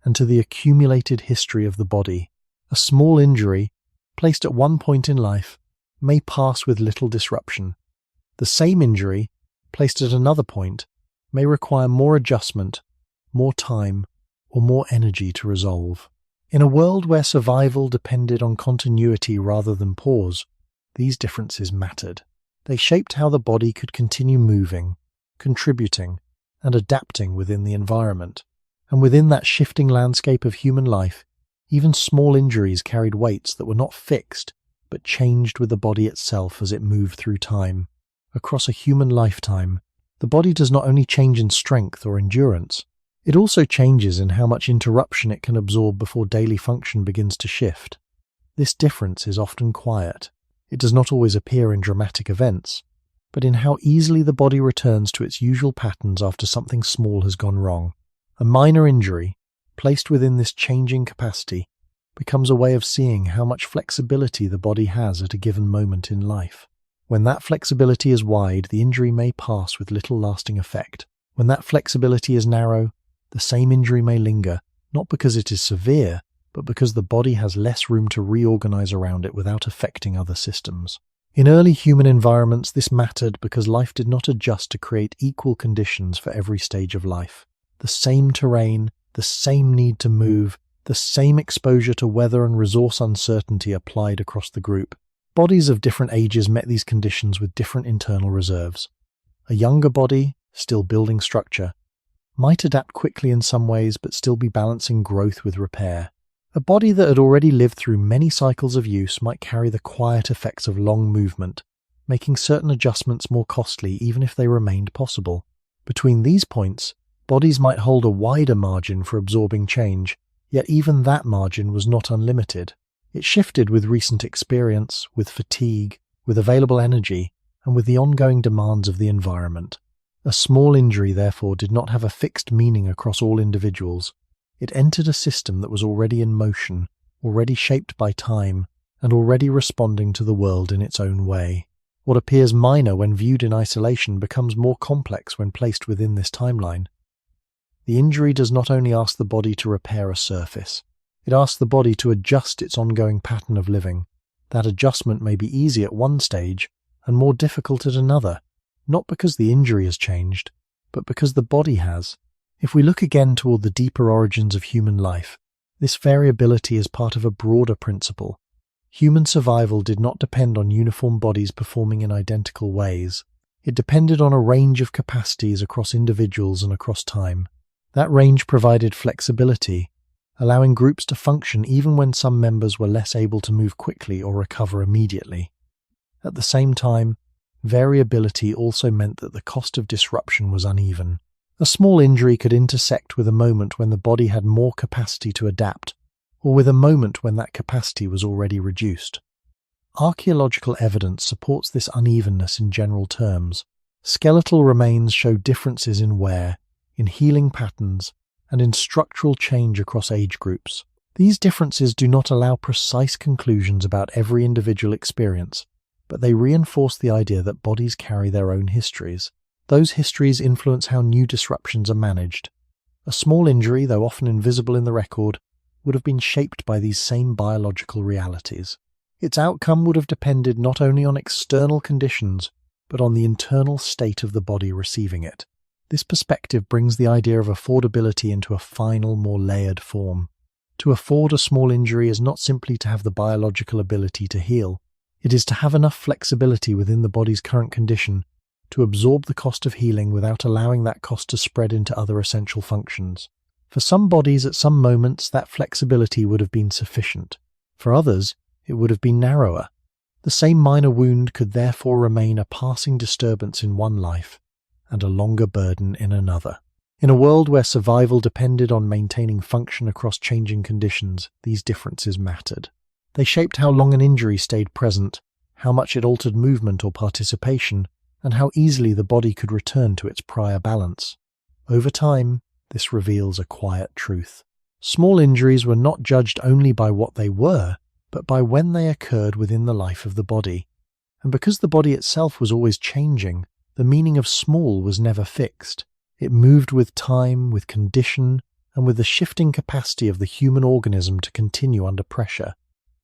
and to the accumulated history of the body. A small injury, placed at one point in life, may pass with little disruption. The same injury, placed at another point, may require more adjustment, more time, or more energy to resolve. In a world where survival depended on continuity rather than pause, these differences mattered. They shaped how the body could continue moving, contributing, and adapting within the environment. And within that shifting landscape of human life, even small injuries carried weights that were not fixed, but changed with the body itself as it moved through time. Across a human lifetime, the body does not only change in strength or endurance, it also changes in how much interruption it can absorb before daily function begins to shift. This difference is often quiet. It does not always appear in dramatic events, but in how easily the body returns to its usual patterns after something small has gone wrong. A minor injury, placed within this changing capacity, becomes a way of seeing how much flexibility the body has at a given moment in life. When that flexibility is wide, the injury may pass with little lasting effect. When that flexibility is narrow, the same injury may linger, not because it is severe, but because the body has less room to reorganize around it without affecting other systems. In early human environments, this mattered because life did not adjust to create equal conditions for every stage of life. The same terrain, the same need to move, the same exposure to weather and resource uncertainty applied across the group. Bodies of different ages met these conditions with different internal reserves. A younger body, still building structure, might adapt quickly in some ways but still be balancing growth with repair. A body that had already lived through many cycles of use might carry the quiet effects of long movement, making certain adjustments more costly even if they remained possible. Between these points, bodies might hold a wider margin for absorbing change, yet even that margin was not unlimited. It shifted with recent experience, with fatigue, with available energy, and with the ongoing demands of the environment. A small injury, therefore, did not have a fixed meaning across all individuals. It entered a system that was already in motion, already shaped by time, and already responding to the world in its own way. What appears minor when viewed in isolation becomes more complex when placed within this timeline. The injury does not only ask the body to repair a surface, it asks the body to adjust its ongoing pattern of living. That adjustment may be easy at one stage and more difficult at another, not because the injury has changed, but because the body has. If we look again toward the deeper origins of human life, this variability is part of a broader principle. Human survival did not depend on uniform bodies performing in identical ways. It depended on a range of capacities across individuals and across time. That range provided flexibility, allowing groups to function even when some members were less able to move quickly or recover immediately. At the same time, variability also meant that the cost of disruption was uneven. A small injury could intersect with a moment when the body had more capacity to adapt, or with a moment when that capacity was already reduced. Archaeological evidence supports this unevenness in general terms. Skeletal remains show differences in wear, in healing patterns, and in structural change across age groups. These differences do not allow precise conclusions about every individual experience, but they reinforce the idea that bodies carry their own histories. Those histories influence how new disruptions are managed. A small injury, though often invisible in the record, would have been shaped by these same biological realities. Its outcome would have depended not only on external conditions, but on the internal state of the body receiving it. This perspective brings the idea of affordability into a final, more layered form. To afford a small injury is not simply to have the biological ability to heal. It is to have enough flexibility within the body's current condition to absorb the cost of healing without allowing that cost to spread into other essential functions. For some bodies at some moments that flexibility would have been sufficient. For others, it would have been narrower. The same minor wound could therefore remain a passing disturbance in one life and a longer burden in another. In a world where survival depended on maintaining function across changing conditions, these differences mattered. They shaped how long an injury stayed present, how much it altered movement or participation, and how easily the body could return to its prior balance. Over time, this reveals a quiet truth. Small injuries were not judged only by what they were, but by when they occurred within the life of the body. And because the body itself was always changing, the meaning of small was never fixed. It moved with time, with condition, and with the shifting capacity of the human organism to continue under pressure.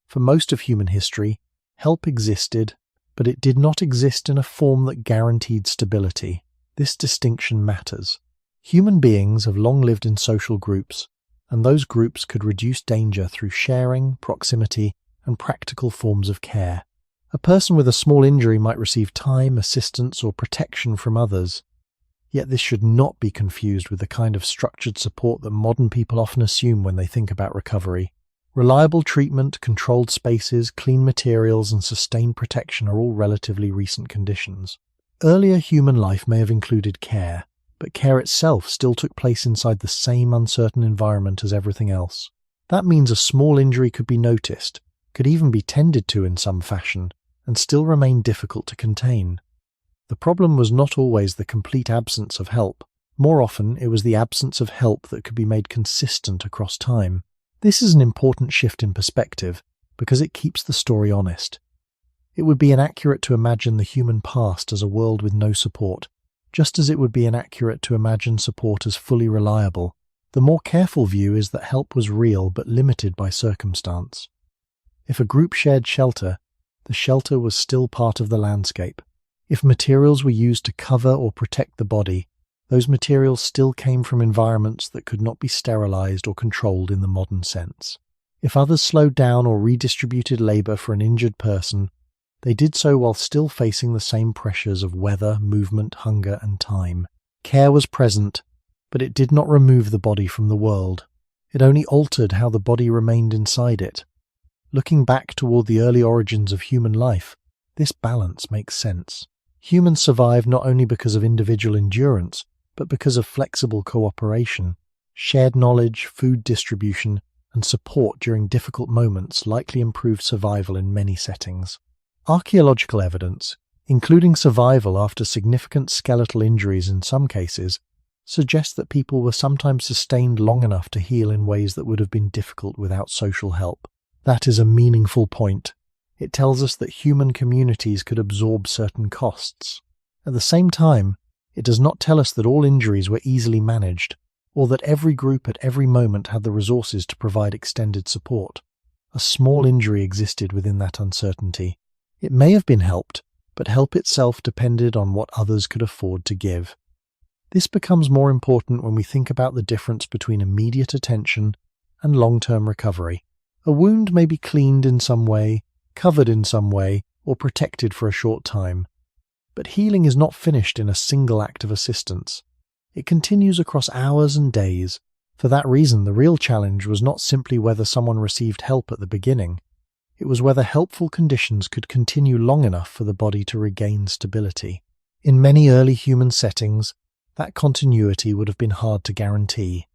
For most of human history, help existed, but it did not exist in a form that guaranteed stability. This distinction matters. Human beings have long lived in social groups, and those groups could reduce danger through sharing, proximity, and practical forms of care. A person with a small injury might receive time, assistance, or protection from others. Yet this should not be confused with the kind of structured support that modern people often assume when they think about recovery. Reliable treatment, controlled spaces, clean materials, and sustained protection are all relatively recent conditions. Earlier human life may have included care, but care itself still took place inside the same uncertain environment as everything else. That means a small injury could be noticed, could even be tended to in some fashion, and still remain difficult to contain. The problem was not always the complete absence of help. More often, it was the absence of help that could be made consistent across time. This is an important shift in perspective, because it keeps the story honest. It would be inaccurate to imagine the human past as a world with no support, just as it would be inaccurate to imagine support as fully reliable. The more careful view is that help was real but limited by circumstance. If a group shared shelter, the shelter was still part of the landscape. If materials were used to cover or protect the body, those materials still came from environments that could not be sterilized or controlled in the modern sense. If others slowed down or redistributed labor for an injured person, they did so while still facing the same pressures of weather, movement, hunger, and time. Care was present, but it did not remove the body from the world. It only altered how the body remained inside it. Looking back toward the early origins of human life, this balance makes sense. Humans survived not only because of individual endurance, but because of flexible cooperation. Shared knowledge, food distribution, and support during difficult moments likely improved survival in many settings. Archaeological evidence, including survival after significant skeletal injuries in some cases, suggests that people were sometimes sustained long enough to heal in ways that would have been difficult without social help. That is a meaningful point. It tells us that human communities could absorb certain costs. At the same time, it does not tell us that all injuries were easily managed, or that every group at every moment had the resources to provide extended support. A small injury existed within that uncertainty. It may have been helped, but help itself depended on what others could afford to give. This becomes more important when we think about the difference between immediate attention and long-term recovery. A wound may be cleaned in some way, covered in some way, or protected for a short time. But healing is not finished in a single act of assistance. It continues across hours and days. For that reason, the real challenge was not simply whether someone received help at the beginning. It was whether helpful conditions could continue long enough for the body to regain stability. In many early human settings, That continuity would have been hard to guarantee.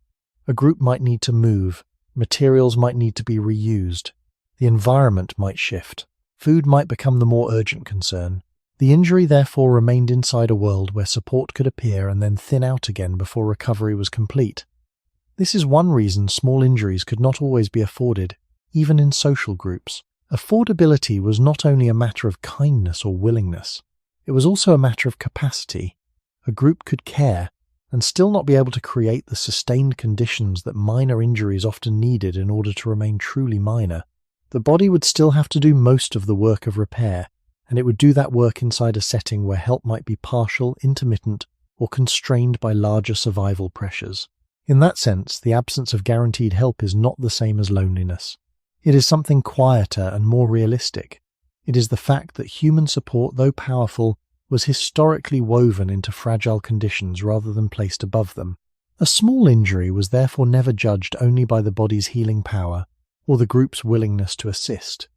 A group might need to move, materials might need to be reused, the environment might shift, food might become the more urgent concern. The injury therefore remained inside a world where support could appear and then thin out again before recovery was complete. This is one reason small injuries could not always be afforded, even in social groups. Affordability was not only a matter of kindness or willingness, it was also a matter of capacity. A group could care and still not be able to create the sustained conditions that minor injuries often needed in order to remain truly minor. The body would still have to do most of the work of repair, and it would do that work inside a setting where help might be partial, intermittent, or constrained by larger survival pressures. In that sense, the absence of guaranteed help is not the same as loneliness. It is something quieter and more realistic. It is the fact that human support, though powerful, was historically woven into fragile conditions rather than placed above them. A small injury was therefore never judged only by the body's healing power or the group's willingness to assist.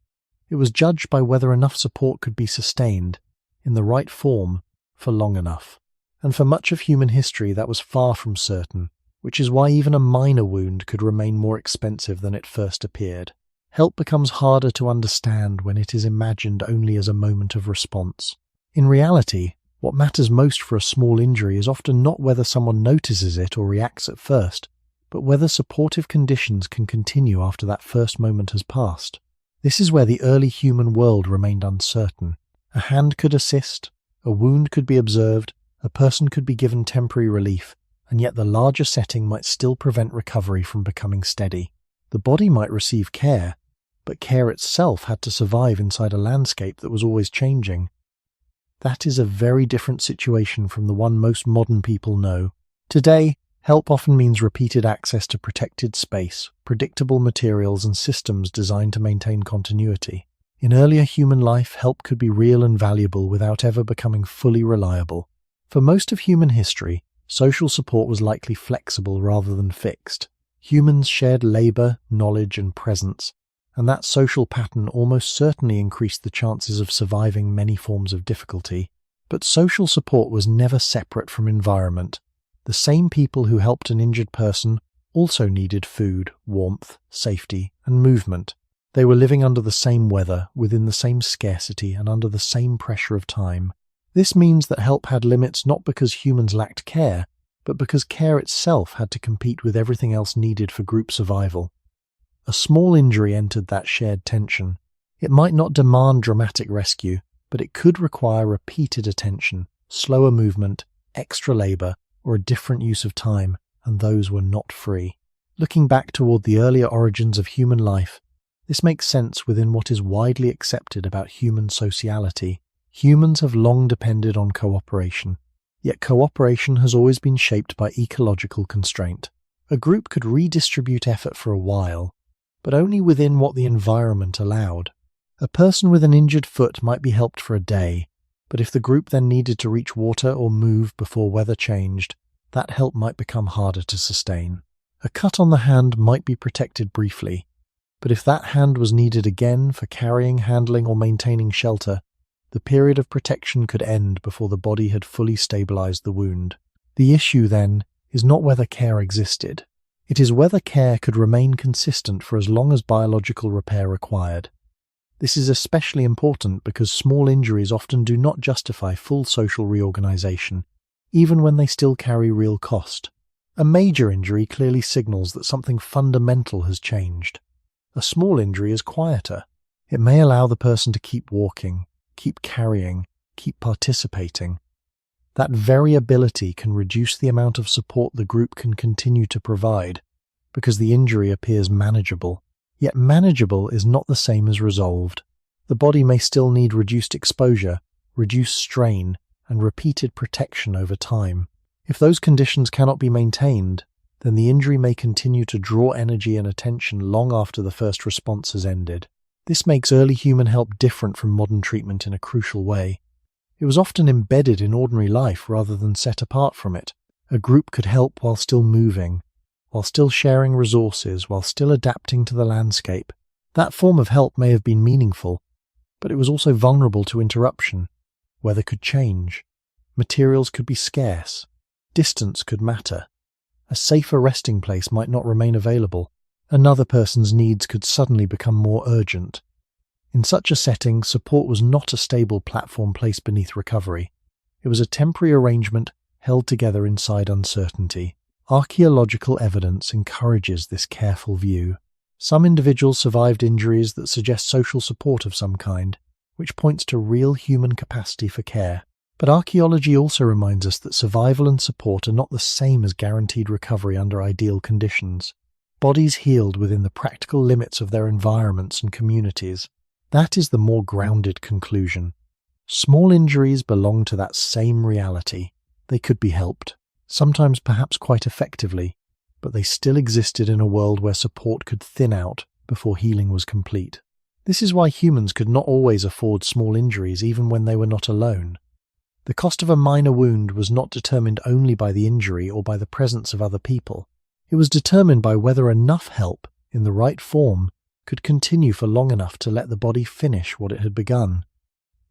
It was judged by whether enough support could be sustained, in the right form, for long enough. And for much of human history that was far from certain, which is why even a minor wound could remain more expensive than it first appeared. Help becomes harder to understand when it is imagined only as a moment of response. In reality, what matters most for a small injury is often not whether someone notices it or reacts at first, but whether supportive conditions can continue after that first moment has passed. This is where the early human world remained uncertain. A hand could assist, a wound could be observed, a person could be given temporary relief, and yet the larger setting might still prevent recovery from becoming steady. The body might receive care, but care itself had to survive inside a landscape that was always changing. That is a very different situation from the one most modern people know. Today, help often means repeated access to protected space, predictable materials and systems designed to maintain continuity. In earlier human life, help could be real and valuable without ever becoming fully reliable. For most of human history, social support was likely flexible rather than fixed. Humans shared labor, knowledge, and presence, and that social pattern almost certainly increased the chances of surviving many forms of difficulty. But social support was never separate from environment. The same people who helped an injured person also needed food, warmth, safety, and movement. They were living under the same weather, within the same scarcity, and under the same pressure of time. This means that help had limits not because humans lacked care, but because care itself had to compete with everything else needed for group survival. A small injury entered that shared tension. It might not demand dramatic rescue, but it could require repeated attention, slower movement, extra labor, or a different use of time, and those were not free. Looking back toward the earlier origins of human life, this makes sense within what is widely accepted about human sociality. Humans have long depended on cooperation, yet cooperation has always been shaped by ecological constraint. A group could redistribute effort for a while, but only within what the environment allowed. A person with an injured foot might be helped for a day, but if the group then needed to reach water or move before weather changed, that help might become harder to sustain. A cut on the hand might be protected briefly, but if that hand was needed again for carrying, handling, or maintaining shelter, the period of protection could end before the body had fully stabilized the wound. The issue, then, is not whether care existed. It is whether care could remain consistent for as long as biological repair required. This is especially important because small injuries often do not justify full social reorganization, even when they still carry real cost. A major injury clearly signals that something fundamental has changed. A small injury is quieter. It may allow the person to keep walking, keep carrying, keep participating. That very ability can reduce the amount of support the group can continue to provide, because the injury appears manageable. Yet manageable is not the same as resolved. The body may still need reduced exposure, reduced strain, and repeated protection over time. If those conditions cannot be maintained, then the injury may continue to draw energy and attention long after the first response has ended. This makes early human help different from modern treatment in a crucial way. It was often embedded in ordinary life rather than set apart from it. A group could help while still moving, while still sharing resources, while still adapting to the landscape. That form of help may have been meaningful, but it was also vulnerable to interruption. Weather could change. Materials could be scarce. Distance could matter. A safer resting place might not remain available. Another person's needs could suddenly become more urgent. In such a setting, support was not a stable platform placed beneath recovery. It was a temporary arrangement held together inside uncertainty. Archaeological evidence encourages this careful view. Some individuals survived injuries that suggest social support of some kind, which points to real human capacity for care. But archaeology also reminds us that survival and support are not the same as guaranteed recovery under ideal conditions. Bodies healed within the practical limits of their environments and communities. That is the more grounded conclusion. Small injuries belong to that same reality. They could be helped, sometimes perhaps quite effectively, but they still existed in a world where support could thin out before healing was complete. This is why humans could not always afford small injuries even when they were not alone. The cost of a minor wound was not determined only by the injury or by the presence of other people. It was determined by whether enough help, in the right form, could continue for long enough to let the body finish what it had begun.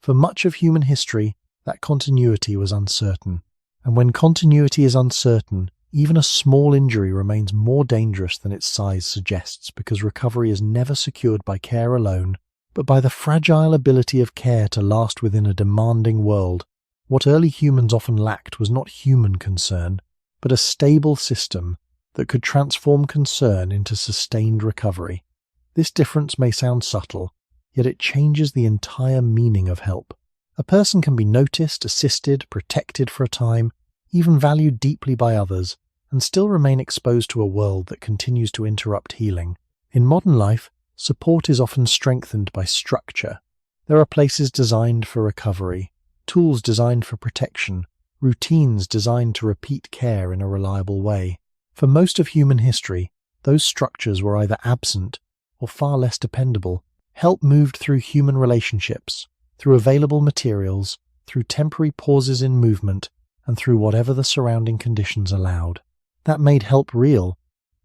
For much of human history, that continuity was uncertain. And when continuity is uncertain, even a small injury remains more dangerous than its size suggests, because recovery is never secured by care alone, but by the fragile ability of care to last within a demanding world. What early humans often lacked was not human concern, but a stable system that could transform concern into sustained recovery. This difference may sound subtle, yet it changes the entire meaning of help. A person can be noticed, assisted, protected for a time, even valued deeply by others, and still remain exposed to a world that continues to interrupt healing. In modern life, support is often strengthened by structure. There are places designed for recovery, tools designed for protection, routines designed to repeat care in a reliable way. For most of human history, those structures were either absent or far less dependable. Help moved through human relationships, through available materials, through temporary pauses in movement, and through whatever the surrounding conditions allowed. That made help real,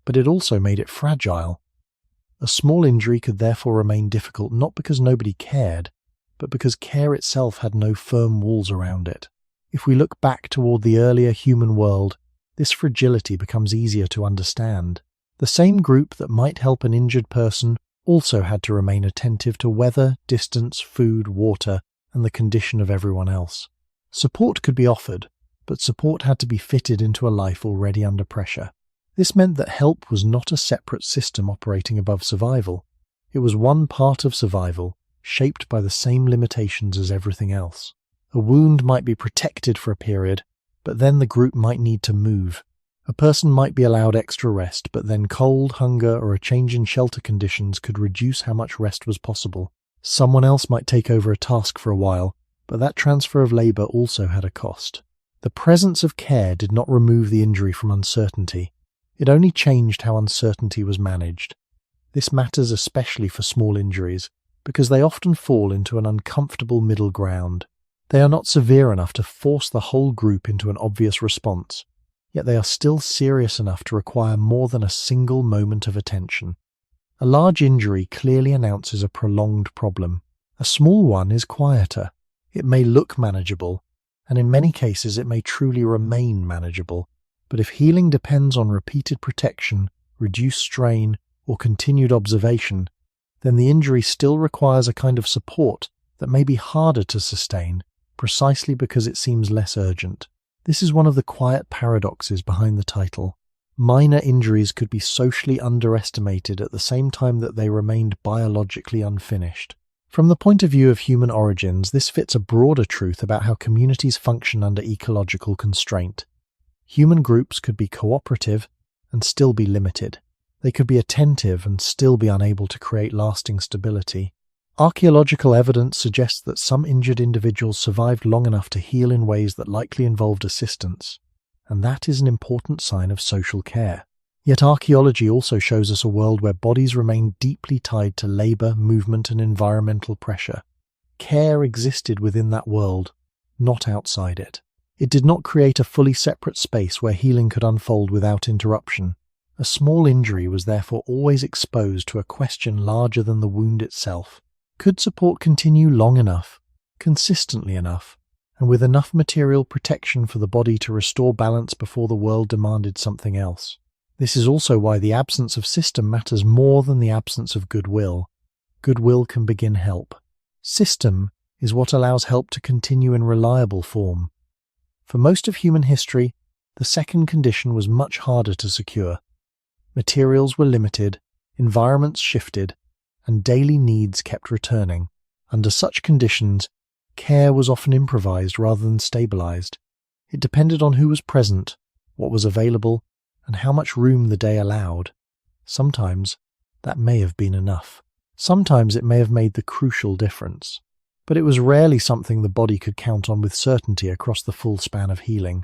but it also made it fragile. A small injury could therefore remain difficult not because nobody cared, but because care itself had no firm walls around it. If we look back toward the earlier human world, this fragility becomes easier to understand. The same group that might help an injured person also had to remain attentive to weather, distance, food, water, and the condition of everyone else. Support could be offered, but support had to be fitted into a life already under pressure. This meant that help was not a separate system operating above survival. It was one part of survival, shaped by the same limitations as everything else. A wound might be protected for a period, but then the group might need to move. A person might be allowed extra rest, but then cold, hunger, or a change in shelter conditions could reduce how much rest was possible. Someone else might take over a task for a while, but that transfer of labor also had a cost. The presence of care did not remove the injury from uncertainty. It only changed how uncertainty was managed. This matters especially for small injuries, because they often fall into an uncomfortable middle ground. They are not severe enough to force the whole group into an obvious response, yet they are still serious enough to require more than a single moment of attention. A large injury clearly announces a prolonged problem. A small one is quieter. It may look manageable, and in many cases it may truly remain manageable. But if healing depends on repeated protection, reduced strain, or continued observation, then the injury still requires a kind of support that may be harder to sustain, precisely because it seems less urgent. This is one of the quiet paradoxes behind the title. Minor injuries could be socially underestimated at the same time that they remained biologically unfinished. From the point of view of human origins, this fits a broader truth about how communities function under ecological constraint. Human groups could be cooperative and still be limited. They could be attentive and still be unable to create lasting stability. Archaeological evidence suggests that some injured individuals survived long enough to heal in ways that likely involved assistance, and that is an important sign of social care. Yet archaeology also shows us a world where bodies remain deeply tied to labor, movement, and environmental pressure. Care existed within that world, not outside it. It did not create a fully separate space where healing could unfold without interruption. A small injury was therefore always exposed to a question larger than the wound itself. Could support continue long enough, consistently enough, and with enough material protection for the body to restore balance before the world demanded something else. This is also why the absence of system matters more than the absence of goodwill. Goodwill can begin help. System is what allows help to continue in reliable form. For most of human history, the second condition was much harder to secure. Materials were limited, environments shifted, and daily needs kept returning. Under such conditions, care was often improvised rather than stabilized. It depended on who was present, what was available, and how much room the day allowed. Sometimes that may have been enough. Sometimes it may have made the crucial difference. But it was rarely something the body could count on with certainty across the full span of healing.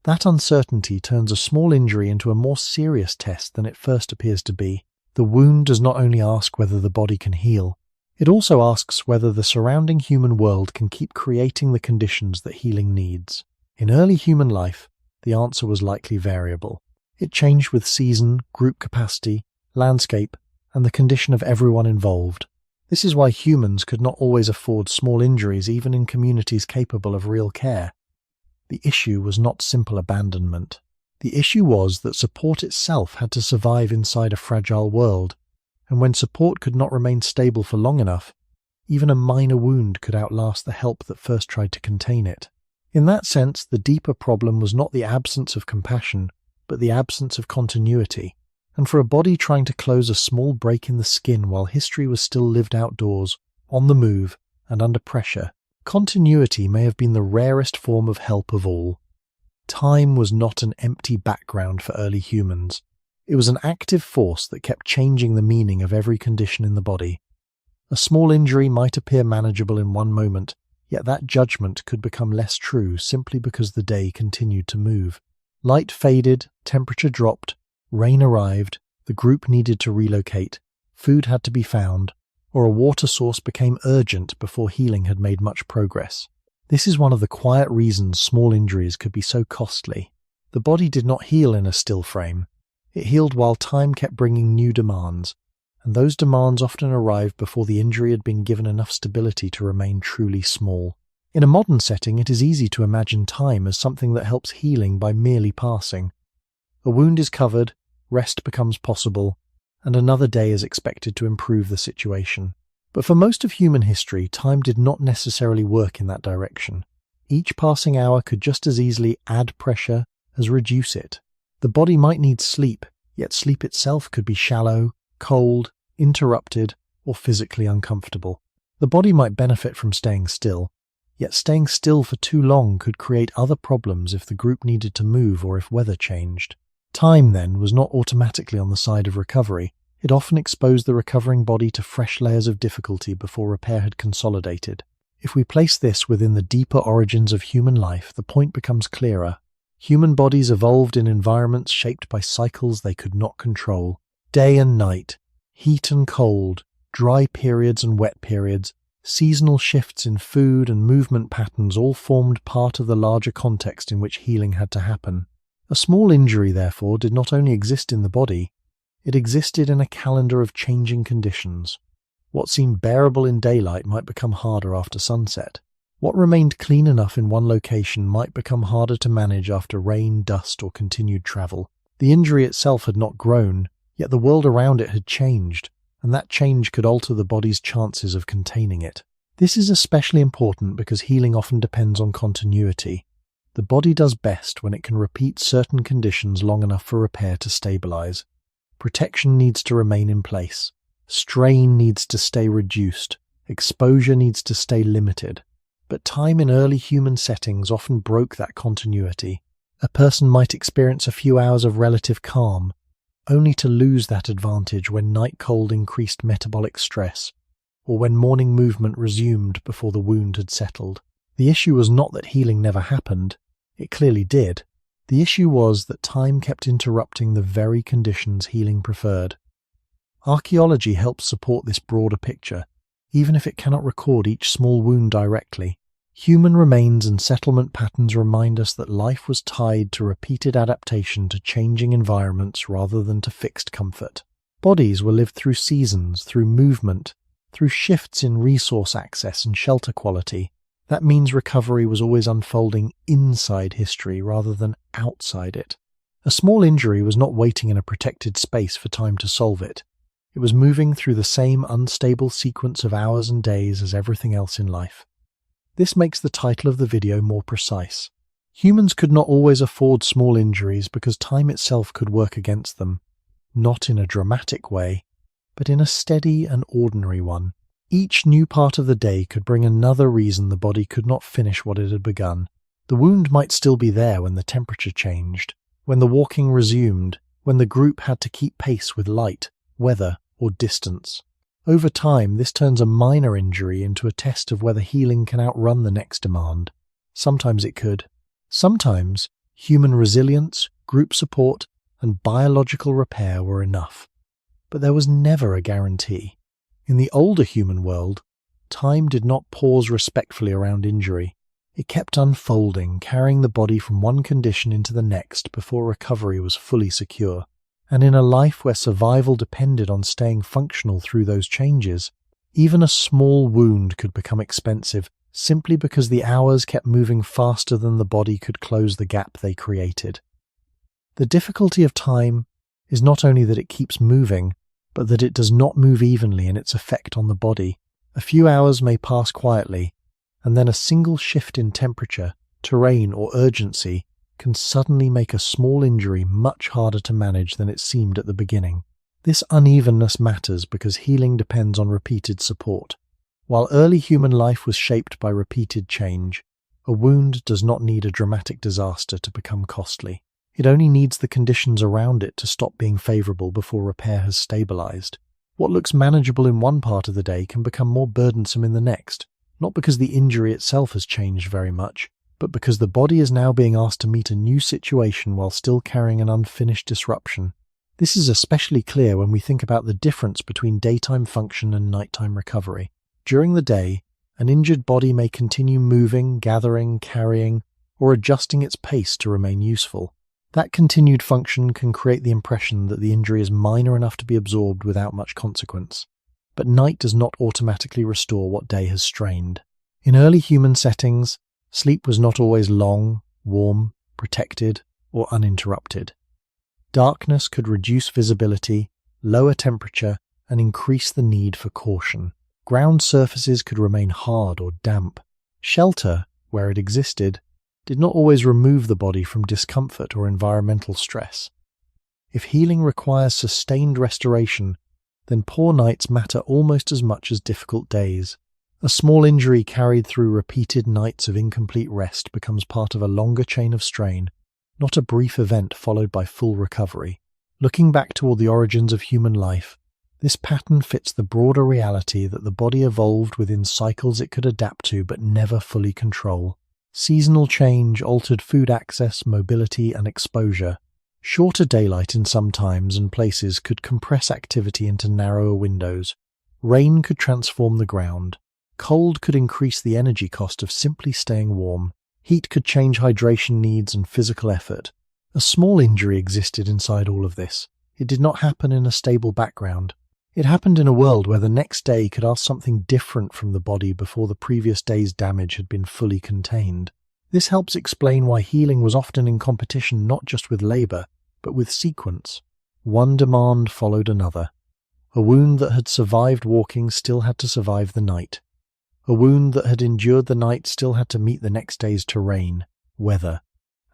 That uncertainty turns a small injury into a more serious test than it first appears to be. The wound does not only ask whether the body can heal, it also asks whether the surrounding human world can keep creating the conditions that healing needs. In early human life, the answer was likely variable. It changed with season, group capacity, landscape, and the condition of everyone involved. This is why humans could not always afford small injuries even in communities capable of real care. The issue was not simple abandonment. The issue was that support itself had to survive inside a fragile world, and when support could not remain stable for long enough, even a minor wound could outlast the help that first tried to contain it. In that sense, the deeper problem was not the absence of compassion, but the absence of continuity. And for a body trying to close a small break in the skin while history was still lived outdoors, on the move, and under pressure, continuity may have been the rarest form of help of all. Time was not an empty background for early humans. It was an active force that kept changing the meaning of every condition in the body. A small injury might appear manageable in one moment, yet that judgment could become less true simply because the day continued to move. Light faded, temperature dropped, rain arrived, the group needed to relocate, food had to be found, or a water source became urgent before healing had made much progress. This is one of the quiet reasons small injuries could be so costly. The body did not heal in a still frame. It healed while time kept bringing new demands, and those demands often arrived before the injury had been given enough stability to remain truly small. In a modern setting, it is easy to imagine time as something that helps healing by merely passing. A wound is covered, rest becomes possible, and another day is expected to improve the situation. But for most of human history, time did not necessarily work in that direction. Each passing hour could just as easily add pressure as reduce it. The body might need sleep, yet sleep itself could be shallow, cold, interrupted, or physically uncomfortable. The body might benefit from staying still, yet staying still for too long could create other problems if the group needed to move or if weather changed. Time, then, was not automatically on the side of recovery. It often exposed the recovering body to fresh layers of difficulty before repair had consolidated. If we place this within the deeper origins of human life, the point becomes clearer. Human bodies evolved in environments shaped by cycles they could not control. Day and night, heat and cold, dry periods and wet periods, seasonal shifts in food and movement patterns all formed part of the larger context in which healing had to happen. A small injury, therefore, did not only exist in the body, it existed in a calendar of changing conditions. What seemed bearable in daylight might become harder after sunset. What remained clean enough in one location might become harder to manage after rain, dust, or continued travel. The injury itself had not grown, yet the world around it had changed, and that change could alter the body's chances of containing it. This is especially important because healing often depends on continuity. The body does best when it can repeat certain conditions long enough for repair to stabilize. Protection needs to remain in place. Strain needs to stay reduced. Exposure needs to stay limited. But time in early human settings often broke that continuity. A person might experience a few hours of relative calm, only to lose that advantage when night cold increased metabolic stress, or when morning movement resumed before the wound had settled. The issue was not that healing never happened. It clearly did. The issue was that time kept interrupting the very conditions healing preferred. Archaeology helps support this broader picture, even if it cannot record each small wound directly. Human remains and settlement patterns remind us that life was tied to repeated adaptation to changing environments rather than to fixed comfort. Bodies were lived through seasons, through movement, through shifts in resource access and shelter quality. That means recovery was always unfolding inside history rather than outside it. A small injury was not waiting in a protected space for time to solve it. It was moving through the same unstable sequence of hours and days as everything else in life. This makes the title of the video more precise. Humans could not always afford small injuries because time itself could work against them, not in a dramatic way, but in a steady and ordinary one. Each new part of the day could bring another reason the body could not finish what it had begun. The wound might still be there when the temperature changed, when the walking resumed, when the group had to keep pace with light, weather, or distance. Over time, this turns a minor injury into a test of whether healing can outrun the next demand. Sometimes it could. Sometimes, human resilience, group support, and biological repair were enough. But there was never a guarantee. In the older human world, time did not pause respectfully around injury. It kept unfolding, carrying the body from one condition into the next before recovery was fully secure. And in a life where survival depended on staying functional through those changes, even a small wound could become expensive simply because the hours kept moving faster than the body could close the gap they created. The difficulty of time is not only that it keeps moving, but that it does not move evenly in its effect on the body. A few hours may pass quietly, and then a single shift in temperature, terrain, or urgency can suddenly make a small injury much harder to manage than it seemed at the beginning. This unevenness matters because healing depends on repeated support. While early human life was shaped by repeated change, a wound does not need a dramatic disaster to become costly. It only needs the conditions around it to stop being favorable before repair has stabilized. What looks manageable in one part of the day can become more burdensome in the next, not because the injury itself has changed very much, but because the body is now being asked to meet a new situation while still carrying an unfinished disruption. This is especially clear when we think about the difference between daytime function and nighttime recovery. During the day, an injured body may continue moving, gathering, carrying, or adjusting its pace to remain useful. That continued function can create the impression that the injury is minor enough to be absorbed without much consequence. But night does not automatically restore what day has strained. In early human settings, sleep was not always long, warm, protected, or uninterrupted. Darkness could reduce visibility, lower temperature, and increase the need for caution. Ground surfaces could remain hard or damp. Shelter, where it existed, did not always remove the body from discomfort or environmental stress. If healing requires sustained restoration, then poor nights matter almost as much as difficult days. A small injury carried through repeated nights of incomplete rest becomes part of a longer chain of strain, not a brief event followed by full recovery. Looking back toward the origins of human life, this pattern fits the broader reality that the body evolved within cycles it could adapt to but never fully control. Seasonal change altered food access, mobility, and exposure. Shorter daylight in some times and places could compress activity into narrower windows. Rain could transform the ground. Cold could increase the energy cost of simply staying warm. Heat could change hydration needs and physical effort. A small injury existed inside all of this. It did not happen in a stable background. It happened in a world where the next day could ask something different from the body before the previous day's damage had been fully contained. This helps explain why healing was often in competition not just with labor, but with sequence. One demand followed another. A wound that had survived walking still had to survive the night. A wound that had endured the night still had to meet the next day's terrain, weather,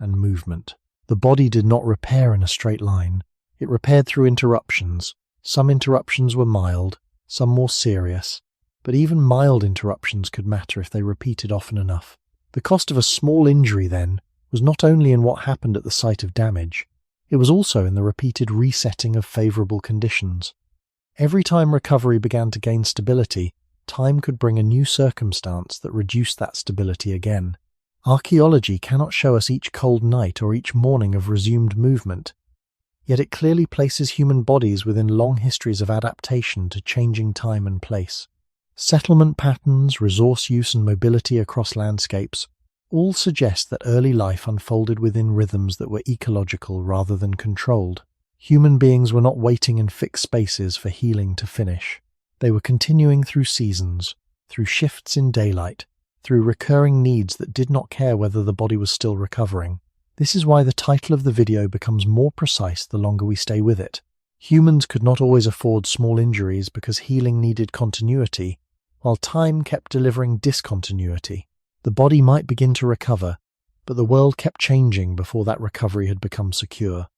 and movement. The body did not repair in a straight line. It repaired through interruptions. Some interruptions were mild, some more serious, but even mild interruptions could matter if they repeated often enough. The cost of a small injury, then, was not only in what happened at the site of damage, it was also in the repeated resetting of favorable conditions. Every time recovery began to gain stability, time could bring a new circumstance that reduced that stability again. Archaeology cannot show us each cold night or each morning of resumed movement, yet it clearly places human bodies within long histories of adaptation to changing time and place. Settlement patterns, resource use and mobility across landscapes all suggest that early life unfolded within rhythms that were ecological rather than controlled. Human beings were not waiting in fixed spaces for healing to finish. They were continuing through seasons, through shifts in daylight, through recurring needs that did not care whether the body was still recovering. This is why the title of the video becomes more precise the longer we stay with it. Humans could not always afford small injuries because healing needed continuity, while time kept delivering discontinuity. The body might begin to recover, but the world kept changing before that recovery had become secure.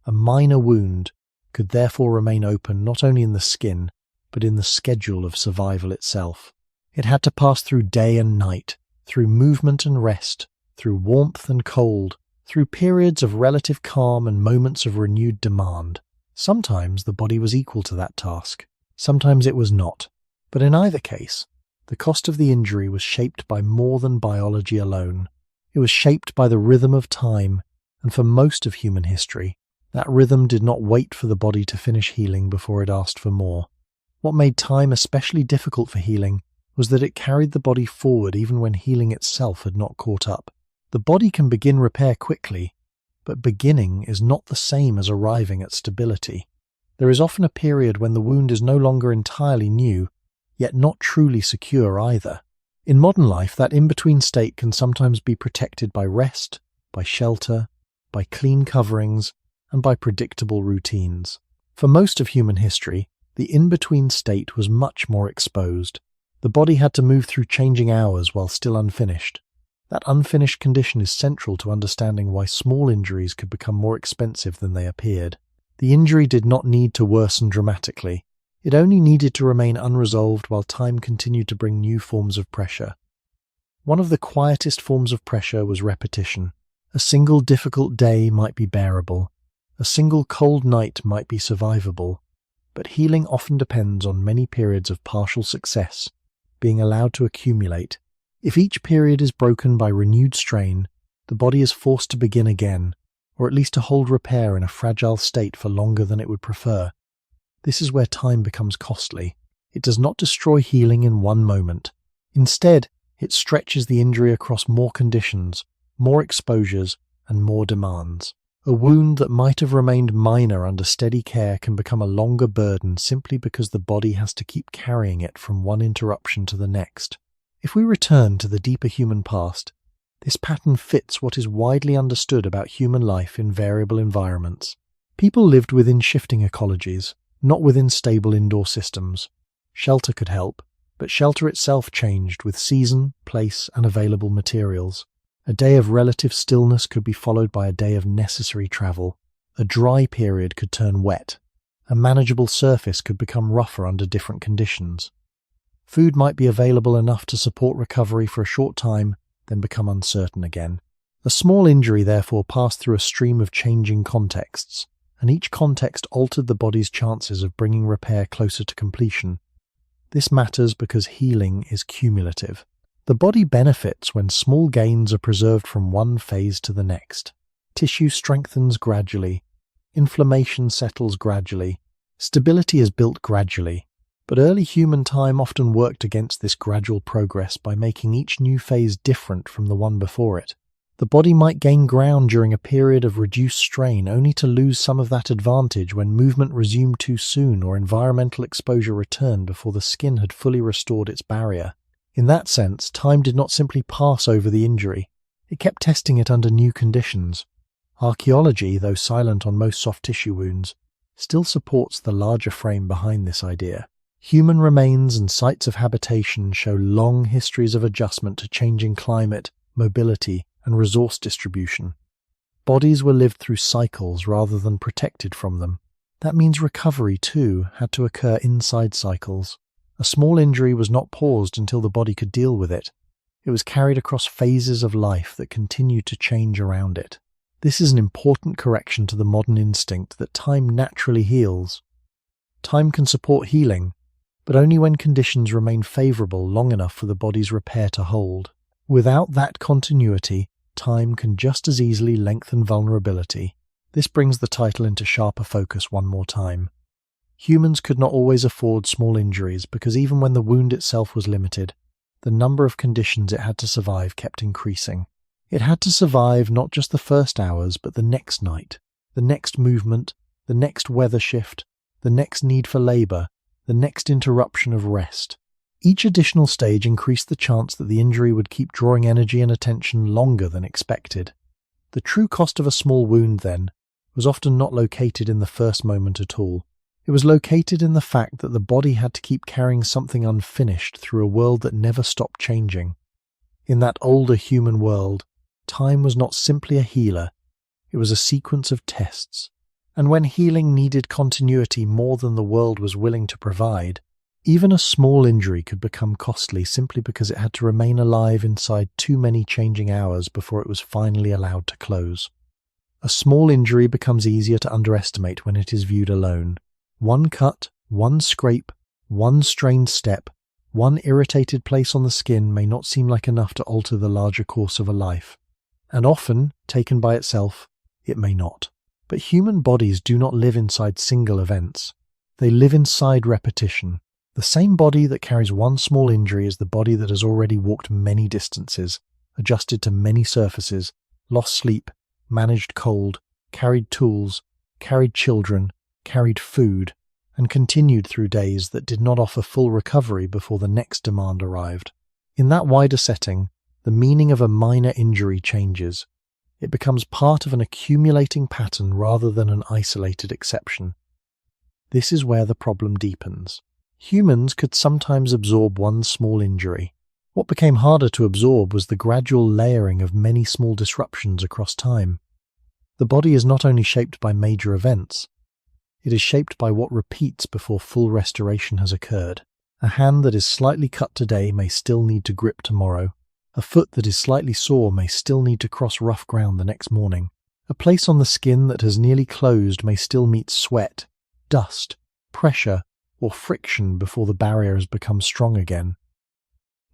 A minor wound could therefore remain open not only in the skin, but in the schedule of survival itself. It had to pass through day and night, through movement and rest, through warmth and cold, through periods of relative calm and moments of renewed demand. Sometimes the body was equal to that task, sometimes it was not. But in either case, the cost of the injury was shaped by more than biology alone. It was shaped by the rhythm of time, and for most of human history, that rhythm did not wait for the body to finish healing before it asked for more. What made time especially difficult for healing was that it carried the body forward even when healing itself had not caught up. The body can begin repair quickly, but beginning is not the same as arriving at stability. There is often a period when the wound is no longer entirely new, yet not truly secure either. In modern life, that in-between state can sometimes be protected by rest, by shelter, by clean coverings, and by predictable routines. For most of human history, the in-between state was much more exposed. The body had to move through changing hours while still unfinished. That unfinished condition is central to understanding why small injuries could become more expensive than they appeared. The injury did not need to worsen dramatically. It only needed to remain unresolved while time continued to bring new forms of pressure. One of the quietest forms of pressure was repetition. A single difficult day might be bearable. A single cold night might be survivable. But healing often depends on many periods of partial success, being allowed to accumulate. If each period is broken by renewed strain, the body is forced to begin again, or at least to hold repair in a fragile state for longer than it would prefer. This is where time becomes costly. It does not destroy healing in one moment. Instead, it stretches the injury across more conditions, more exposures, and more demands. A wound that might have remained minor under steady care can become a longer burden simply because the body has to keep carrying it from one interruption to the next. If we return to the deeper human past, this pattern fits what is widely understood about human life in variable environments. People lived within shifting ecologies, not within stable indoor systems. Shelter could help, but shelter itself changed with season, place, and available materials. A day of relative stillness could be followed by a day of necessary travel. A dry period could turn wet. A manageable surface could become rougher under different conditions. Food might be available enough to support recovery for a short time, then become uncertain again. A small injury therefore passed through a stream of changing contexts, and each context altered the body's chances of bringing repair closer to completion. This matters because healing is cumulative. The body benefits when small gains are preserved from one phase to the next. Tissue strengthens gradually. Inflammation settles gradually. Stability is built gradually. But early human time often worked against this gradual progress by making each new phase different from the one before it. The body might gain ground during a period of reduced strain only to lose some of that advantage when movement resumed too soon or environmental exposure returned before the skin had fully restored its barrier. In that sense, time did not simply pass over the injury. It kept testing it under new conditions. Archaeology, though silent on most soft tissue wounds, still supports the larger frame behind this idea. Human remains and sites of habitation show long histories of adjustment to changing climate, mobility, and resource distribution. Bodies were lived through cycles rather than protected from them. That means recovery, too, had to occur inside cycles. A small injury was not paused until the body could deal with it. It was carried across phases of life that continued to change around it. This is an important correction to the modern instinct that time naturally heals. Time can support healing, but only when conditions remain favorable long enough for the body's repair to hold. Without that continuity, time can just as easily lengthen vulnerability. This brings the title into sharper focus one more time. Humans could not always afford small injuries because even when the wound itself was limited, the number of conditions it had to survive kept increasing. It had to survive not just the first hours, but the next night, the next movement, the next weather shift, the next need for labor, the next interruption of rest. Each additional stage increased the chance that the injury would keep drawing energy and attention longer than expected. The true cost of a small wound, then, was often not located in the first moment at all. It was located in the fact that the body had to keep carrying something unfinished through a world that never stopped changing. In that older human world, time was not simply a healer, it was a sequence of tests. And when healing needed continuity more than the world was willing to provide, even a small injury could become costly simply because it had to remain alive inside too many changing hours before it was finally allowed to close. A small injury becomes easier to underestimate when it is viewed alone. One cut, one scrape, one strained step, one irritated place on the skin may not seem like enough to alter the larger course of a life. And often, taken by itself, it may not. But human bodies do not live inside single events. They live inside repetition. The same body that carries one small injury is the body that has already walked many distances, adjusted to many surfaces, lost sleep, managed cold, carried tools, carried children, carried food, and continued through days that did not offer full recovery before the next demand arrived. In that wider setting, the meaning of a minor injury changes. It becomes part of an accumulating pattern rather than an isolated exception. This is where the problem deepens. Humans could sometimes absorb one small injury. What became harder to absorb was the gradual layering of many small disruptions across time. The body is not only shaped by major events, it is shaped by what repeats before full restoration has occurred. A hand that is slightly cut today may still need to grip tomorrow. A foot that is slightly sore may still need to cross rough ground the next morning. A place on the skin that has nearly closed may still meet sweat, dust, pressure, or friction before the barrier has become strong again.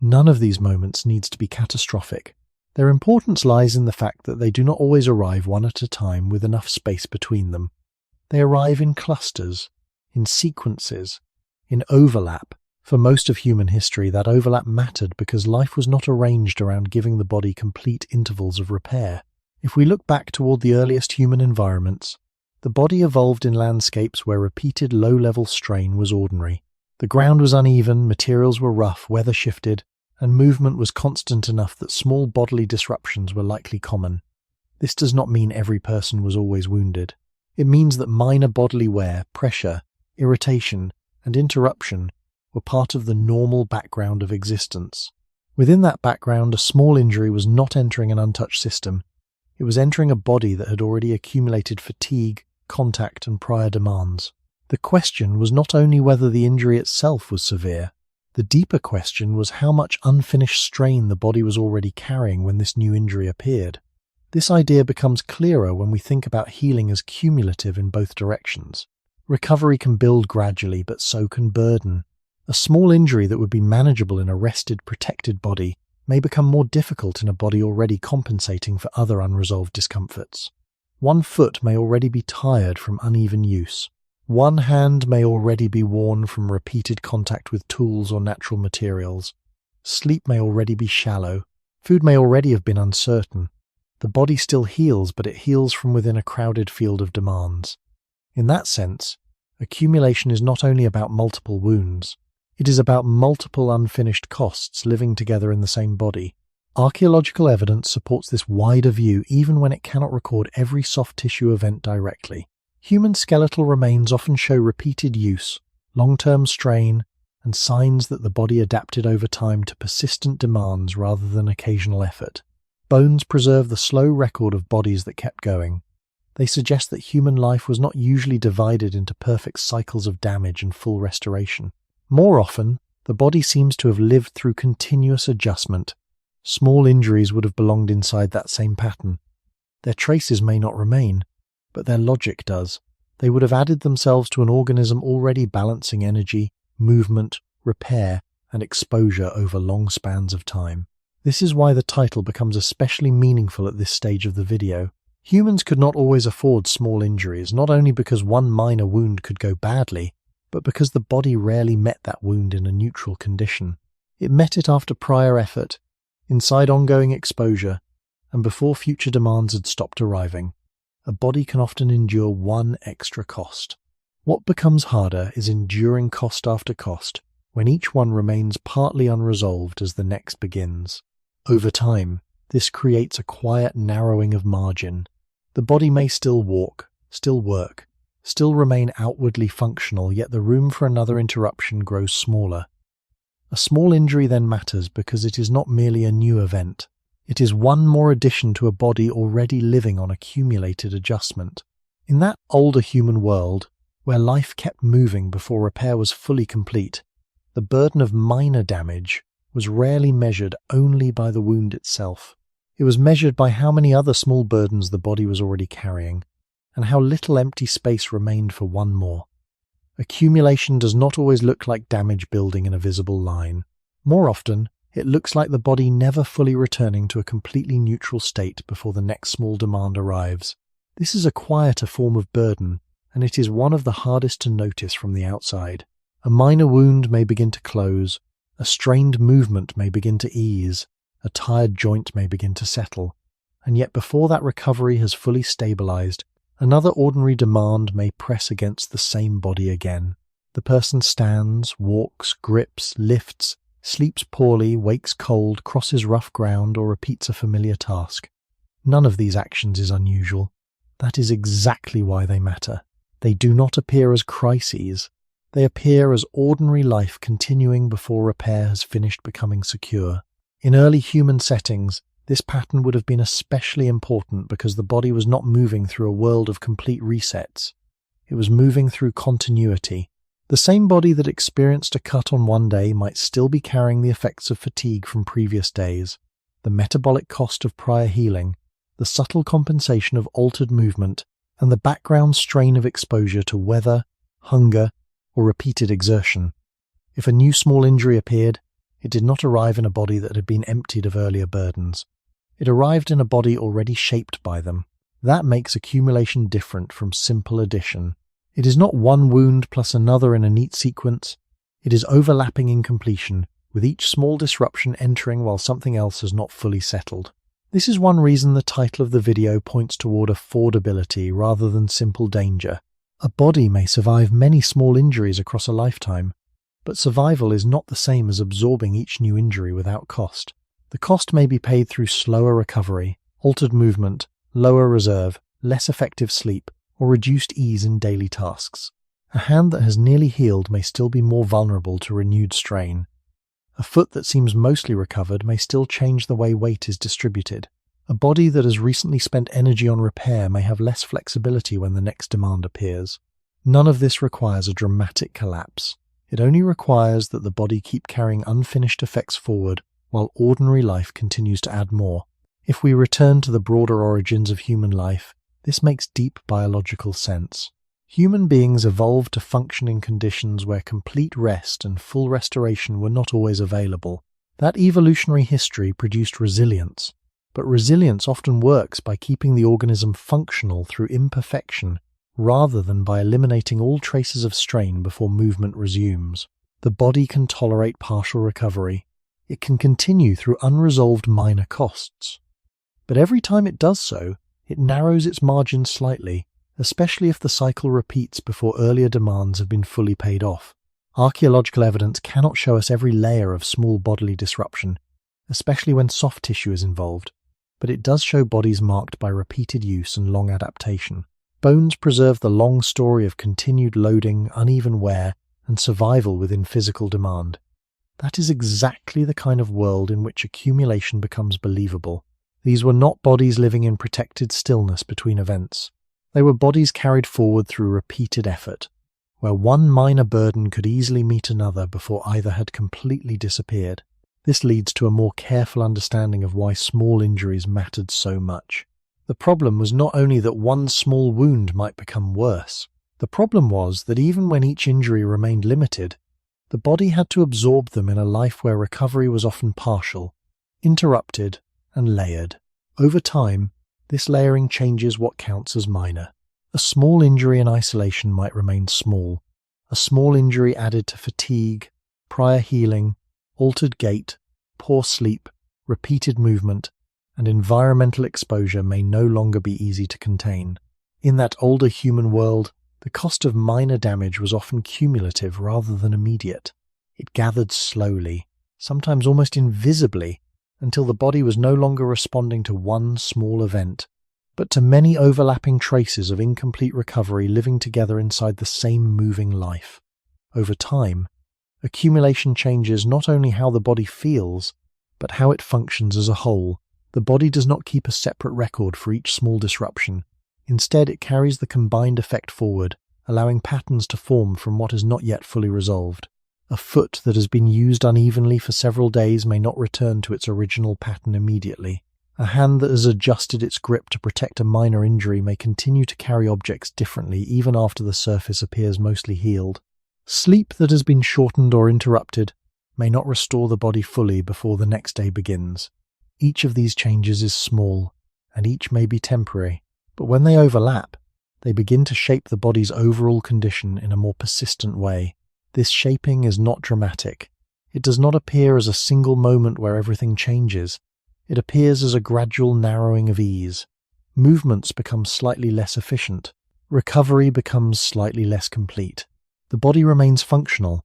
None of these moments needs to be catastrophic. Their importance lies in the fact that they do not always arrive one at a time with enough space between them. They arrive in clusters, in sequences, in overlap. For most of human history, that overlap mattered because life was not arranged around giving the body complete intervals of repair. If we look back toward the earliest human environments, the body evolved in landscapes where repeated low-level strain was ordinary. The ground was uneven, materials were rough, weather shifted, and movement was constant enough that small bodily disruptions were likely common. This does not mean every person was always wounded. It means that minor bodily wear, pressure, irritation, and interruption were part of the normal background of existence. Within that background, a small injury was not entering an untouched system. It was entering a body that had already accumulated fatigue, contact, and prior demands. The question was not only whether the injury itself was severe. The deeper question was how much unfinished strain the body was already carrying when this new injury appeared. This idea becomes clearer when we think about healing as cumulative in both directions. Recovery can build gradually, but so can burden. A small injury that would be manageable in a rested, protected body may become more difficult in a body already compensating for other unresolved discomforts. One foot may already be tired from uneven use. One hand may already be worn from repeated contact with tools or natural materials. Sleep may already be shallow. Food may already have been uncertain. The body still heals, but it heals from within a crowded field of demands. In that sense, accumulation is not only about multiple wounds. It is about multiple unfinished costs living together in the same body. Archaeological evidence supports this wider view even when it cannot record every soft tissue event directly. Human skeletal remains often show repeated use, long-term strain, and signs that the body adapted over time to persistent demands rather than occasional effort. Bones preserve the slow record of bodies that kept going. They suggest that human life was not usually divided into perfect cycles of damage and full restoration. More often, the body seems to have lived through continuous adjustment. Small injuries would have belonged inside that same pattern. Their traces may not remain, but their logic does. They would have added themselves to an organism already balancing energy, movement, repair, and exposure over long spans of time. This is why the title becomes especially meaningful at this stage of the video. Humans could not always afford small injuries, not only because one minor wound could go badly, but because the body rarely met that wound in a neutral condition. It met it after prior effort, inside ongoing exposure, and before future demands had stopped arriving. A body can often endure one extra cost. What becomes harder is enduring cost after cost, when each one remains partly unresolved as the next begins. Over time, this creates a quiet narrowing of margin. The body may still walk, still work, still remain outwardly functional, yet the room for another interruption grows smaller. A small injury then matters because it is not merely a new event. It is one more addition to a body already living on accumulated adjustment. In that older human world, where life kept moving before repair was fully complete, the burden of minor damage was rarely measured only by the wound itself. It was measured by how many other small burdens the body was already carrying, and how little empty space remained for one more. Accumulation does not always look like damage building in a visible line. More often, it looks like the body never fully returning to a completely neutral state before the next small demand arrives. This is a quieter form of burden, and it is one of the hardest to notice from the outside. A minor wound may begin to close, a strained movement may begin to ease, a tired joint may begin to settle, and yet before that recovery has fully stabilized, another ordinary demand may press against the same body again. The person stands, walks, grips, lifts, sleeps poorly, wakes cold, crosses rough ground, or repeats a familiar task. None of these actions is unusual. That is exactly why they matter. They do not appear as crises. They appear as ordinary life continuing before repair has finished becoming secure. In early human settings, this pattern would have been especially important because the body was not moving through a world of complete resets. It was moving through continuity. The same body that experienced a cut on one day might still be carrying the effects of fatigue from previous days, the metabolic cost of prior healing, the subtle compensation of altered movement, and the background strain of exposure to weather, hunger, or repeated exertion. If a new small injury appeared, it did not arrive in a body that had been emptied of earlier burdens. It arrived in a body already shaped by them. That makes accumulation different from simple addition. It is not one wound plus another in a neat sequence. It is overlapping incompletion, with each small disruption entering while something else has not fully settled. This is one reason the title of the video points toward affordability rather than simple danger. A body may survive many small injuries across a lifetime, but survival is not the same as absorbing each new injury without cost. The cost may be paid through slower recovery, altered movement, lower reserve, less effective sleep, or reduced ease in daily tasks. A hand that has nearly healed may still be more vulnerable to renewed strain. A foot that seems mostly recovered may still change the way weight is distributed. A body that has recently spent energy on repair may have less flexibility when the next demand appears. None of this requires a dramatic collapse. It only requires that the body keep carrying unfinished effects forward while ordinary life continues to add more. If we return to the broader origins of human life, this makes deep biological sense. Human beings evolved to function in conditions where complete rest and full restoration were not always available. That evolutionary history produced resilience, but resilience often works by keeping the organism functional through imperfection rather than by eliminating all traces of strain before movement resumes. The body can tolerate partial recovery. It can continue through unresolved minor costs. But every time it does so, it narrows its margins slightly, especially if the cycle repeats before earlier demands have been fully paid off. Archaeological evidence cannot show us every layer of small bodily disruption, especially when soft tissue is involved, but it does show bodies marked by repeated use and long adaptation. Bones preserve the long story of continued loading, uneven wear, and survival within physical demand. That is exactly the kind of world in which accumulation becomes believable. These were not bodies living in protected stillness between events. They were bodies carried forward through repeated effort, where one minor burden could easily meet another before either had completely disappeared. This leads to a more careful understanding of why small injuries mattered so much. The problem was not only that one small wound might become worse. The problem was that even when each injury remained limited, the body had to absorb them in a life where recovery was often partial, interrupted, and layered. Over time, this layering changes what counts as minor. A small injury in isolation might remain small. A small injury added to fatigue, prior healing, altered gait, poor sleep, repeated movement, and environmental exposure may no longer be easy to contain. In that older human world, the cost of minor damage was often cumulative rather than immediate. It gathered slowly, sometimes almost invisibly, until the body was no longer responding to one small event, but to many overlapping traces of incomplete recovery living together inside the same moving life. Over time, accumulation changes not only how the body feels, but how it functions as a whole. The body does not keep a separate record for each small disruption. Instead, it carries the combined effect forward, allowing patterns to form from what is not yet fully resolved. A foot that has been used unevenly for several days may not return to its original pattern immediately. A hand that has adjusted its grip to protect a minor injury may continue to carry objects differently even after the surface appears mostly healed. Sleep that has been shortened or interrupted may not restore the body fully before the next day begins. Each of these changes is small, and each may be temporary, but when they overlap, they begin to shape the body's overall condition in a more persistent way. This shaping is not dramatic. It does not appear as a single moment where everything changes. It appears as a gradual narrowing of ease. Movements become slightly less efficient. Recovery becomes slightly less complete. The body remains functional,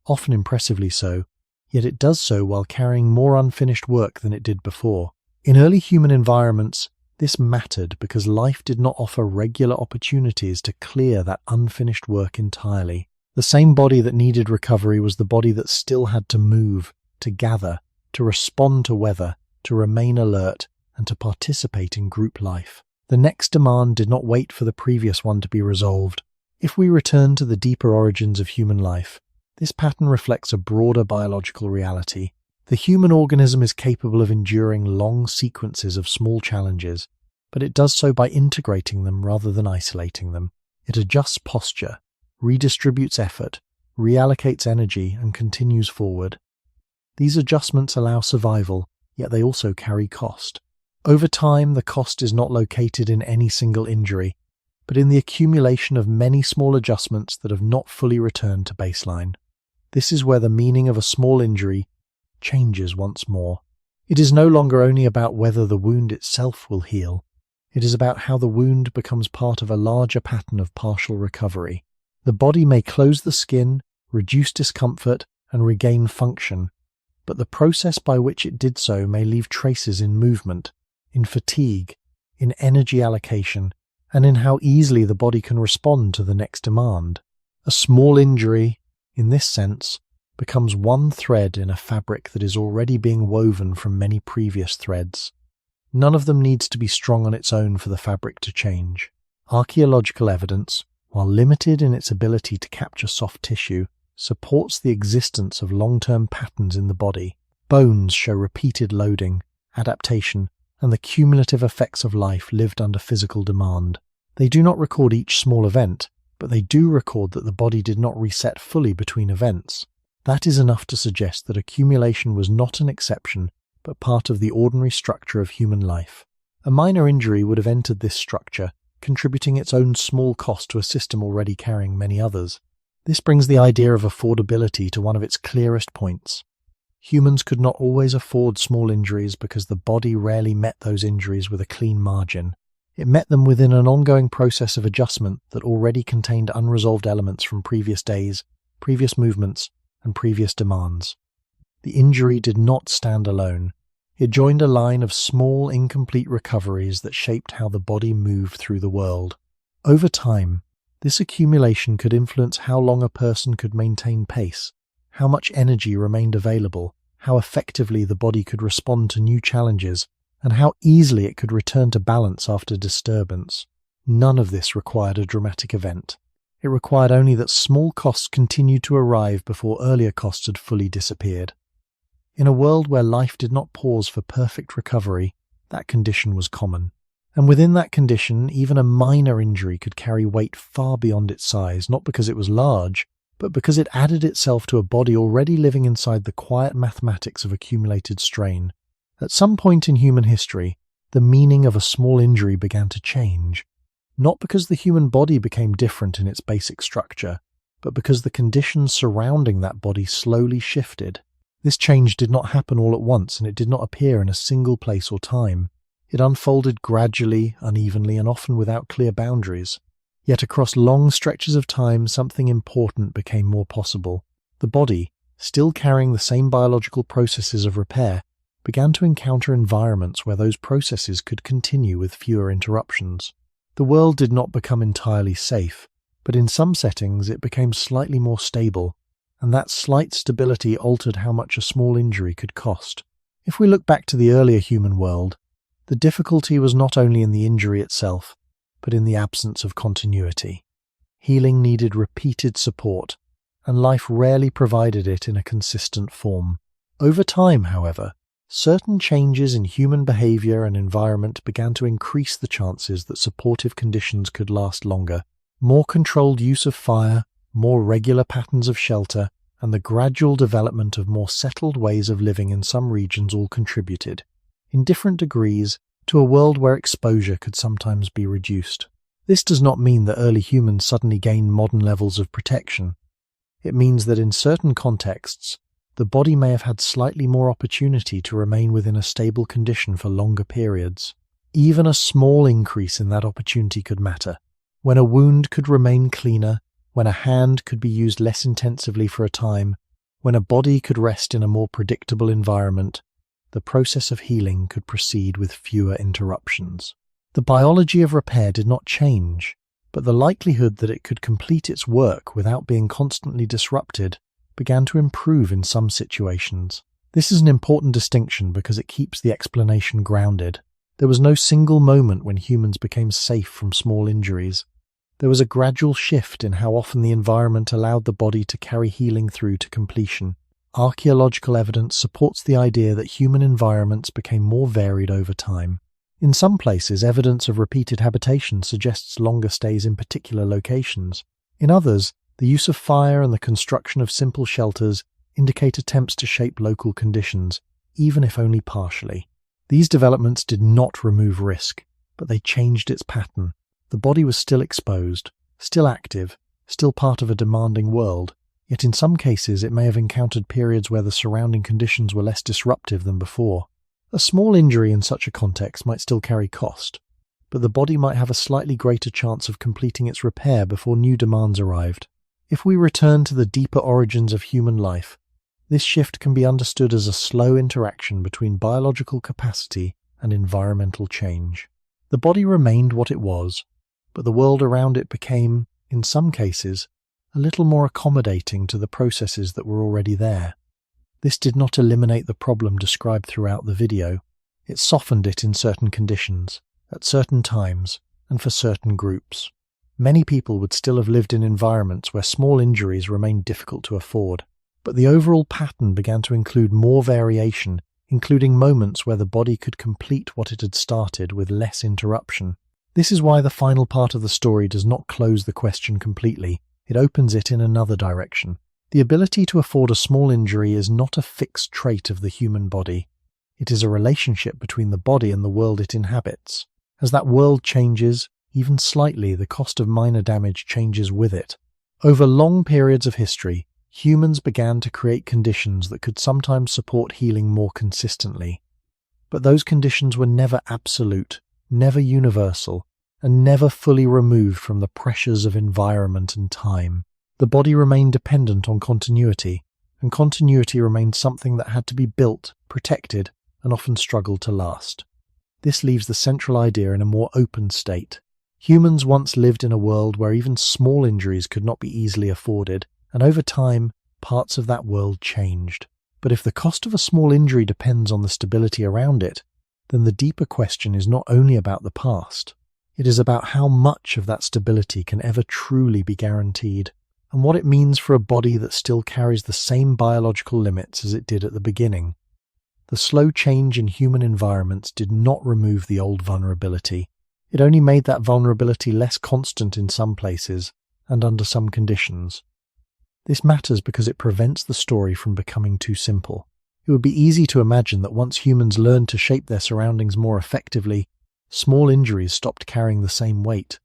often impressively so, yet it does so while carrying more unfinished work than it did before. In early human environments, this mattered because life did not offer regular opportunities to clear that unfinished work entirely. The same body that needed recovery was the body that still had to move, to gather, to respond to weather, to remain alert, and to participate in group life. The next demand did not wait for the previous one to be resolved. If we return to the deeper origins of human life, this pattern reflects a broader biological reality. The human organism is capable of enduring long sequences of small challenges, but it does so by integrating them rather than isolating them. It adjusts posture, redistributes effort, reallocates energy, and continues forward. These adjustments allow survival, yet they also carry cost. Over time, the cost is not located in any single injury, but in the accumulation of many small adjustments that have not fully returned to baseline. This is where the meaning of a small injury changes once more. It is no longer only about whether the wound itself will heal. It is about how the wound becomes part of a larger pattern of partial recovery. The body may close the skin, reduce discomfort, and regain function, but the process by which it did so may leave traces in movement, in fatigue, in energy allocation, and in how easily the body can respond to the next demand. A small injury, in this sense, becomes one thread in a fabric that is already being woven from many previous threads. None of them needs to be strong on its own for the fabric to change. Archaeological evidence, while limited in its ability to capture soft tissue, supports the existence of long-term patterns in the body. Bones show repeated loading, adaptation, and the cumulative effects of life lived under physical demand. They do not record each small event, but they do record that the body did not reset fully between events. That is enough to suggest that accumulation was not an exception, but part of the ordinary structure of human life. A minor injury would have entered this structure, contributing its own small cost to a system already carrying many others. This brings the idea of affordability to one of its clearest points. Humans could not always afford small injuries because the body rarely met those injuries with a clean margin. It met them within an ongoing process of adjustment that already contained unresolved elements from previous days, previous movements, and previous demands. The injury did not stand alone. It joined a line of small, incomplete recoveries that shaped how the body moved through the world. Over time, this accumulation could influence how long a person could maintain pace, how much energy remained available, how effectively the body could respond to new challenges, and how easily it could return to balance after disturbance. None of this required a dramatic event. It required only that small costs continued to arrive before earlier costs had fully disappeared. In a world where life did not pause for perfect recovery, that condition was common. And within that condition, even a minor injury could carry weight far beyond its size, not because it was large, but because it added itself to a body already living inside the quiet mathematics of accumulated strain. At some point in human history, the meaning of a small injury began to change, not because the human body became different in its basic structure, but because the conditions surrounding that body slowly shifted. This change did not happen all at once, and it did not appear in a single place or time. It unfolded gradually, unevenly, and often without clear boundaries. Yet across long stretches of time, something important became more possible. The body, still carrying the same biological processes of repair, began to encounter environments where those processes could continue with fewer interruptions. The world did not become entirely safe, but in some settings it became slightly more stable, and that slight stability altered how much a small injury could cost. If we look back to the earlier human world, the difficulty was not only in the injury itself, but in the absence of continuity. Healing needed repeated support, and life rarely provided it in a consistent form. Over time, however, certain changes in human behavior and environment began to increase the chances that supportive conditions could last longer. More controlled use of fire, more regular patterns of shelter, and the gradual development of more settled ways of living in some regions all contributed, in different degrees, to a world where exposure could sometimes be reduced. This does not mean that early humans suddenly gained modern levels of protection. It means that in certain contexts, the body may have had slightly more opportunity to remain within a stable condition for longer periods. Even a small increase in that opportunity could matter. When a wound could remain cleaner, when a hand could be used less intensively for a time, when a body could rest in a more predictable environment, the process of healing could proceed with fewer interruptions. The biology of repair did not change, but the likelihood that it could complete its work without being constantly disrupted began to improve in some situations. This is an important distinction because it keeps the explanation grounded. There was no single moment when humans became safe from small injuries. There was a gradual shift in how often the environment allowed the body to carry healing through to completion. Archaeological evidence supports the idea that human environments became more varied over time. In some places, evidence of repeated habitation suggests longer stays in particular locations. In others, the use of fire and the construction of simple shelters indicate attempts to shape local conditions, even if only partially. These developments did not remove risk, but they changed its pattern. The body was still exposed, still active, still part of a demanding world, yet in some cases it may have encountered periods where the surrounding conditions were less disruptive than before. A small injury in such a context might still carry cost, but the body might have a slightly greater chance of completing its repair before new demands arrived. If we return to the deeper origins of human life, this shift can be understood as a slow interaction between biological capacity and environmental change. The body remained what it was, but the world around it became, in some cases, a little more accommodating to the processes that were already there. This did not eliminate the problem described throughout the video. It softened it in certain conditions, at certain times, and for certain groups. Many people would still have lived in environments where small injuries remained difficult to afford, but the overall pattern began to include more variation, including moments where the body could complete what it had started with less interruption. This is why the final part of the story does not close the question completely. It opens it in another direction. The ability to afford a small injury is not a fixed trait of the human body. It is a relationship between the body and the world it inhabits. As that world changes, even slightly, the cost of minor damage changes with it. Over long periods of history, humans began to create conditions that could sometimes support healing more consistently. But those conditions were never absolute, never universal, and never fully removed from the pressures of environment and time. The body remained dependent on continuity, and continuity remained something that had to be built, protected, and often struggled to last. This leaves the central idea in a more open state. Humans once lived in a world where even small injuries could not be easily afforded, and over time, parts of that world changed. But if the cost of a small injury depends on the stability around it, then the deeper question is not only about the past. It is about how much of that stability can ever truly be guaranteed, and what it means for a body that still carries the same biological limits as it did at the beginning. The slow change in human environments did not remove the old vulnerability. It only made that vulnerability less constant in some places and under some conditions. This matters because it prevents the story from becoming too simple. It would be easy to imagine that once humans learned to shape their surroundings more effectively, small injuries stopped carrying the same weight.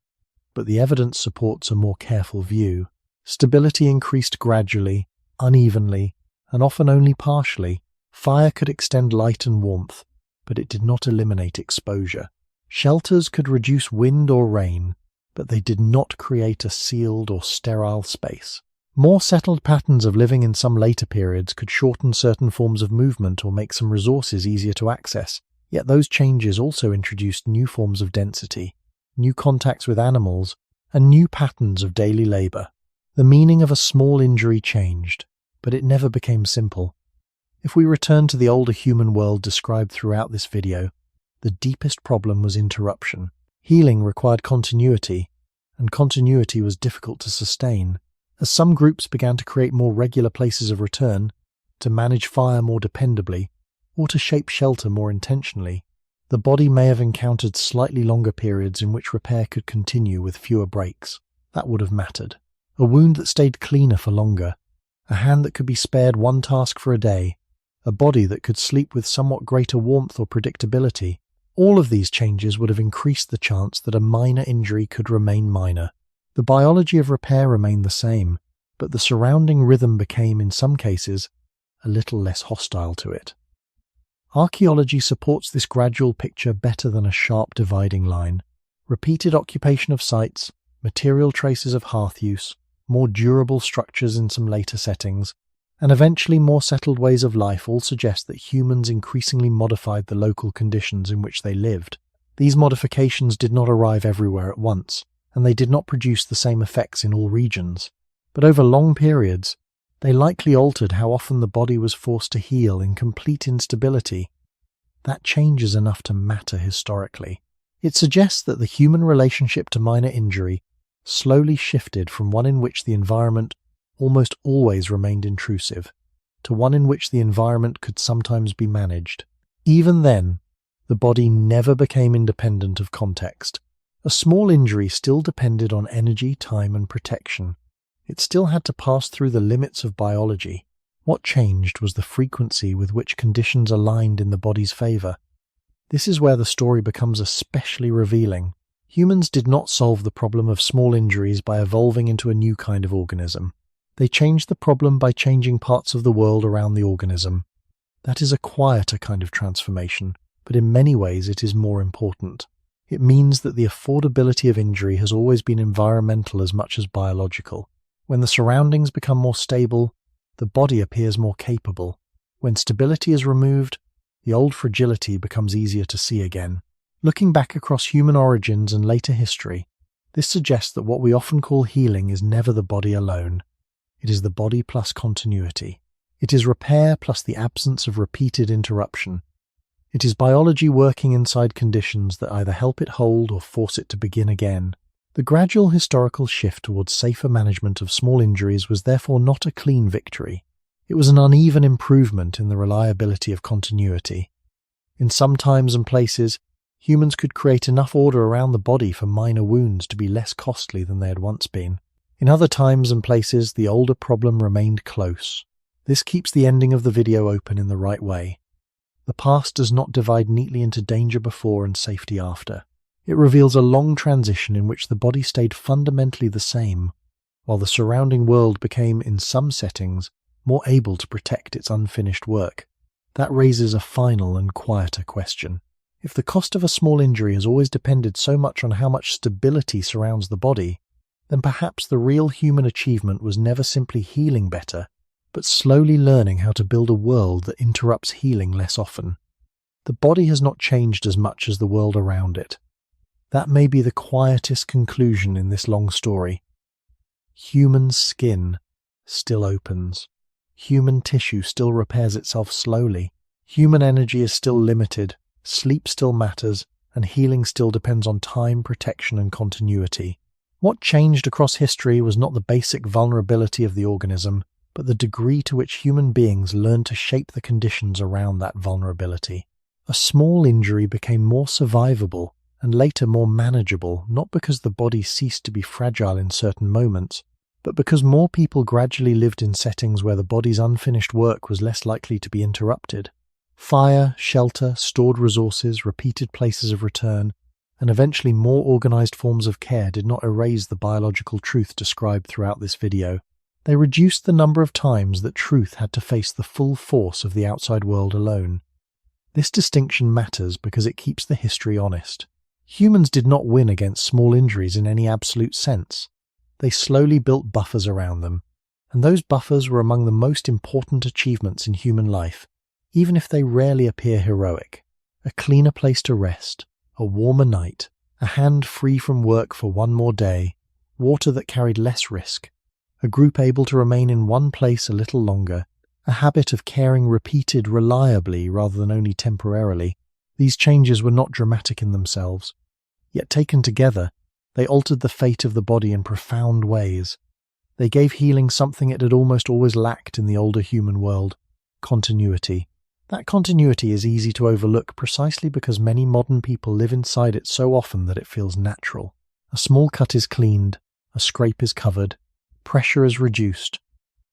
But the evidence supports a more careful view. Stability increased gradually, unevenly, and often only partially. Fire could extend light and warmth, but it did not eliminate exposure. Shelters could reduce wind or rain, but they did not create a sealed or sterile space. More settled patterns of living in some later periods could shorten certain forms of movement or make some resources easier to access, yet those changes also introduced new forms of density, new contacts with animals, and new patterns of daily labor. The meaning of a small injury changed, but it never became simple. If we return to the older human world described throughout this video, the deepest problem was interruption. Healing required continuity, and continuity was difficult to sustain. As some groups began to create more regular places of return, to manage fire more dependably, or to shape shelter more intentionally, the body may have encountered slightly longer periods in which repair could continue with fewer breaks. That would have mattered. A wound that stayed cleaner for longer, a hand that could be spared one task for a day, a body that could sleep with somewhat greater warmth or predictability. All of these changes would have increased the chance that a minor injury could remain minor. The biology of repair remained the same, but the surrounding rhythm became, in some cases, a little less hostile to it. Archaeology supports this gradual picture better than a sharp dividing line. Repeated occupation of sites, material traces of hearth use, more durable structures in some later settings, and eventually more settled ways of life all suggest that humans increasingly modified the local conditions in which they lived. These modifications did not arrive everywhere at once, and they did not produce the same effects in all regions. But over long periods, they likely altered how often the body was forced to heal in complete instability. That change is enough to matter historically. It suggests that the human relationship to minor injury slowly shifted from one in which the environment almost always remained intrusive, to one in which the environment could sometimes be managed. Even then, the body never became independent of context. A small injury still depended on energy, time, and protection. It still had to pass through the limits of biology. What changed was the frequency with which conditions aligned in the body's favor. This is where the story becomes especially revealing. Humans did not solve the problem of small injuries by evolving into a new kind of organism. They changed the problem by changing parts of the world around the organism. That is a quieter kind of transformation, but in many ways it is more important. It means that the affordability of injury has always been environmental as much as biological. When the surroundings become more stable, the body appears more capable. When stability is removed, the old fragility becomes easier to see again. Looking back across human origins and later history, this suggests that what we often call healing is never the body alone. It is the body plus continuity. It is repair plus the absence of repeated interruption. It is biology working inside conditions that either help it hold or force it to begin again. The gradual historical shift towards safer management of small injuries was therefore not a clean victory. It was an uneven improvement in the reliability of continuity. In some times and places, humans could create enough order around the body for minor wounds to be less costly than they had once been. In other times and places, the older problem remained close. This keeps the ending of the video open in the right way. The past does not divide neatly into danger before and safety after. It reveals a long transition in which the body stayed fundamentally the same, while the surrounding world became, in some settings, more able to protect its unfinished work. That raises a final and quieter question. If the cost of a small injury has always depended so much on how much stability surrounds the body, then perhaps the real human achievement was never simply healing better, but slowly learning how to build a world that interrupts healing less often. The body has not changed as much as the world around it. That may be the quietest conclusion in this long story. Human skin still opens. Human tissue still repairs itself slowly. Human energy is still limited. Sleep still matters, and healing still depends on time, protection, and continuity. What changed across history was not the basic vulnerability of the organism, but the degree to which human beings learned to shape the conditions around that vulnerability. A small injury became more survivable and later more manageable, not because the body ceased to be fragile in certain moments, but because more people gradually lived in settings where the body's unfinished work was less likely to be interrupted. Fire, shelter, stored resources, repeated places of return, and eventually more organized forms of care did not erase the biological truth described throughout this video. They reduced the number of times that truth had to face the full force of the outside world alone. This distinction matters because it keeps the history honest. Humans did not win against small injuries in any absolute sense. They slowly built buffers around them, And those buffers were among the most important achievements in human life, even if they rarely appear heroic. A cleaner place to rest, a warmer night, a hand free from work for one more day, water that carried less risk, a group able to remain in one place a little longer, a habit of caring repeated reliably rather than only temporarily. These changes were not dramatic in themselves, yet taken together, they altered the fate of the body in profound ways. They gave healing something it had almost always lacked in the older human world: continuity. That continuity is easy to overlook precisely because many modern people live inside it so often that it feels natural. A small cut is cleaned, a scrape is covered, pressure is reduced,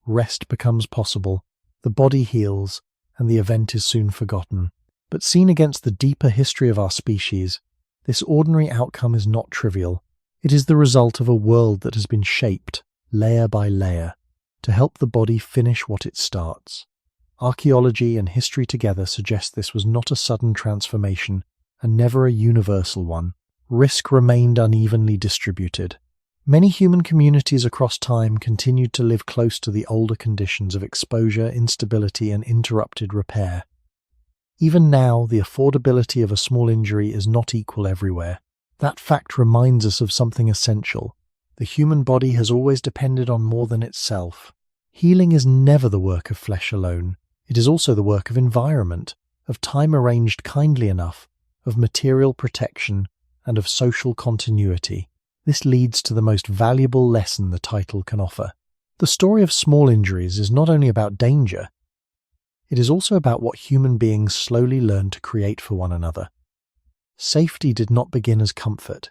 rest becomes possible, the body heals, and the event is soon forgotten. But seen against the deeper history of our species, this ordinary outcome is not trivial. It is the result of a world that has been shaped, layer by layer, to help the body finish what it starts. Archaeology and history together suggest this was not a sudden transformation, and never a universal one. Risk remained unevenly distributed. Many human communities across time continued to live close to the older conditions of exposure, instability, and interrupted repair. Even now, the affordability of a small injury is not equal everywhere. That fact reminds us of something essential. The human body has always depended on more than itself. Healing is never the work of flesh alone. It is also the work of environment, of time arranged kindly enough, of material protection, and of social continuity. This leads to the most valuable lesson the title can offer. The story of small injuries is not only about danger, it is also about what human beings slowly learn to create for one another. Safety did not begin as comfort.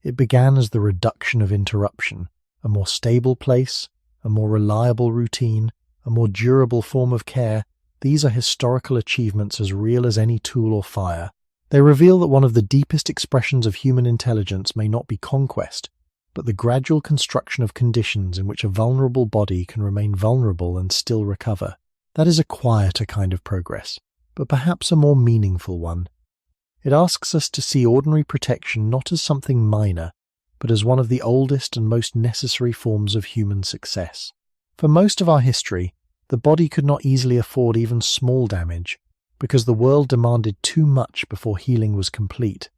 It began as the reduction of interruption, a more stable place, a more reliable routine, a more durable form of care. These are historical achievements as real as any tool or fire. They reveal that one of the deepest expressions of human intelligence may not be conquest, but the gradual construction of conditions in which a vulnerable body can remain vulnerable and still recover. That is a quieter kind of progress, but perhaps a more meaningful one. It asks us to see ordinary protection not as something minor, but as one of the oldest and most necessary forms of human success. For most of our history, the body could not easily afford even small damage, because the world demanded too much before healing was complete.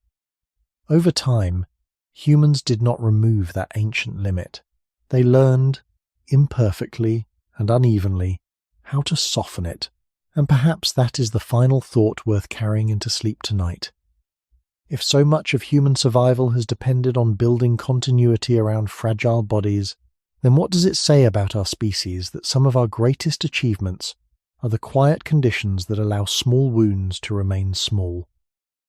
Over time, humans did not remove that ancient limit. They learned, imperfectly and unevenly, how to soften it, and perhaps that is the final thought worth carrying into sleep tonight. If so much of human survival has depended on building continuity around fragile bodies, then what does it say about our species that some of our greatest achievements are the quiet conditions that allow small wounds to remain small?